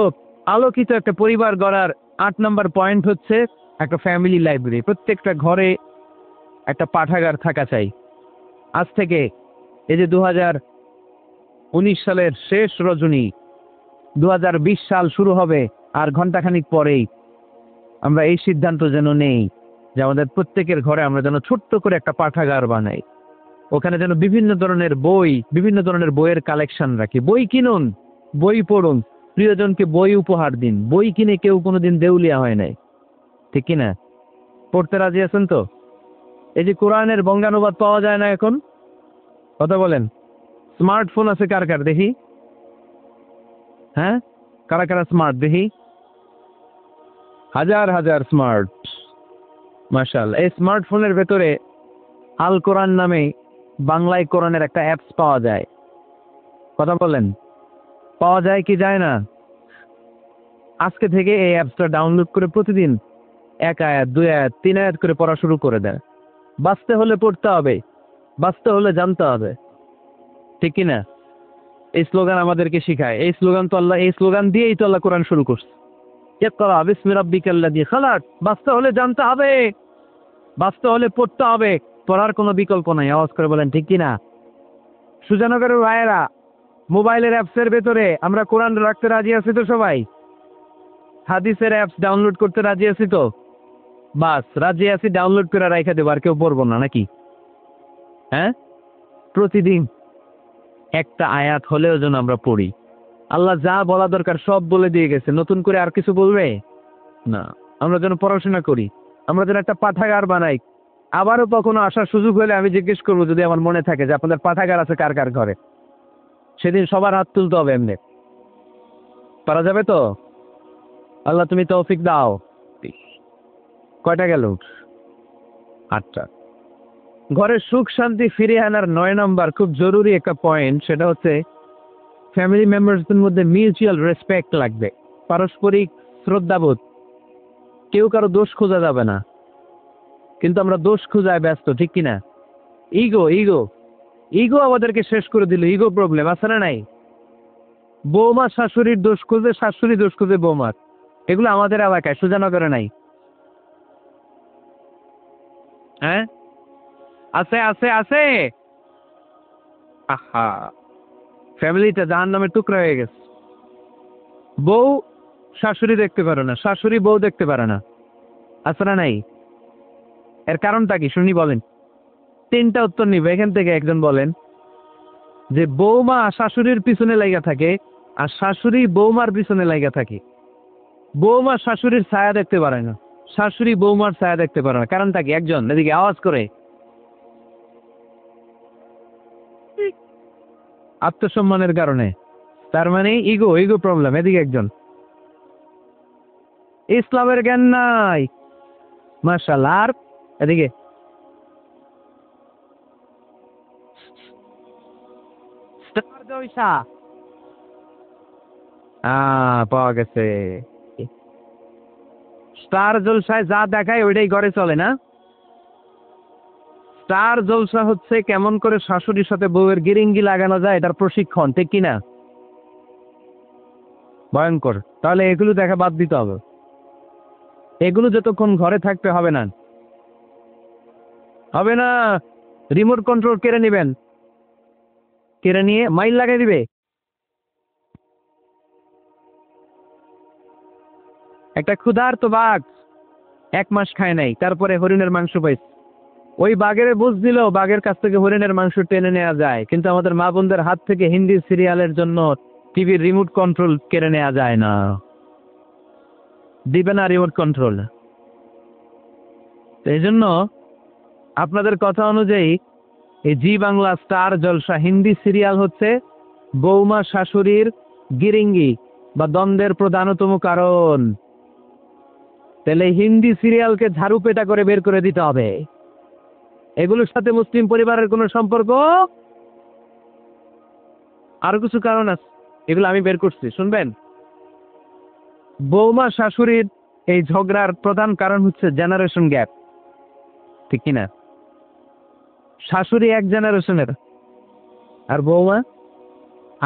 আলোকিত একটা পরিবার গড়ার 8 নাম্বার পয়েন্ট হচ্ছে একটা ফ্যামিলি লাইব্রেরি। প্রত্যেকটা ঘরে একটা পাঠাগার থাকা চাই। আজ থেকে এই যে 2019 সালের শেষ রজনী, 2020 সাল শুরু হবে আর ঘন্টাখানিক পরেই আমরা এই সিদ্ধান্ত যেন নেই যে আমাদের প্রত্যেকের ঘরে আমরা যেন ছোট্ট করে একটা পাঠাগার বানাই। ওখানে যেন বিভিন্ন ধরনের বই, বিভিন্ন ধরনের বইয়ের কালেকশন রাখি। বই কিনুন, বই পড়ুন, প্রিয়জনকে বই উপহার দিন। বই কিনে কেউ কোনোদিন দেউলিয়া হয় নাই, ঠিক কিনা? পড়তে রাজি আছেন তো? এই যে কোরআনের বঙ্গানুবাদ পাওয়া যায় না এখন, কথা বলেন। স্মার্টফোন আছে কার কার দেখি? হ্যাঁ, কারা কারা স্মার্ট দেখি? হাজার হাজার স্মার্ট, মাশাআল্লাহ। এই স্মার্টফোনের ভেতরে আল কোরআন নামে বাংলায় কোরআনের একটা অ্যাপস পাওয়া যায়। কথা বলেন, পাওয়া যায় কি যায় না? আজকে থেকে এই অ্যাপসটা ডাউনলোড করে প্রতিদিন 1 আয়াত 2 আয়াত 3 আয়াত করে পড়া শুরু করে দেয়। বাঁচতে হলে পড়তে হবে, বাঁচতে হলে জানতে হবে, ঠিক কিনা? এই স্লোগান আমাদেরকে শিখায়। এই স্লোগান তো আল্লাহ, এই স্লোগান দিয়েই তো আল্লাহ কোরআন শুরু করছে। ইকরা বিসমি রাব্বিকাল্লাযী খালাক। বাঁচতে হলে জানতে হবে, বাঁচতে হলে পড়তে হবে, পড়ার কোনো বিকল্প নাই। আওয়াজ করে বলেন ঠিক কিনা? সুজানগরের ভাইয়েরা, মোবাইলের অ্যাপসের ভেতরে আমরা কোরআন রাখতে রাজি আছি তো সবাই? হাদিসের অ্যাপস ডাউনলোড করতে রাজি আছি তো? বাস রাজি আছি, ডাউনলোড করে রাইখা দেবো, আর কেউ পড়বো না নাকি? হ্যাঁ, প্রতিদিন একটা আয়াত হলেও যেন আমরা পড়ি। আল্লাহ যা বলা দরকার সব বলে দিয়ে গেছে, নতুন করে আর কিছু বলবে না। আমরা যেন পড়াশোনা করি, আমরা যেন একটা পাঠাগার বানাই। আবারও কখনো আসার সুযোগ হলে আমি জিজ্ঞেস করবো, যদি আমার মনে থাকে যে আপনাদের পাঠাগার আছে কার কার ঘরে, সেদিন সবার হাত তুলতে হবে। এমনি পারা যাবে তো? আল্লাহ তুমি তৌফিক দাও। কয়টা গেল? 8টা। ঘরের সুখ শান্তি ফিরিয়ে আনার 9 নম্বর খুব জরুরি একটা পয়েন্ট, সেটা হচ্ছে ফ্যামিলি মেম্বারসদের মধ্যে মিউচুয়াল রেসপেক্ট লাগবে, পারস্পরিক শ্রদ্ধাবোধ। কেউ কারো দোষ খোঁজা যাবে না, কিন্তু আমরা দোষ খোঁজায় ব্যস্ত, ঠিক কিনা? ইগো ইগো ইগো আমাদেরকে শেষ করে দিল। ইগো প্রবলেম আছে না নাই? বৌমা শাশুড়ির দোষ খুঁজে, শাশুড়ি দোষ খুঁজে বৌমার। এগুলো আমাদের এলাকায়, সুজানগরে নাই। হ্যাঁ, আছে আছে আছে। আহা, ফ্যামিলিটা জাহান্নামের টুকরা হয়ে গেছে। বউ শাশুড়ি দেখতে পারে না, শাশুড়ি বউ দেখতে পারে না, আছে না নাই? এর কারণটা কি শুনি বলেন। 3টা উত্তর নিবে এখান থেকে। একজন বলেন যে বৌমা শাশুড়ির পিছনে লাইগা থাকে, আর শাশুড়ি বৌমার পিছনে লাইগা থাকে। বৌমা শাশুড়ির ছায়া দেখতে পারে না, শাশুড়ি বৌমার ছায়া দেখতে পারে না। কারণটা কি? একজন এদিকে আওয়াজ করে। আত্মসম্মানের কারণে। তার মানে ইগো ইগো প্রবলেম। এদিকে একজন, ইসলামের জ্ঞান নাই। মাশাআল্লাহ। আর এদিকে স্টার জলসা। পাওয়া গেছে। স্টার জলসায় যা দেখায় ওইটাই ঘরে চলে না? স্টার জলসা হচ্ছে কেমন করে শাশুড়ির সাথে বউয়ের গিরিঙ্গি লাগানো যায়, এটার প্রশিক্ষণ, ঠিক কিনা? ভয়ঙ্কর। তাহলে এগুলো দেখা বাদ দিতে হবে। এগুলো যতক্ষণ ঘরে থাকতে হবে না, হবে না। রিমোট কন্ট্রোল কেড়ে নেবেন, কেড়ে নিয়ে মাইল লাগাই দিবে। একটা ক্ষুধার্ত বাঘ 1 মাস খায় নাই, তারপরে হরিণের মাংস পাইছে। ওই বাঘের বুঝ দিল বাঘের কাছ থেকে হরিণের মাংস টেনে নেওয়া যায়, কিন্তু আমাদের মা বোনদের হাত থেকে হিন্দি সিরিয়ালের জন্য টিভির রিমোট কন্ট্রোল কেড়ে নেওয়া যায় না। দিবে না রিমোট কন্ট্রোল। এই জন্য আপনাদের কথা অনুযায়ী এই জি বাংলা স্টার জলসা হিন্দি সিরিয়াল হচ্ছে বৌমা শাশুড়ির গিরিঙ্গি বা দ্বন্দ্বের প্রধানতম কারণ। তাহলে হিন্দি সিরিয়ালকে ঝাড়ু পেটা করে বের করে দিতে হবে। এগুলোর সাথে মুসলিম পরিবারের কোনো সম্পর্ক। আরো কিছু কারণ আছে, এগুলো আমি বের করছি, শুনবেন। বৌমা শাশুড়ির এই ঝগড়ার প্রধান কারণ হচ্ছে জেনারেশন গ্যাপ, ঠিক কিনা? শাশুড়ি এক জেনারেশনের আর বৌমা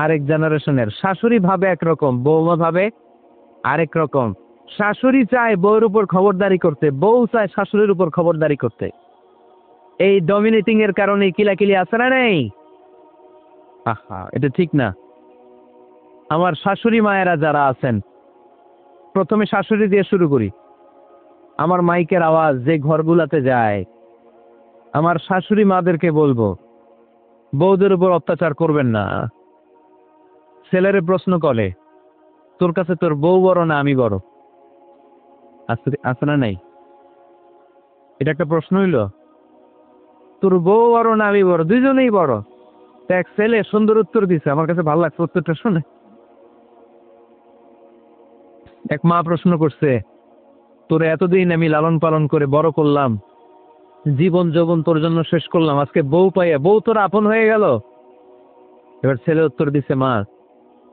আরেক জেনারেশনের। শাশুড়ি ভাবে একরকম, বৌমা ভাবে আরেক রকম। শাশুড়ি চায় বউর উপর খবরদারি করতে, বউ চায় শাশুড়ির উপর খবরদারি করতে। এই ডমিনেটিং এর কারণে কিলাকিলি আছে না নেই? আহা, এটা ঠিক না। আমার শাশুড়ি মায়েরা যারা আছেন, প্রথমে শাশুড়ি দিয়ে শুরু করি। আমার মাইকের আওয়াজ যে ঘরগুলাতে যায়, আমার শাশুড়ি মাদেরকে বলবো বউদের উপর অত্যাচার করবেন না। ছেলেরে প্রশ্ন করে, তোর কাছে তোর বউ বড় না আমি বড়? আছে না নাই? এটা একটা প্রশ্ন হইল। তোর বউ বড় না আমি বড়? দুইজনেই বড়। তা এক ছেলে সুন্দর উত্তর দিছে, আমার কাছে ভালো লাগছে উত্তরটা শুনে। এক মা প্রশ্ন করছে, তোরে এতদিন আমি লালন পালন করে বড় করলাম, জীবন যৌবন তোর জন্য শেষ করলাম, আজকে বউ পাইয়া বউ তোর আপন হয়ে গেল। এবার ছেলে উত্তর দিছে, মা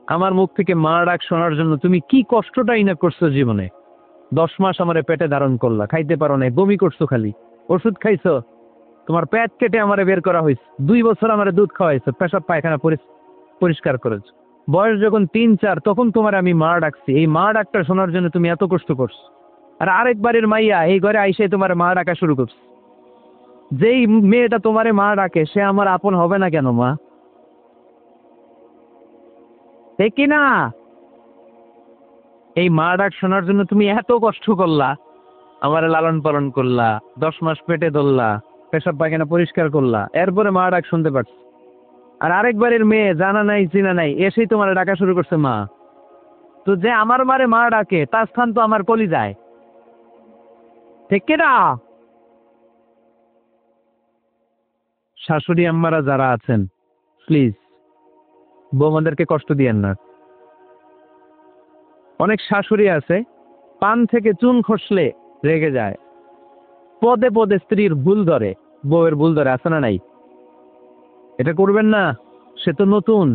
আমার মুখ থেকে মা ডাক শোনার জন্য তুমি কি কষ্টটাই না করছো জীবনে। 10 মাস আমারে পেটে ধারণ করলা, খাইতে পারো নাই, বমি করছো খালি, ওষুধ খাইছো, তোমার পেট কেটে আমারে বের করা হয়েছে, 2 বছর আমারে দুধ খাওয়াইছো, পেশাব পায়খানা পরিষ্কার করেছো। বয়স যখন 3-4 তখন তোমার আমি মা ডাকছি, এই মা ডাকটা শোনার জন্য তুমি এত কষ্ট করছো। আর আরেক বাড়ির মাইয়া এই ঘরে আইসে তোমার মা ডাকা শুরু করছে। যেই মেয়েটা তোমারে মা ডাকে সে আমার আপন হবে না কেন মা? ঠিক কি না? এই মা ডাক শোনার জন্য তুমি এত কষ্ট করলা, আমারে লালন পালন করলা, 10 মাস পেটে ধরলা, পেশাব পায়খানা পরিষ্কার করলা, এরপরে মা ডাক শুনতে পারছি। আর আরেকবারের মেয়ে জানা নাই চিনা নাই এসেই তোমার ডাকা শুরু করছে মা। তো যে আমার মারে মা ডাকে তার স্থান তো আমার কলিজায়, ঠিক কি না? শাশুড়ি আম্মারা যারা আছেন প্লিজ বৌমাদেরকে কষ্ট দিয়েন না। অনেক শাশুড়ি আছে পান থেকে চুন খসলে রেগে যায়, পদে পদে স্ত্রীর ভুল ধরে, বউয়ের ভুল ধরে, আছে না নাই? এটা করবেন না। সে তো নতুন,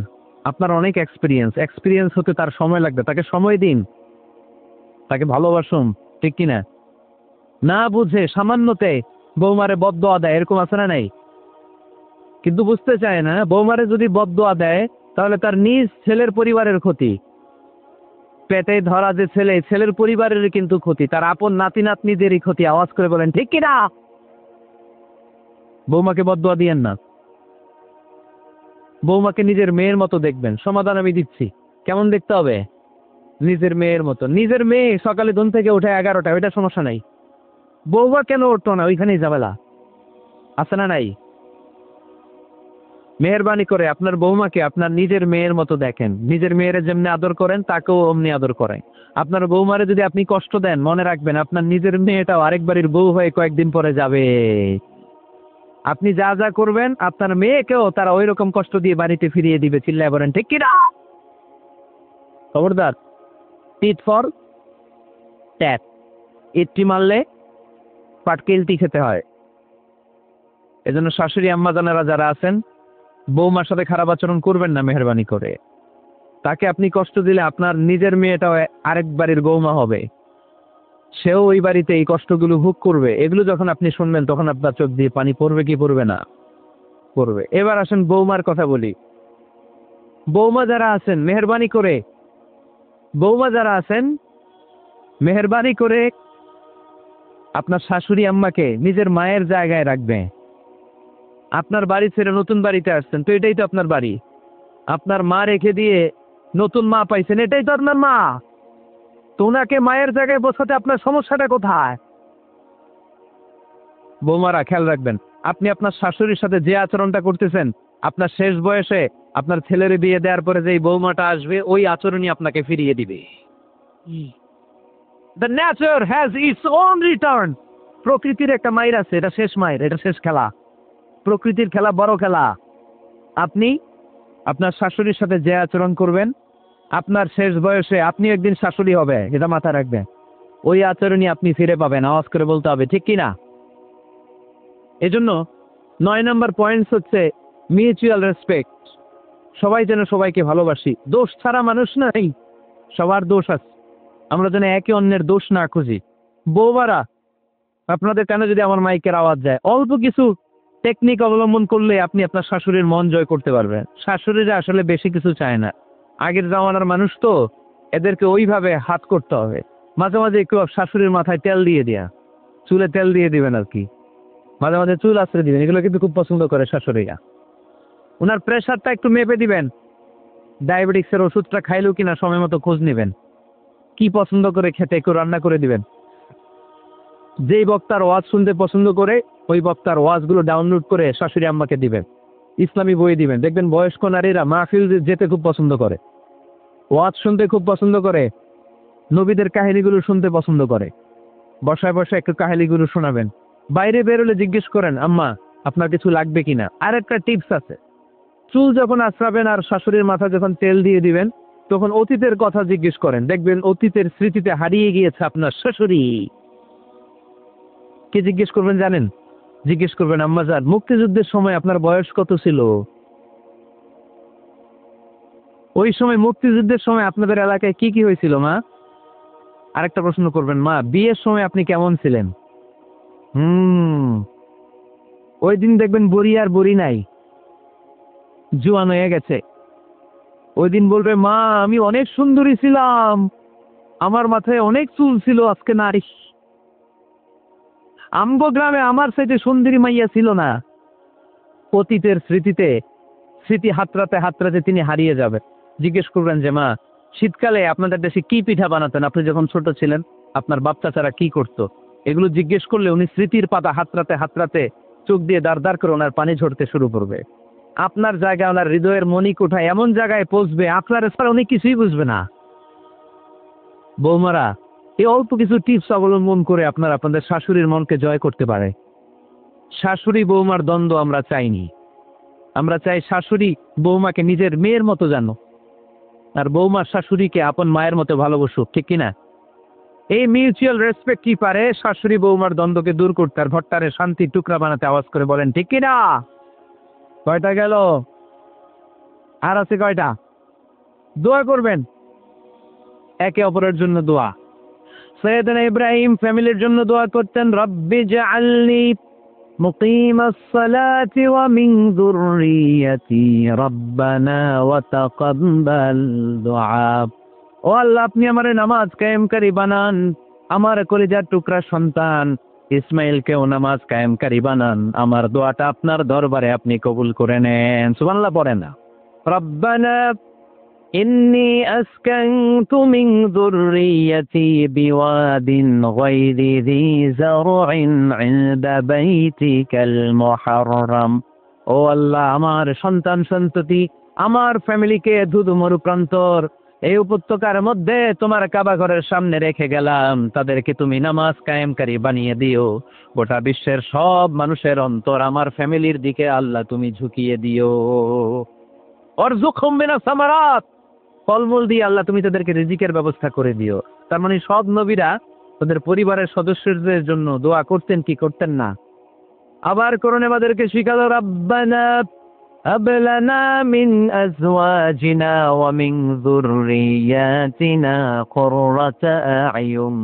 আপনার অনেক এক্সপিরিয়েন্স হতে তার সময় লাগবে, তাকে সময় দিন, তাকে ভালোবাসুন, ঠিক কিনা? না বুঝে সামান্যতে বৌমারে বদদোয়া দেয়, এরকম আছে না নাই? কিন্তু বুঝতে চায় না বৌমারে যদি বদদোয়া দেয় তাহলে তার নিজ ছেলের পরিবারের ক্ষতি, পেটে ধরা যে ছেলে, ছেলের পরিবারের কিন্তু ক্ষতি, তার আপন নাতি নাতনিদেরই ক্ষতি। আওয়াজ করে বলেন ঠিক কিনা? বৌমাকে বদদোয়া দিয়েন না। বৌমাকে নিজের মেয়ের মতো দেখবেন, সমাধান আমি দিচ্ছি। কেমন দেখতে হবে? নিজের মেয়ের মতো। নিজের মেয়ে সকালে ঘুম থেকে উঠে 11টা, ওইটা সমস্যা নাই, বৌমা কেন উঠতো না? ওইখানেই ঝামেলা, আছে না নাই? মেহেরবানি করে আপনার বৌমাকে আপনার নিজের মেয়ের মতো দেখেন, নিজের মেয়ের যেমনি আদর করেন তাকেও অমনি আদর করেন। আপনার বৌমারে যদি আপনি কষ্ট দেন মনে রাখবেন আপনার নিজের মেয়েটাও আরেক বাড়ির বউ হয়ে কয়েকদিন পরে যাবে। আপনি যা যা করবেন আপনার মেয়েকেও তারা ওই রকম কষ্ট দিয়ে বাড়িতে ফিরিয়ে দিবে। চিল্লায় বলেন ঠিক কিনা? খবরদার, টিট ফর ট্যাট, ইটটি মারলে পাটকেলটি খেতে হয়। এজন্য শাশুড়ি আম্মা জানেরা যারা আছেন বৌমার সাথে খারাপ আচরণ করবেন না মেহেরবানি করে। তাকে আপনি কষ্ট দিলে আপনার নিজের মেয়েটাও আরেক বাড়ির বৌমা হবে, সেও ওই বাড়িতে এই কষ্টগুলো ভোগ করবে। এগুলো যখন আপনি শুনবেন তখন আপনার চোখ দিয়ে পানি পড়বে কি পড়বে না? পড়বে। এবার আসেন বৌমার কথা বলি। বৌমা যারা আছেন মেহেরবানি করে, বৌমা যারা আছেন মেহেরবানি করে আপনার শাশুড়ি আম্মাকে নিজের মায়ের জায়গায় রাখবে। আপনার বাড়ি ছেড়ে নতুন বাড়িতে আসছেন, তো এটাই তো আপনার বাড়ি। আপনার মা রেখে দিয়ে নতুন মা পাইছেন, এটাই তো আপনার মা। তো ওনাকে মায়ের জায়গায় বসাতে আপনার সমস্যাটা কোথায়? বৌমারা খেয়াল রাখবেন, আপনি আপনার শাশুড়ির সাথে যে আচরণটা করতেছেন আপনার শেষ বয়সে আপনার ছেলের বিয়ে দেওয়ার পরে যেই বৌমাটা আসবে ওই আচরণই আপনাকে ফিরিয়ে দিবে। The nature has its own return. প্রকৃতির একটা মাইর আছে, এটা শেষ মাইর, এটা শেষ খেলা। প্রকৃতির খেলা বড় খেলা। আপনি আপনার শাশুড়ির সাথে যে আচরণ করবেন আপনার শেষ বয়সে আপনি একদিন শাশুড়ি হবে, এটা মাথায় রাখবেন। ওই আচরণই আপনি ফিরে পাবেন। আওয়াজ করে বলতে হবে ঠিক কিনা? এজন্য 9 নম্বর পয়েন্টস হচ্ছে মিউচুয়াল রেসপেক্ট। সবাই যেন সবাইকে ভালোবাসি। দোষ ছাড়া মানুষ নাই, সবার দোষ আছে, আমরা যেন একে অন্যের দোষ না খুঁজি। বৌমারা আপনাদের কেন যদি আমার মাইকের আওয়াজ যায়, অল্প কিছু টেকনিক অবলম্বন করলে আপনি আপনার শাশুড়ির মন জয় করতে পারবেন। শাশুড়িরা আসলে বেশি কিছু চায় না, আগের জামানার মানুষ তো, এদেরকে ওইভাবে হাত করতে হবে। মাঝে মাঝে একটু শাশুড়ির মাথায় তেল দিয়ে দেয়া, চুলে তেল দিয়ে দিবেন আর কি, মাঝে মাঝে চুল আশ্রয় দিবেন, এগুলো কিন্তু খুব পছন্দ করে শাশুড়িরা। ওনার প্রেশারটা একটু মেপে দিবেন, ডায়াবেটিক্সের ওষুধটা খাইলেও কিনা সময় মতো খোঁজ নেবেন, কি পছন্দ করে খেতে একটু রান্না করে দিবেন। যেই বক্তার ওয়াজ শুনতে পছন্দ করে ওই বক্তার ওয়াজগুলো ডাউনলোড করে শাশুড়ি আম্মাকে দিবেন, ইসলামী বই দিবেন। দেখবেন বয়স্ক নারীরা মাহফিল যেতে খুব পছন্দ করে, ওয়াজ শুনতে খুব পছন্দ করে, নবীদের কাহিনীগুলো শুনতে পছন্দ করে। বসায় বসায় একটু কাহিনীগুলো শোনাবেন। বাইরে বেরোলে জিজ্ঞেস করেন আম্মা আপনার কিছু লাগবে কিনা। আর একটা টিপস আছে, চুল যখন আঁচড়াবেন আর শাশুড়ির মাথা যখন তেল দিয়ে দিবেন তখন অতীতের কথা জিজ্ঞেস করেন, দেখবেন অতীতের স্মৃতিতে হারিয়ে গিয়েছে আপনার শাশুড়ি। কে জিজ্ঞেস করবেন জানেন? জিজ্ঞেস করবেন আম্মাজান মুক্তিযুদ্ধের সময় আপনার বয়স কত ছিল? ওই সময় মুক্তিযুদ্ধের সময় আপনাদের এলাকায় কি কি হয়েছিল মা? আরেকটা প্রশ্ন করবেন মা বিয়ের সময় আপনি কেমন ছিলেন? ওই দিন দেখবেন বুড়ি আর বুড়ি নাই, জুয়ান হয়ে গেছে। ওই দিন বলবে মা আমি অনেক সুন্দরী ছিলাম, আমার মাথায় অনেক চুল ছিল, আজকে নারী। আমগো গ্রামে আমার সাথে সুন্দরী মাইয়া ছিল না। অতীতের স্মৃতিতে স্মৃতি হাতড়াতে হাতড়াতে তিনি হারিয়ে যাবেন। জিজ্ঞেস করবেন যে মা শীতকালে আপনাদের দেশে কি পিঠা বানাতেন আপনি যখন ছোট ছিলেন, আপনার বাপ চাচারা কি করতো? এগুলো জিজ্ঞেস করলে উনি স্মৃতির পাতা হাতড়াতে হাতড়াতে চোখ দিয়ে দাঁড় দাঁড় করে ওনার পানি ঝরতে শুরু করবে। আপনার জায়গায় ওনার হৃদয়ের মণিকোঠায় এমন জায়গায় পৌঁছবে আপনার ছাড়া উনি কিছুই বুঝবে না। বৌমারা এই অল্প কিছু টিপস অবলম্বন করে আপনারা আপনাদের শাশুড়ির মনকে জয় করতে পারে। শাশুড়ি বৌমার দ্বন্দ্ব আমরা চাইনি। আমরা চাই শাশুড়ি বৌমাকে নিজের মেয়ের মতো জানো, আর বৌমার শাশুড়িকে আপন মায়ের মতো ভালোবাসুক, ঠিক কিনা? এই মিউচুয়াল রেসপেক্ট কি পারে শাশুড়ি বৌমার দ্বন্দ্বকে দূর করতে আর ঘরটারে শান্তির টুকরা বানাতে। আওয়াজ করে বলেন ঠিক কিনা? কয়টা গেল? আর আছে কয়টা? দোয়া করবেন একে অপরের জন্য। দোয়া সৈয়দনা ইব্রাহিম ফ্যামিলির জন্য দোয়া করতেন, রব্বি জাআলনি মুকিমাস সালাতি ওয়া মিন যুররিয়াতি রব্বানা ওয়া তাকাব্বাল দুআ। ও আল্লাহ আপনি আমারে নামাজ কায়েমকারী বানান, আমার কলিজার টুকরা সন্তান ইসমাইলকেও নামাজ কায়েমকারী বানান, আমার দোয়াটা আপনার দরবারে আপনি কবুল করে নেন। সুবহানাল্লাহ পড়েন না। রব্বানা إني أسكنت من ذريتي بواد غير ذي زرع عند بيتك المحرم। ও আল্লাহ আমার সন্তান সন্ততি আমার ফ্যামিলিকে ধুধু মরুপ্রান্তর এই উপত্যকার মধ্যে তোমার কাবা ঘরের সামনে রেখে গেলাম, তাদেরকে তুমি নামাজ কায়েমকারী বানিয়ে দিও। গোটা বিশ্বের সব মানুষের অন্তর আমার ফ্যামিলির দিকে আল্লাহ তুমি ঝুঁকিয়ে দিও। অরযুকহুম মিনাস সামারাত, ফলমূল দিয়ে আল্লাহ তুমি তাদেরকে রিজিকের ব্যবস্থা করে দিও। তার মানে সব নবীরা তাদের পরিবারের সদস্যদের জন্য দোয়া করতেন কি করতেন না? আবার করুন আমাদেরকে শিখালো, রাব্বানা হাব লানা মিন আজওয়াজিনা ওয়া মিন যুররিয়াতিনা কুররাতা আ'য়ুন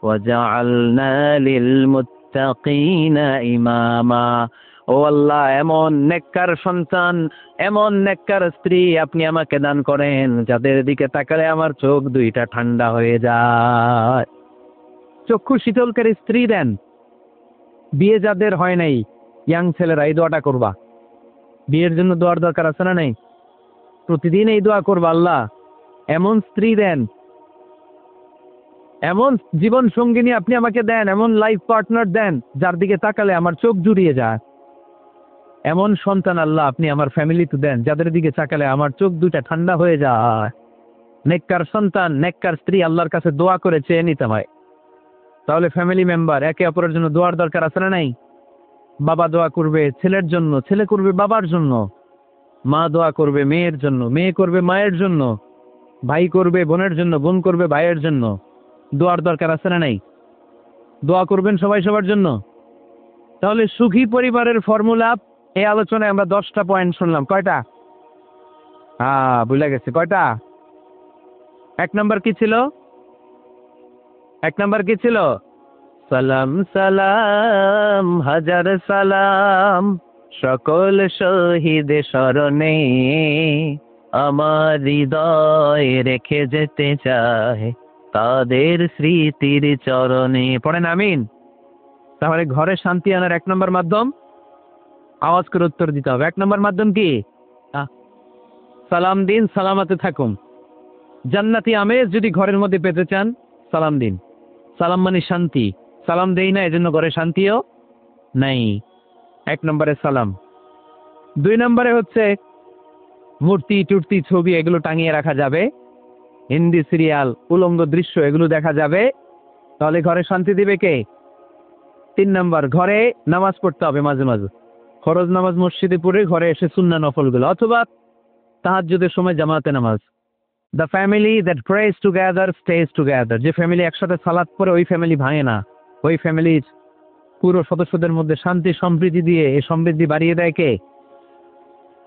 ওয়াজআলনা লিল মুত্তাকিনা ইমামা। ও আল্লাহ এমন নেককার সন্তান এমন নেককার স্ত্রী আপনি আমাকে দান করেন যাদের দিকে তাকালে আমার চোখ দুইটা ঠান্ডা হয়ে যায়। চক্ষু শীতলকারী স্ত্রী দেন। বিয়ে যাদের হয় নাই ইয়াং ছেলেরা এই দোয়াটা করবা। বিয়ের জন্য দোয়ার দরকার আছে না নাই? প্রতিদিন এই দোয়া করবা, আল্লাহ এমন স্ত্রী দেন, এমন জীবন সঙ্গিনী আপনি আমাকে দেন, এমন লাইফ পার্টনার দেন যার দিকে তাকালে আমার চোখ জুড়িয়ে যায়। এমন সন্তান আল্লাহ আপনি আমার ফ্যামিলিতে দেন যাদের দিকে তাকালে আমার চোখ দুইটা ঠান্ডা হয়ে যায়। নেককার সন্তান নেককার স্ত্রী আল্লাহর কাছে দোয়া করে চেয়ে নিতে হয়। তাহলে ফ্যামিলি মেম্বার একে অপরের জন্য দোয়ার দরকার আছে না নাই? বাবা দোয়া করবে ছেলের জন্য, ছেলে করবে বাবার জন্য, মা দোয়া করবে মেয়ের জন্য, মেয়ে করবে মায়ের জন্য, ভাই করবে বোনের জন্য, বোন করবে ভাইয়ের জন্য। দোয়ার দরকার আছে না নাই? দোয়া করবেন সবাই সবার জন্য। তাহলে সুখী পরিবারের ফর্মুলা এই আলোচনায় আমরা 10টা পয়েন্ট শুনলাম। কয়টা? ভুলে গেছে কয়টা? 1 নাম্বার কি ছিল? 1 নাম্বার কি ছিল? সালাম সালাম হাজার সালাম সকল শহীদ স্মরণে আমার হৃদয় রেখে যেতে চায় তাদের স্মৃতির চরণে। পড়েন আমিন। তাহলে ঘরে শান্তি আনার 1 নম্বর মাধ্যম আওয়াজ করে উত্তর দিতে হবে। 1 নম্বর মাধ্যম কি? সালাম দিন, সালামাতে থাকুন। জান্নাতি আমেজ যদি ঘরের মধ্যে পেতে চান সালাম দিন। সালাম মানে শান্তি। সালাম দেই না এজন্য ঘরে শান্তিও নাই। 1 নম্বরে সালাম। 2 নম্বরে হচ্ছে মূর্তি টুর্তি ছবি এগুলো টাঙিয়ে রাখা যাবে, হিন্দি সিরিয়াল উলঙ্গ দৃশ্য এগুলো দেখা যাবে, তাহলে ঘরে শান্তি দিবে কে? 3 নম্বর ঘরে নামাজ পড়তে হবে মাঝে মাঝে। ফরজ নামাজ মসজিদে পড়ে ঘরে এসে সুন্নাহ নফলগুলো অথবা তাহাজ্জুদের সময় জামাতে নামাজ। The family that prays together stays together. যে ফ্যামিলি একসাথে সালাত পড়ে ওই ফ্যামিলি ভাঙে না, ওই ফ্যামিলির পুরো সদস্যদের মধ্যে শান্তি সম্প্রীতি দিয়ে এই সমৃদ্ধি বাড়িয়ে দেয় কে?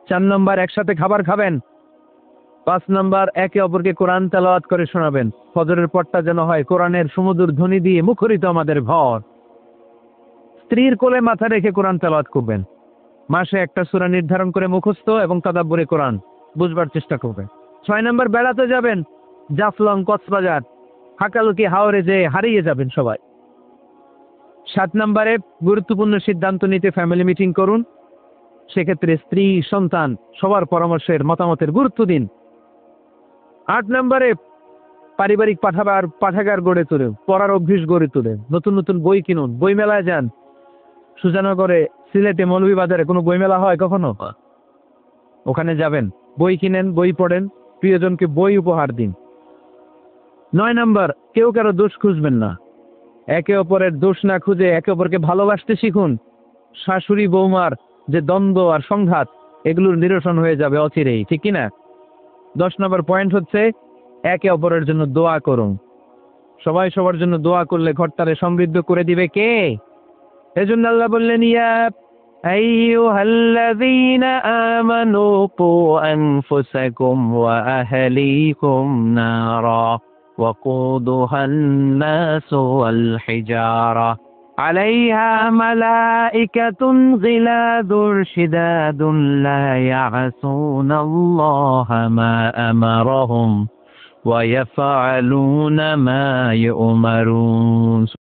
4 নম্বর, একসাথে খাবার খাবেন। 5 নম্বর, একে অপরকে কোরআন তেলাওয়াত করে শোনাবেন। ফজরের পরটা যেন হয় কোরআনের সুমধুর ধ্বনি দিয়ে মুখরিত আমাদের ঘর। স্ত্রীর কোলে মাথা রেখে কোরআন তেলাওয়াত করবেন। মাসে একটা সূরা নির্ধারণ করে মুখস্থ এবং তাদাব্বুরে কোরআন বুঝবার চেষ্টা করবেন। 6 নম্বর, বেড়াতে যাবেন। জাফলং, কক্সবাজার, হাকালুকি, হাওরে যেয়ে হারিয়ে যাবেন সবাই। 7 নম্বরে, গুরুত্বপূর্ণ সিদ্ধান্ত নিতে ফ্যামিলি মিটিং করুন। সেক্ষেত্রে স্ত্রী, সন্তান সবার পরামর্শের মতামতের গুরুত্ব দিন। 8 নম্বরে, পারিবারিক পাঠাগার গড়ে তুলে পড়ার অভ্যাস গড়ে তুলে নতুন নতুন বই কিনুন, বই মেলায় যান। সুজানগরে, সিলেটে, মৌলভীবাজারে কোনো বই মেলা হয় কখনো? ওখানে যাবেন, বই কিনেন, বই পড়েন, প্রিয়জনকে বই উপহার দিন। 9 নম্বর, কেউ কারো দোষ খুঁজবেন না। একে অপরের দোষ না খুঁজে একে অপরকে ভালোবাসতে শিখুন। শাশুড়ি বৌমার যে দ্বন্দ্ব আর সংঘাত, এগুলোর নিরসন হয়ে যাবে অচিরেই, ঠিক কিনা? 10 নম্বর পয়েন্ট হচ্ছে, একে অপরের জন্য দোয়া করুন। সবাই সবার জন্য দোয়া করলে ঘরটারে সমৃদ্ধ করে দিবে কে? এজন্য আল্লাহ বললেন, ইয়া আইয়ুহাল্লাযীনা আমানু কু আনফুসাকুম ওয়া আহলিকুম নারা ওয়াকুদুহান নাসু ওয়াল হিজারা আলাইহা মালাইকাতুন গিলাদুন শিদাদুন লা ইয়াসুনাল্লাহা মা আমারাহুম ওয়া ইয়াফআলুনা মা ইউমারুন।